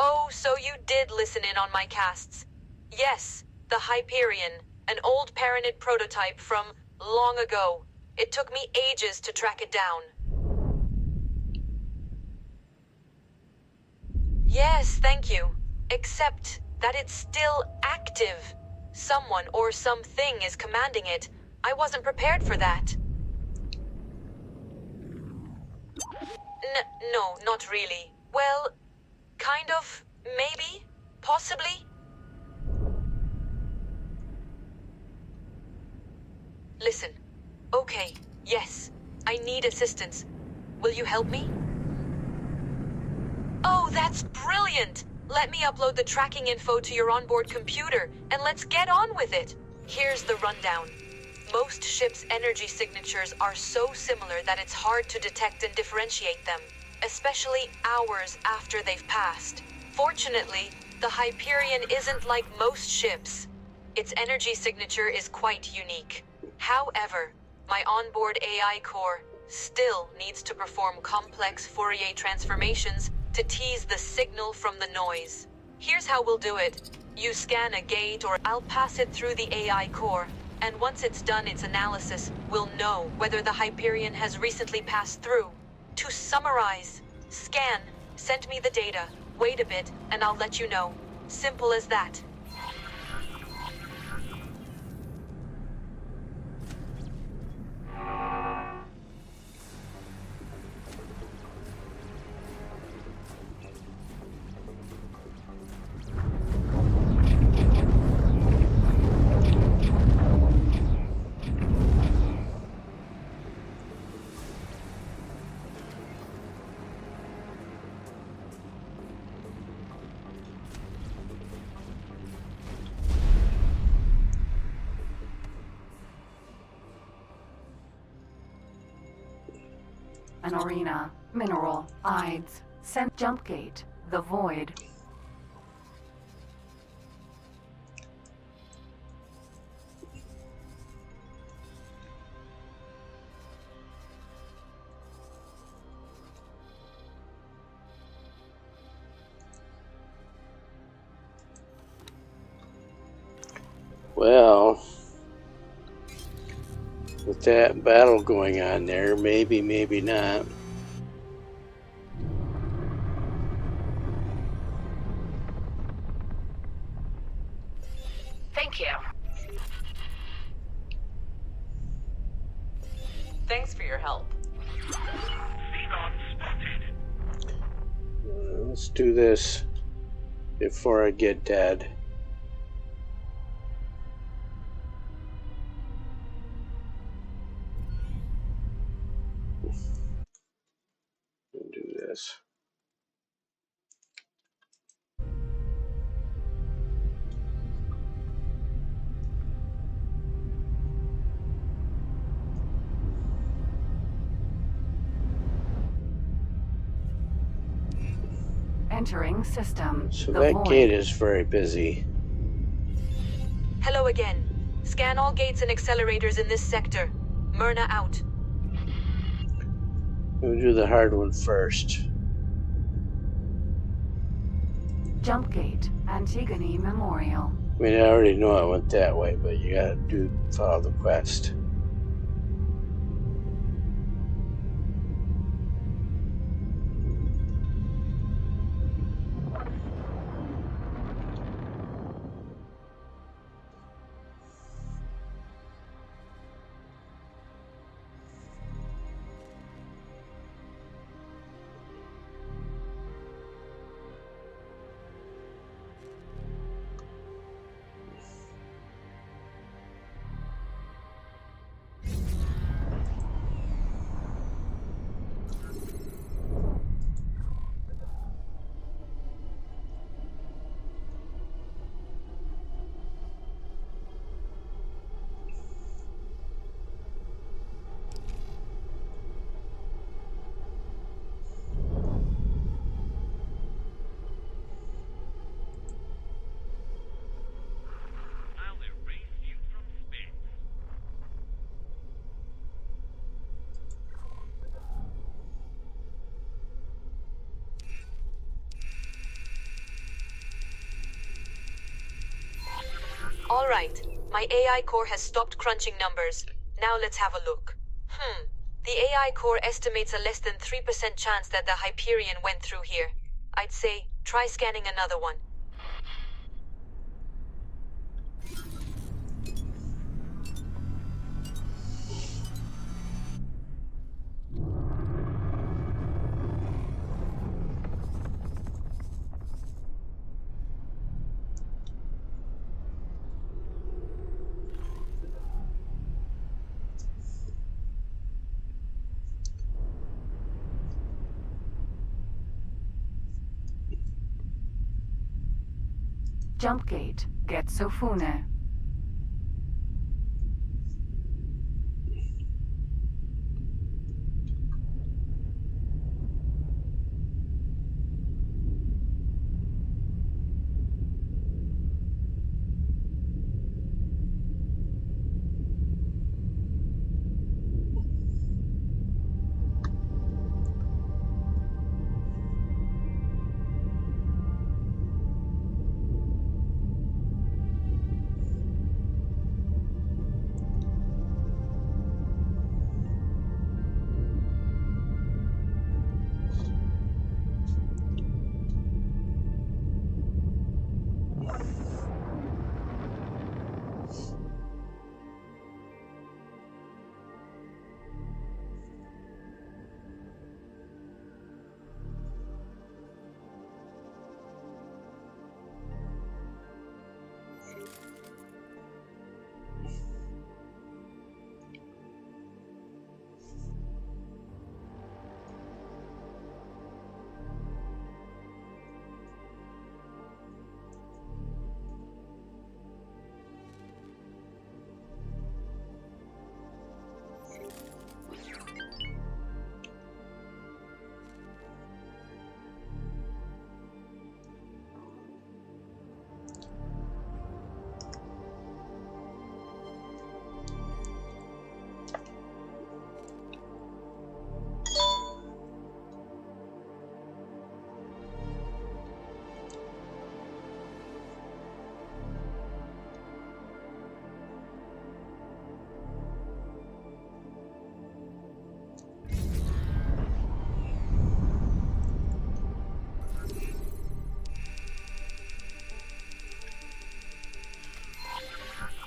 Oh, so you did listen in on my casts. Yes, the Hyperion, an old Paranid prototype from long ago. It took me ages to track it down. Yes, thank you. Except that it's still active. Someone or something is commanding it. I wasn't prepared for that. No, not really. Well, kind of, maybe, possibly. Listen. Okay, yes. I need assistance. Will you help me? Oh, that's brilliant! Let me upload the tracking info to your onboard computer, and let's get on with it. Here's the rundown. Most ships' energy signatures are so similar that it's hard to detect and differentiate them, especially hours after they've passed. Fortunately, the Hyperion isn't like most ships. Its energy signature is quite unique. However, my onboard AI core still needs to perform complex Fourier transformations to tease the signal from the noise. Here's how we'll do it. You scan a gate or I'll pass it through the AI core, and once it's done its analysis, we'll know whether the Hyperion has recently passed through. To summarize, scan, send me the data, wait a bit, and I'll let you know. Simple as that. An arena, mineral, Ides, sent jump gate, the void. Well, with that battle going on there, maybe, maybe not. Thank you. Thanks for your help. Xenon spotted. Let's do this before I get dead. Do this. Entering system, So the that void. gate is very busy. Hello again. Scan all gates and accelerators in this sector. Myrna out. We'll do the hard one first. Jump gate, Antigone Memorial. I mean, I already know it went that way, but you gotta follow the quest. Alright, my AI core has stopped crunching numbers. Now let's have a look. The AI core estimates a less than 3% chance that the Hyperion went through here. I'd say, try scanning another one. Jump gate. Get Sofune.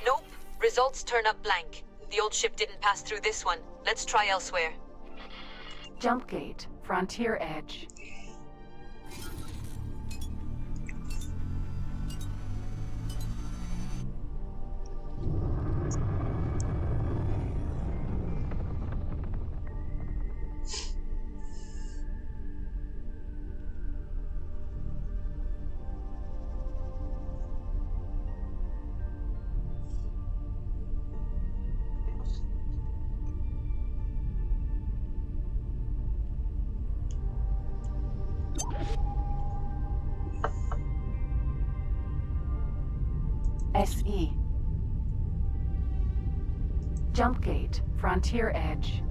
Nope, results turn up blank. The old ship didn't pass through this one. Let's try elsewhere. Jump gate. Frontier edge. SE. Jump gate. Frontier edge.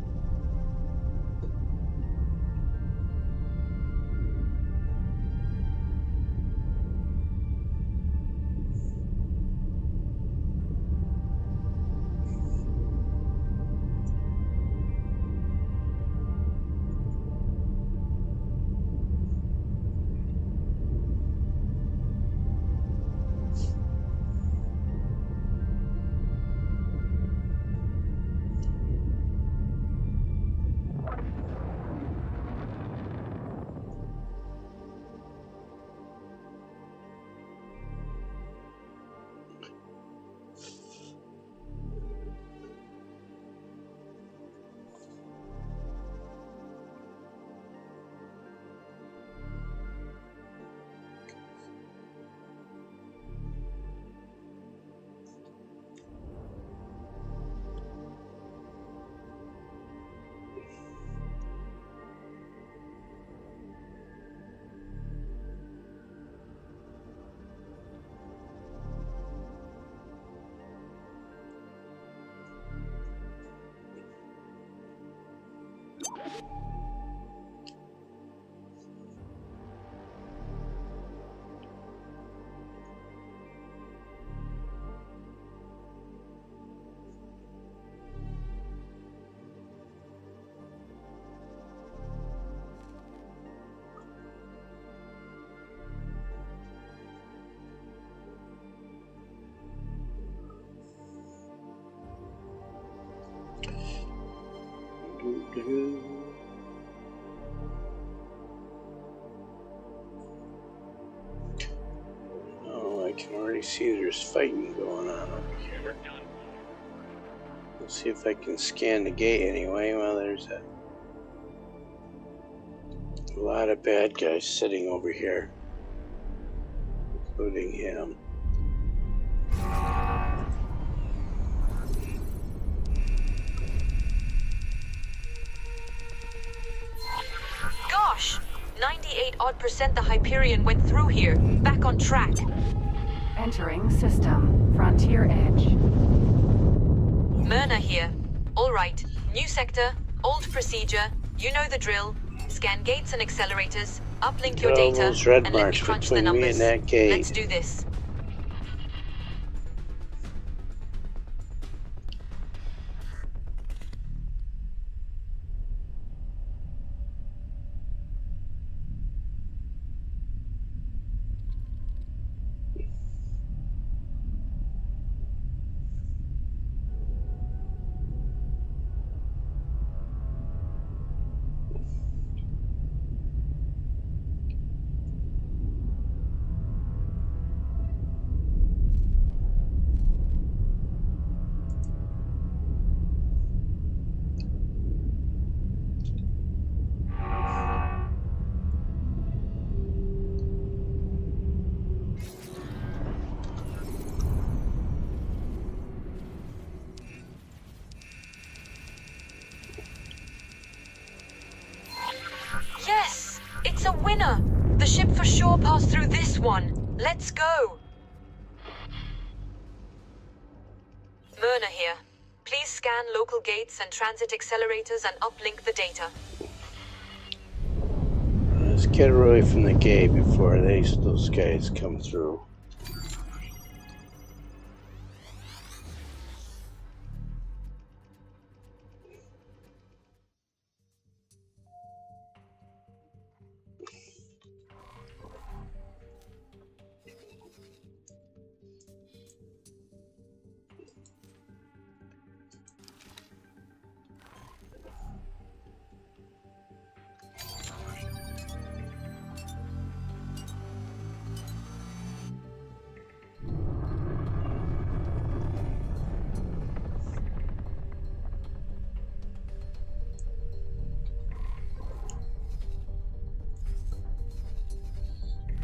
Oh, I can already see there's fighting going on over here. Let's see if I can scan the gate anyway. Well, there's a lot of bad guys sitting over here, including him. Gosh! 98% the Hyperion went through here. Back on track. Entering system. Frontier edge. Myrna here. All right. New sector. Old procedure. You know the drill. Scan gates and accelerators. Uplink your data. Those red And let me marks crunch the between me numbers. and that gate. Let's do this. Yes! It's a winner! The ship for sure passed through this one. Let's go! Myrna here. Please scan local gates and transit accelerators and uplink the data. Let's get away from the gate before those guys come through.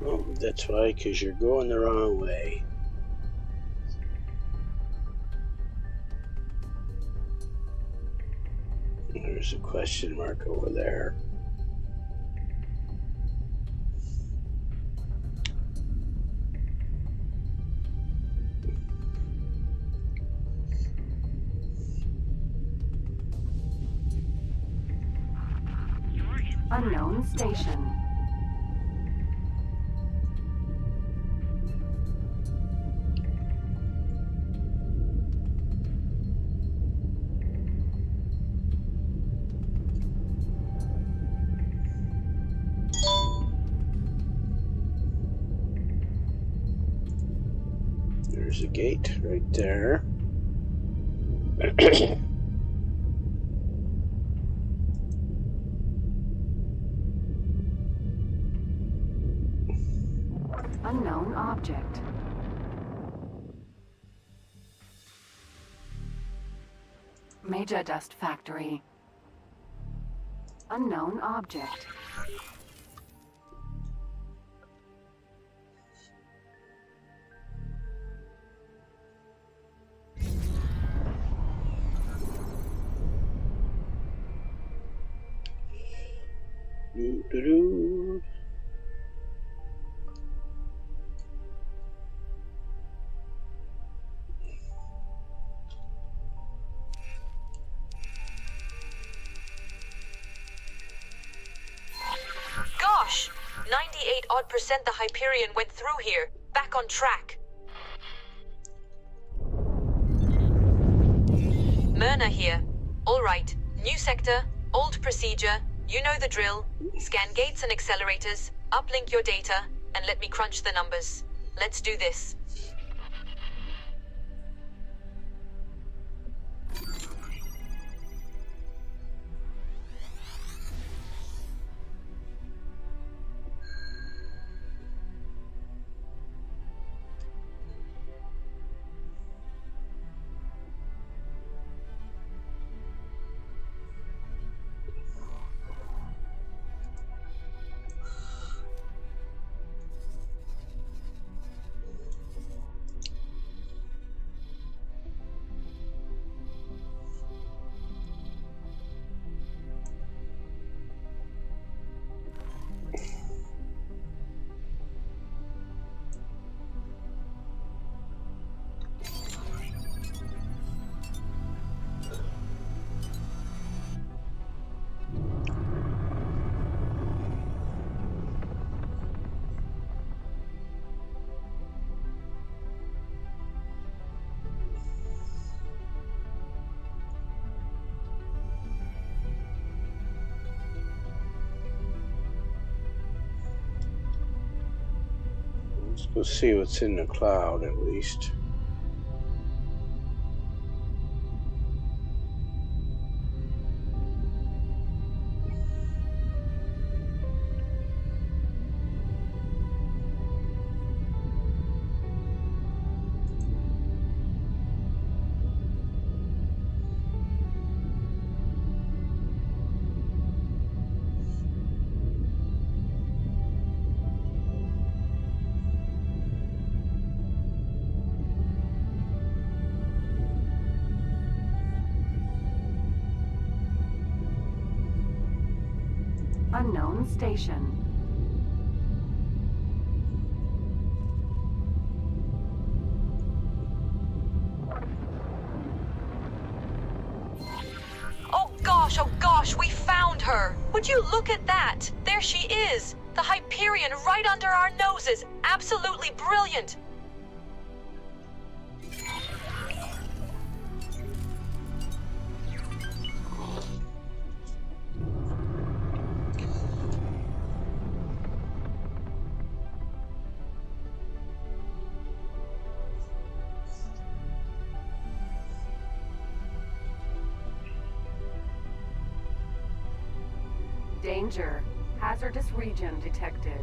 Oh, that's why, because you're going the wrong way. There's a question mark over there. Unknown station. There's a gate right there. Unknown object. Major dust factory. Unknown object. Doo-doo-doo. Gosh! 98% the Hyperion went through here. Back on track. Myrna here. All right. New sector. Old procedure. You know the drill. Scan gates and accelerators. Uplink your data. And let me crunch the numbers. Let's do this. Let's go see what's in the cloud at least. Unknown station. Oh gosh, we found her! Would you look at that? There she is! The Hyperion right under our noses! Absolutely brilliant! Danger. Hazardous region detected.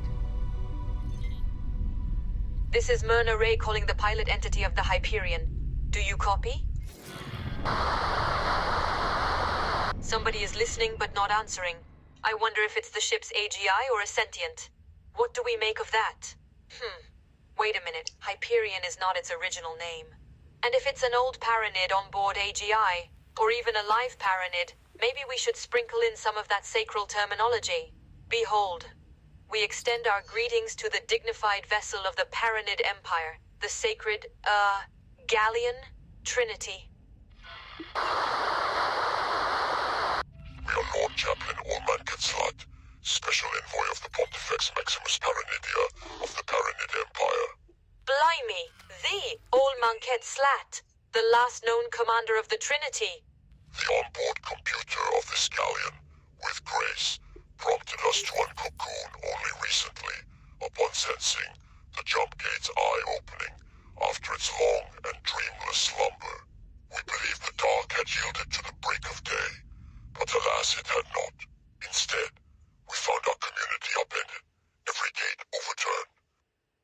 This is Myrna Ray calling the pilot entity of the Hyperion. Do you copy? Somebody is listening but not answering. I wonder if it's the ship's AGI or a sentient. What do we make of that? Wait a minute. Hyperion is not its original name. And if it's an old Paranid on board AGI, or even a live Paranid, maybe we should sprinkle in some of that sacral terminology. Behold, we extend our greetings to the dignified vessel of the Paranid Empire, the sacred, Galleon Trinity. We are Lord Chaplain Orman Quetzalcoatl, Special Envoy of the Pontifex Maximus Paranidia of the Paranid Empire. Blimey, the Olman Quetzalcoatl, the last known commander of the Trinity. The onboard computer of this galleon, with grace, prompted us to uncocoon only recently, upon sensing the jump gate's eye opening after its long and dreamless slumber. We believed the dark had yielded to the break of day, but alas it had not. Instead, we found our community upended, every gate overturned.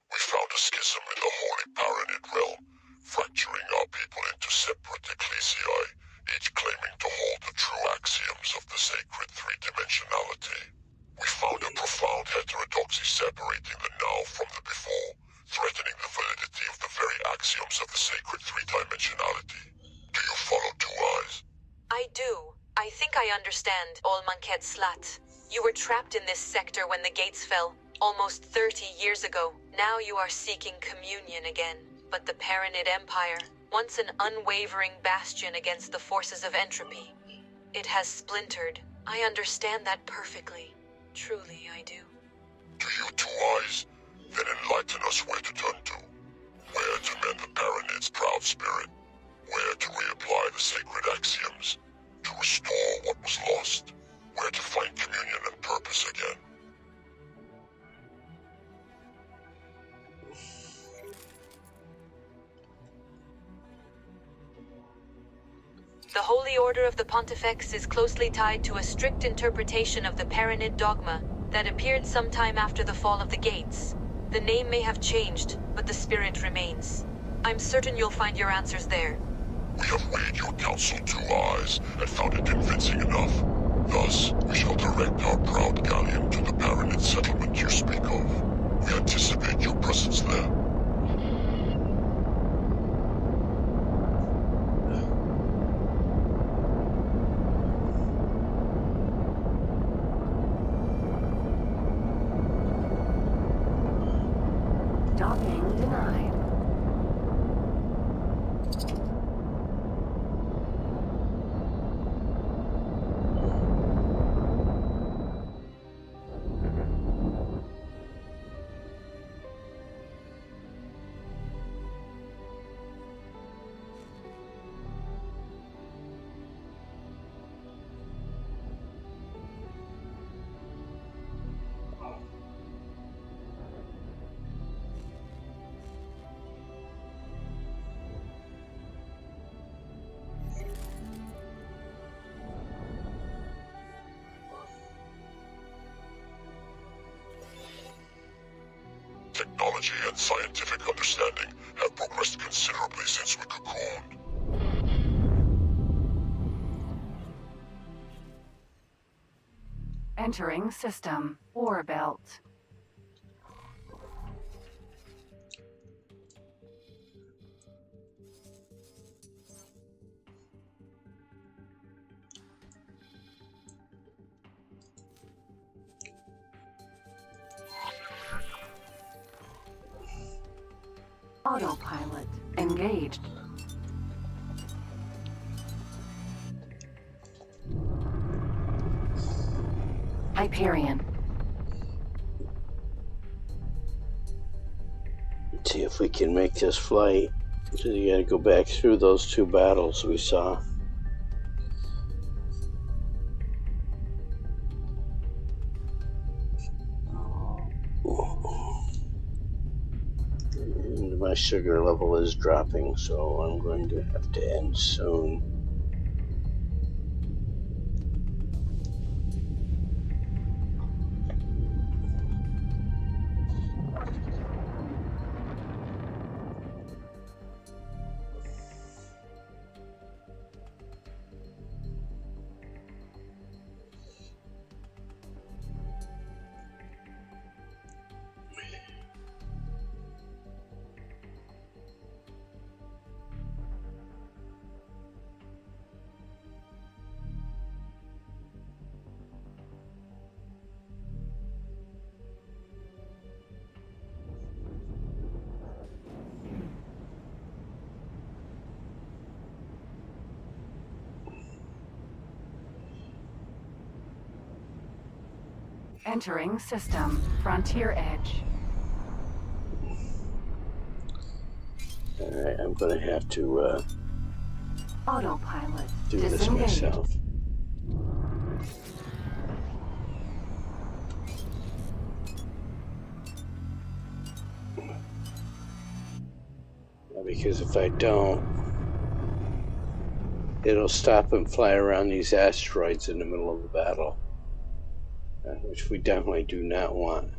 We found a schism in the holy Paranid realm, fracturing our people into separate ecclesiae, each claiming to hold the true axioms of the sacred three-dimensionality. We found a profound heterodoxy separating the now from the before, threatening the validity of the very axioms of the sacred three-dimensionality. Do you follow Two Eyes? I do. I think I understand, Olman Quetzalcoatl. You were trapped in this sector when the gates fell, almost 30 years ago. Now you are seeking communion again. But the Paranid Empire, once an unwavering bastion against the forces of entropy, it has splintered. I understand that perfectly. Truly, I do. Do you, Two Eyes? Then enlighten us where to turn to. Where to mend the Paranid's proud spirit. Where to reapply the sacred axioms. To restore what was lost. Where to find communion and purpose again. The Holy Order of the Pontifex is closely tied to a strict interpretation of the Paranid dogma that appeared sometime after the fall of the gates. The name may have changed, but the spirit remains. I'm certain you'll find your answers there. We have weighed your counsel, Two Eyes, and found it convincing enough. Thus, we shall direct our proud galleon to the Paranid settlement you speak of. We anticipate your presence there. Docking denied. technology and scientific understanding have progressed considerably since we cocooned. Entering system. Ore belt. Autopilot engaged. Hyperion. Let's see if we can make this flight. So you gotta go back through those two battles we saw. And my sugar level is dropping, so I'm going to have to end soon. Entering system. Frontier edge. Alright, I'm gonna have to Autopilot do this disengaged. myself. Because if I don't, it'll stop and fly around these asteroids in the middle of the battle, which we definitely do not want.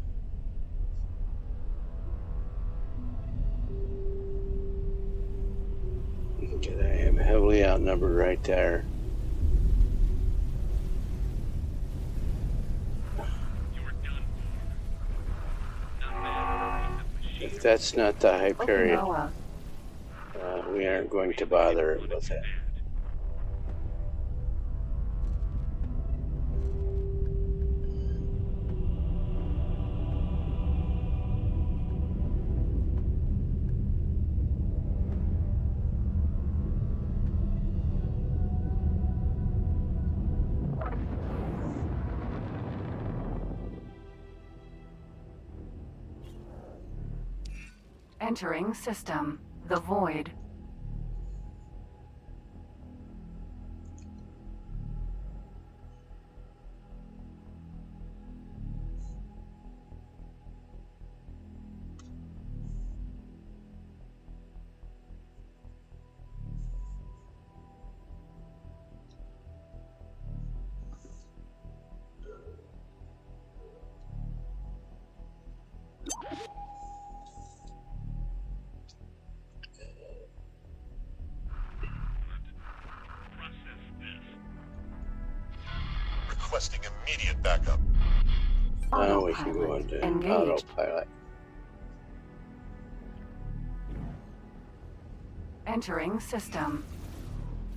Okay, I am heavily outnumbered right there. If that's not the Hyperion, Okinawa. we aren't going to bother with it. Entering system. The void. Requesting immediate backup. Now we can go Autopilot into engaged. autopilot. Entering system.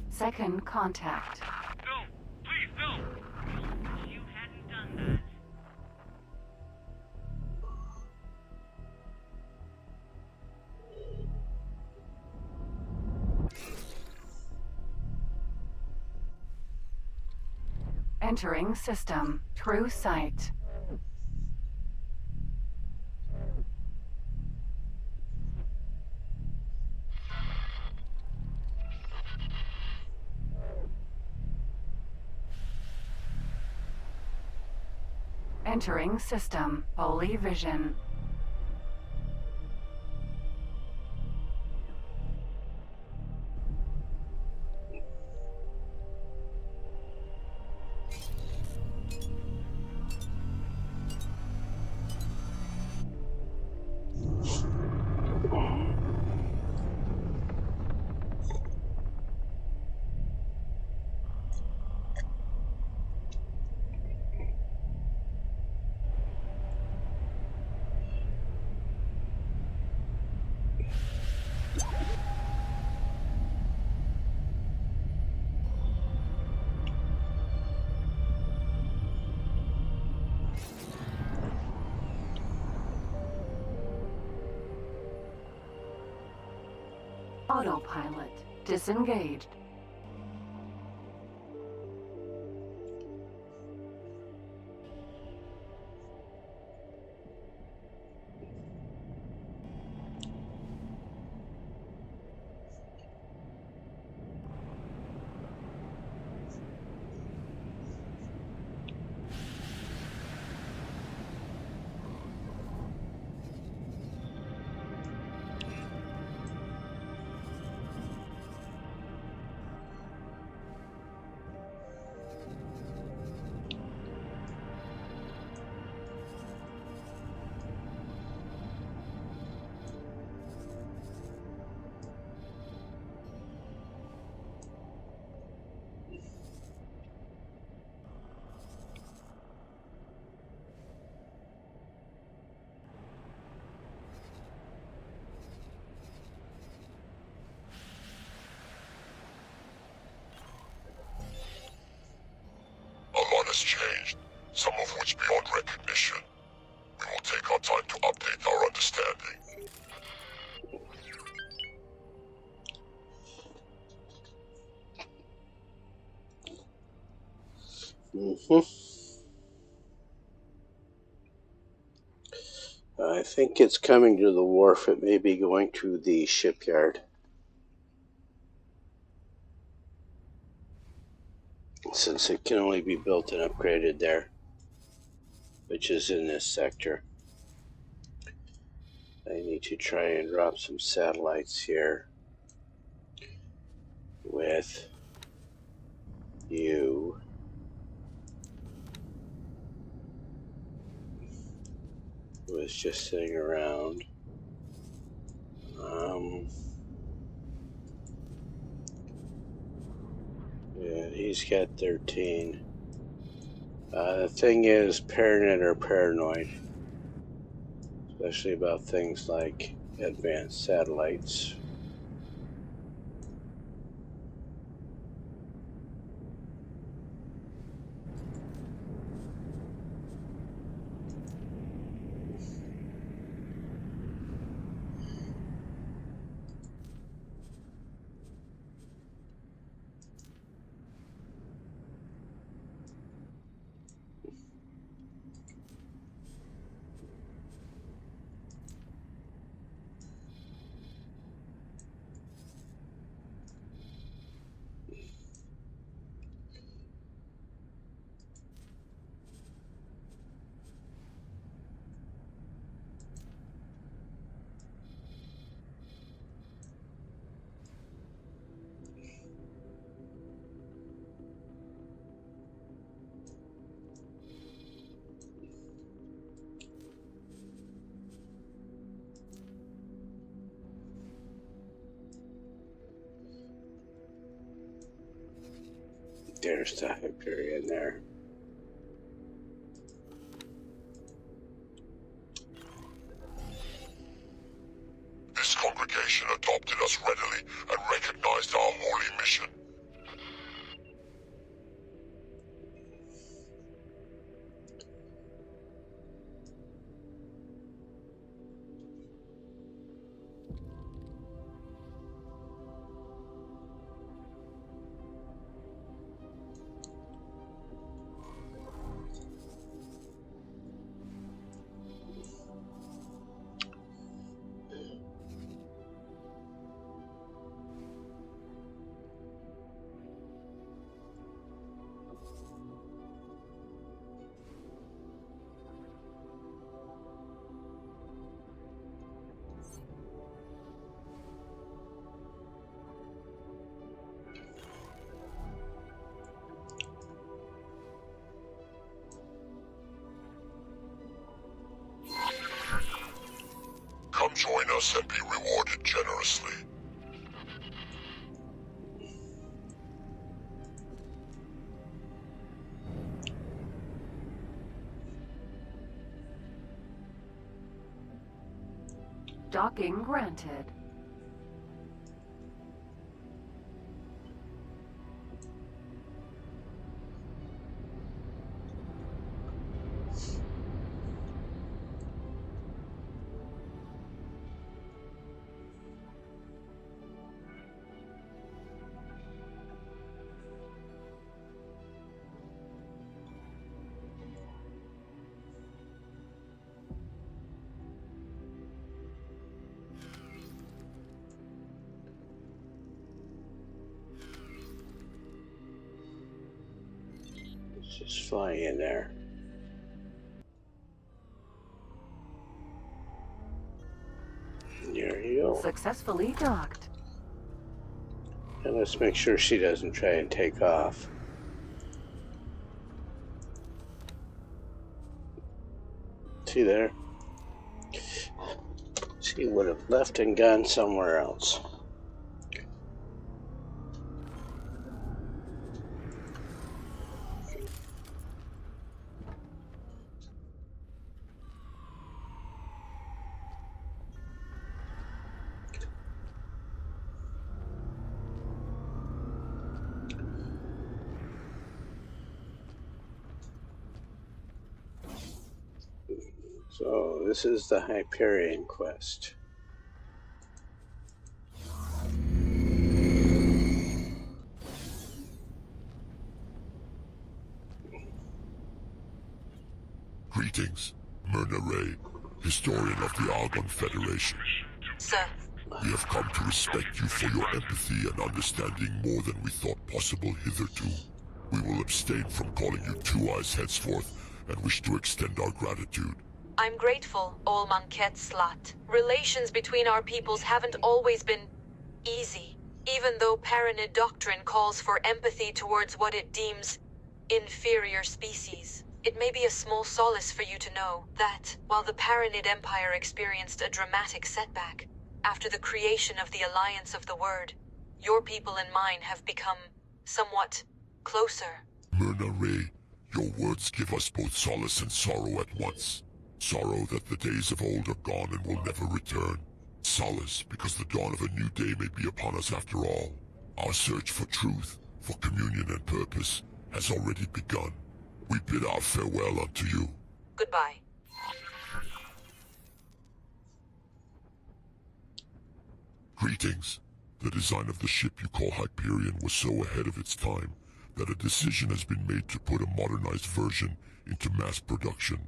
Second contact. No! Please, no! You hadn't done that. Entering system. True sight. Entering system. Holy vision. Autopilot disengaged. A lot has changed, some of which beyond recognition. We will take our time to update our understanding. I think it's coming to the wharf. It may be going to the shipyard, since it can only be built and upgraded there, which is in this sector. I need to try and drop some satellites here with you. Who is just sitting around. Yeah, he's got 13. The thing is, Paranet are paranoid, especially about things like advanced satellites. There's the Hyperion there. This congregation adopted us readily and recognized our holy mission. Come join us and be rewarded generously. Docking granted. Just fly in there. There you go. Successfully docked. And let's make sure she doesn't try and take off. See there? She would have left and gone somewhere else. So this is the Hyperion quest. Greetings, Myrna Ray, historian of the Argon Federation. Sir, We have come to respect you for your empathy and understanding more than we thought possible hitherto. We will abstain from calling you Two Eyes henceforth and wish to extend our gratitude. I'm grateful, Ol Manket Slat. Relations between our peoples haven't always been easy. Even though Paranid doctrine calls for empathy towards what it deems inferior species. It may be a small solace for you to know that, while the Paranid Empire experienced a dramatic setback, after the creation of the Alliance of the Word, your people and mine have become somewhat closer. Myrna Ray, your words give us both solace and sorrow at once. Sorrow that the days of old are gone and will never return. Solace because the dawn of a new day may be upon us after all. Our search for truth, for communion and purpose, has already begun. We bid our farewell unto you. Goodbye. Greetings. The design of the ship you call Hyperion was so ahead of its time that a decision has been made to put a modernized version into mass production.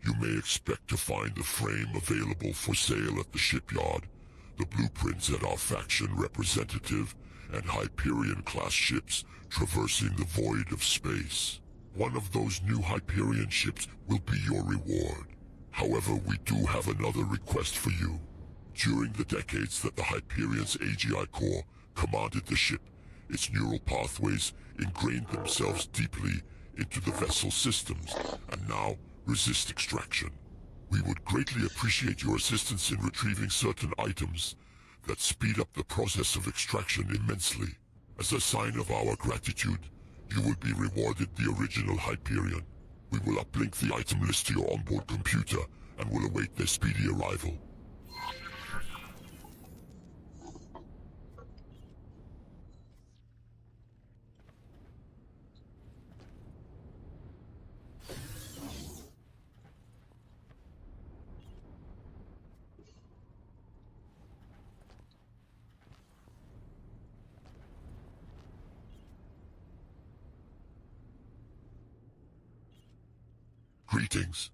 You may expect to find the frame available for sale at the shipyard, the blueprints at our faction representative, and Hyperion-class ships traversing the void of space. One of those new Hyperion ships will be your reward. However, we do have another request for you. During the decades that the Hyperion's AGI core commanded the ship, its neural pathways ingrained themselves deeply into the vessel systems, and now resist extraction. We would greatly appreciate your assistance in retrieving certain items that speed up the process of extraction immensely. As a sign of our gratitude, you will be rewarded the original Hyperion. We will uplink the item list to your onboard computer and will await their speedy arrival. Greetings.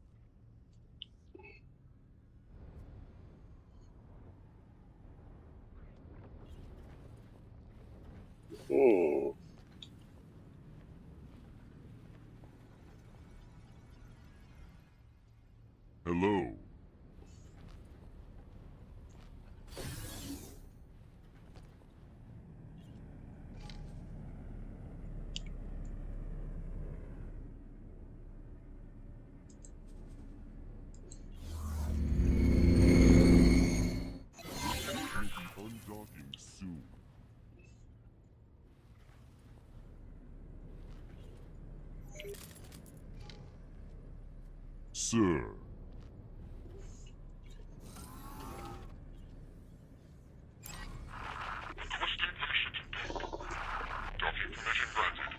Hello. Undocking soon. Sir. Requesting permission. Docking permission granted.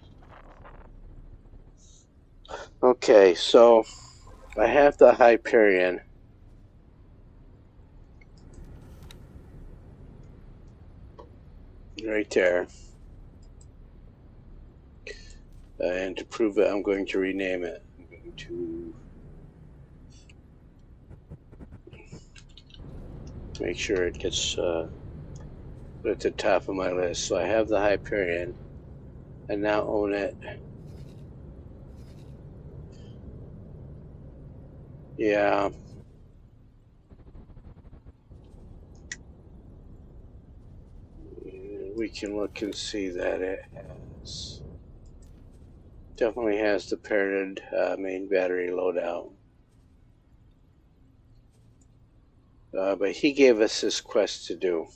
Okay, so I have the Hyperion. Right there. And to prove it, I'm going to rename it. I'm going to make sure it gets put at the top of my list. So I have the Hyperion. I now own it. Yeah. We can look and see that it has definitely has the paired main battery loadout. But he gave us this quest to do.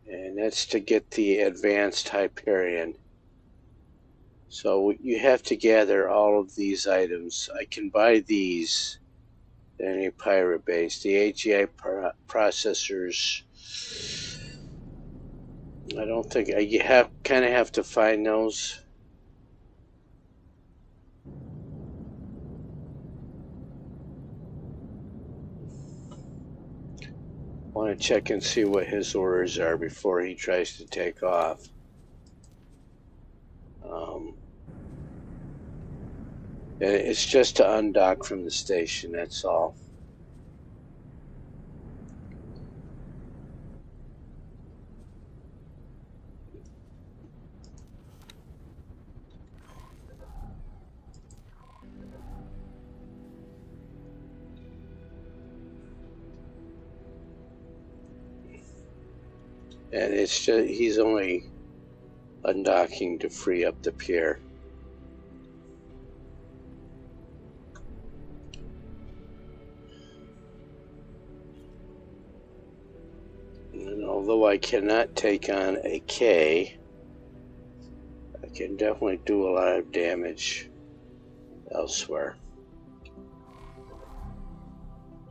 And that's to get the advanced Hyperion. So you have to gather all of these items. I can buy these at any pirate base. The AGI processors, I don't think, you kind of have to find those. I want to check and see what his orders are before he tries to take off. It's just to undock from the station, that's all. And it's just, he's only undocking to free up the pier. And although I cannot take on a K, I can definitely do a lot of damage elsewhere.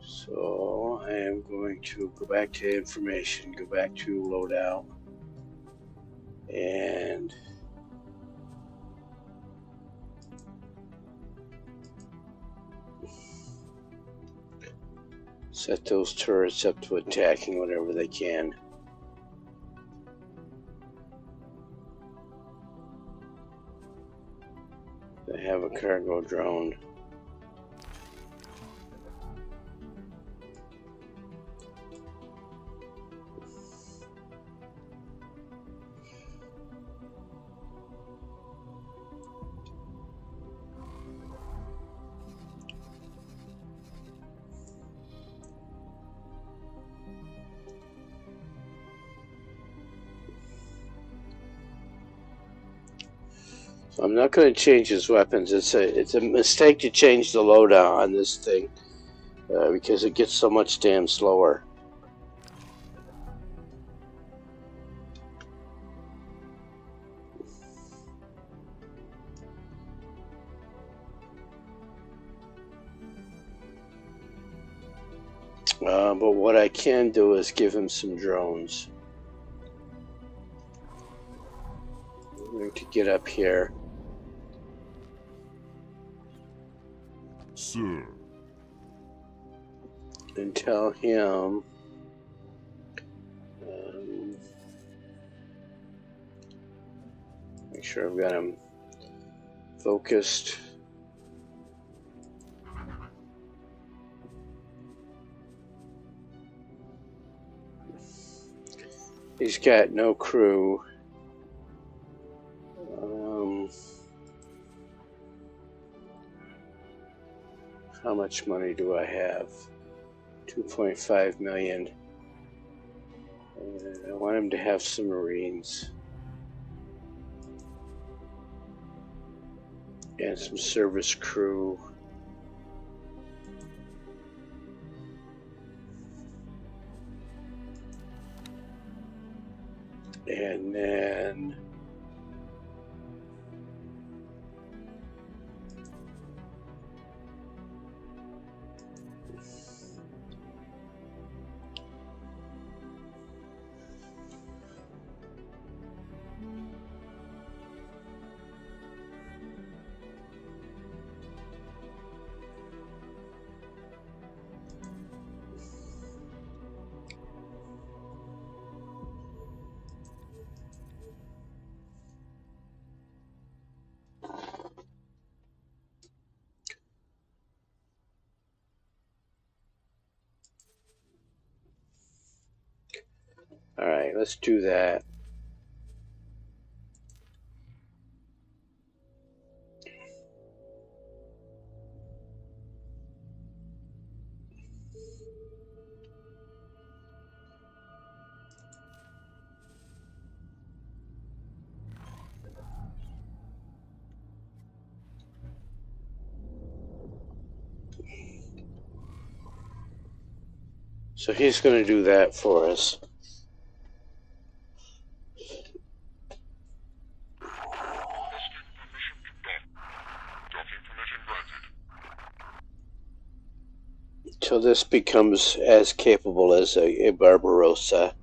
So I am going to go back to information, go back to loadout, and set those turrets up to attacking whatever they can. They have a cargo drone. So I'm not going to change his weapons. It's a mistake to change the loadout on this thing because it gets so much damn slower. But what I can do is give him some drones. I'm going to get up here. Sir. And tell him make sure I've got him focused. He's got no crew. How much money do I have? 2.5 million. I want him to have some Marines. And some service crew. And then all right, let's do that. So he's going to do that for us. Till this becomes as capable as a Barbarossa.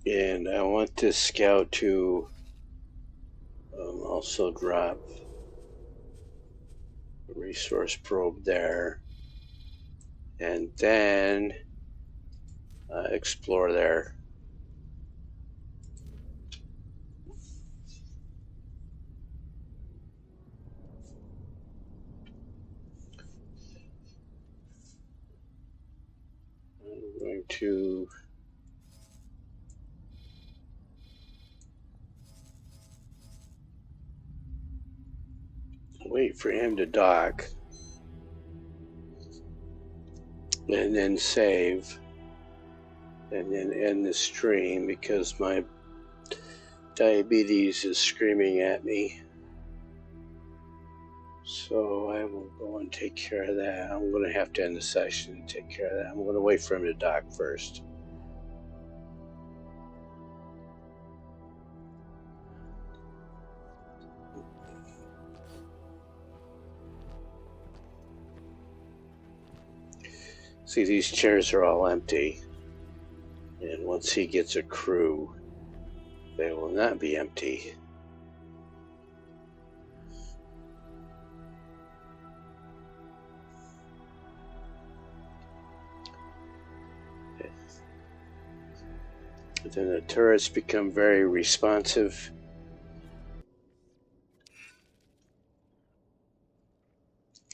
And I want this scout to also drop a resource probe there. And then explore there. I'm going to wait for him to dock and then save and then end the stream because my diabetes is screaming at me. So I will go and take care of that. I'm going to have to end the session and take care of that. I'm going to wait for him to dock first. See, these chairs are all empty. And once he gets a crew, they will not be empty. But then the turrets become very responsive.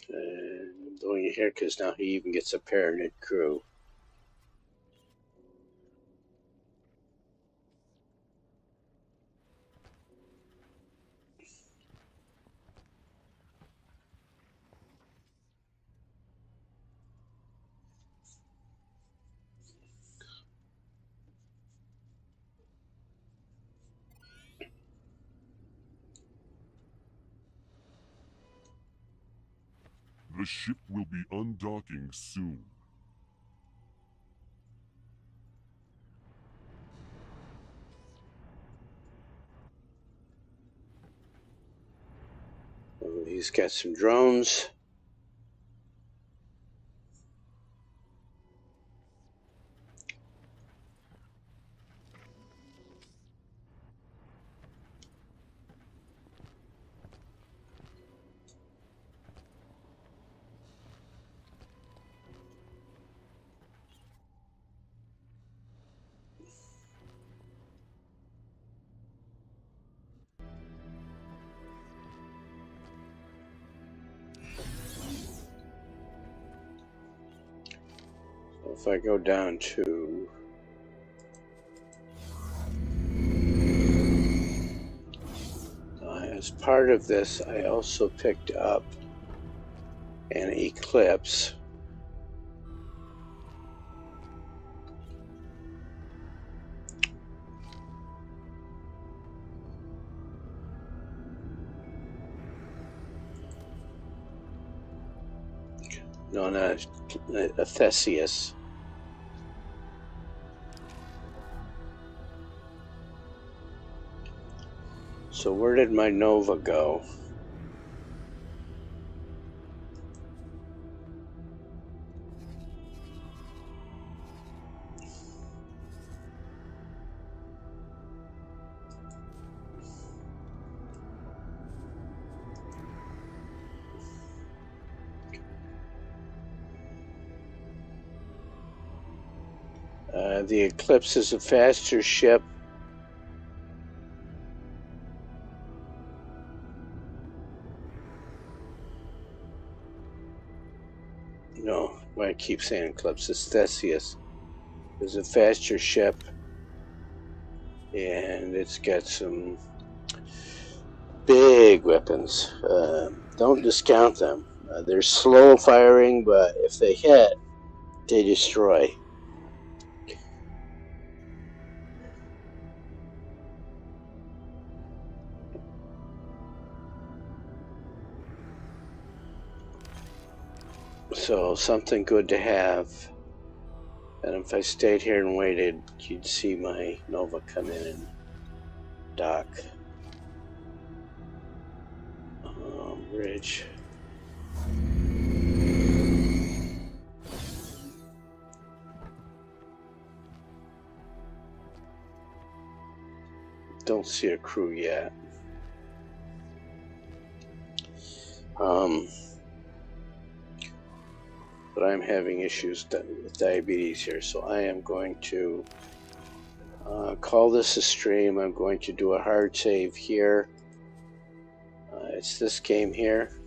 And I'm doing it here because now he even gets a Paranid crew. The ship will be undocking soon. He's got some drones. If I go down to as part of this, I also picked up an eclipse. No, not a Theseus. So where did my Nova go? The Eclipse is a faster ship. No, why I keep saying Eclipse, it's Theseus. It's a faster ship, and it's got some big weapons. Don't discount them. They're slow firing, but if they hit, they destroy. So something good to have. And if I stayed here and waited, you'd see my Nova come in and dock. Bridge. Don't see a crew yet. But I'm having issues with diabetes here, so I am going to call this a stream. I'm going to do a hard save here. It's this game here.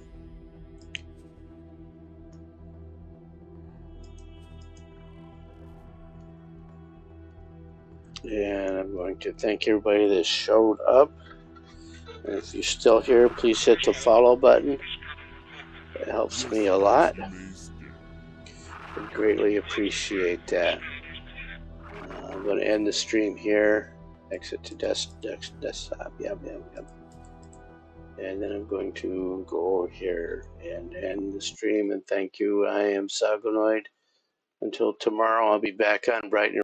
And I'm going to thank everybody that showed up. And if you're still here, please hit the follow button. It helps me a lot. I greatly appreciate that. I'm going to end the stream here. Exit to desktop. Yep. And then I'm going to go over here and end the stream. And thank you. I am Sagonoid. Until tomorrow, I'll be back on bright and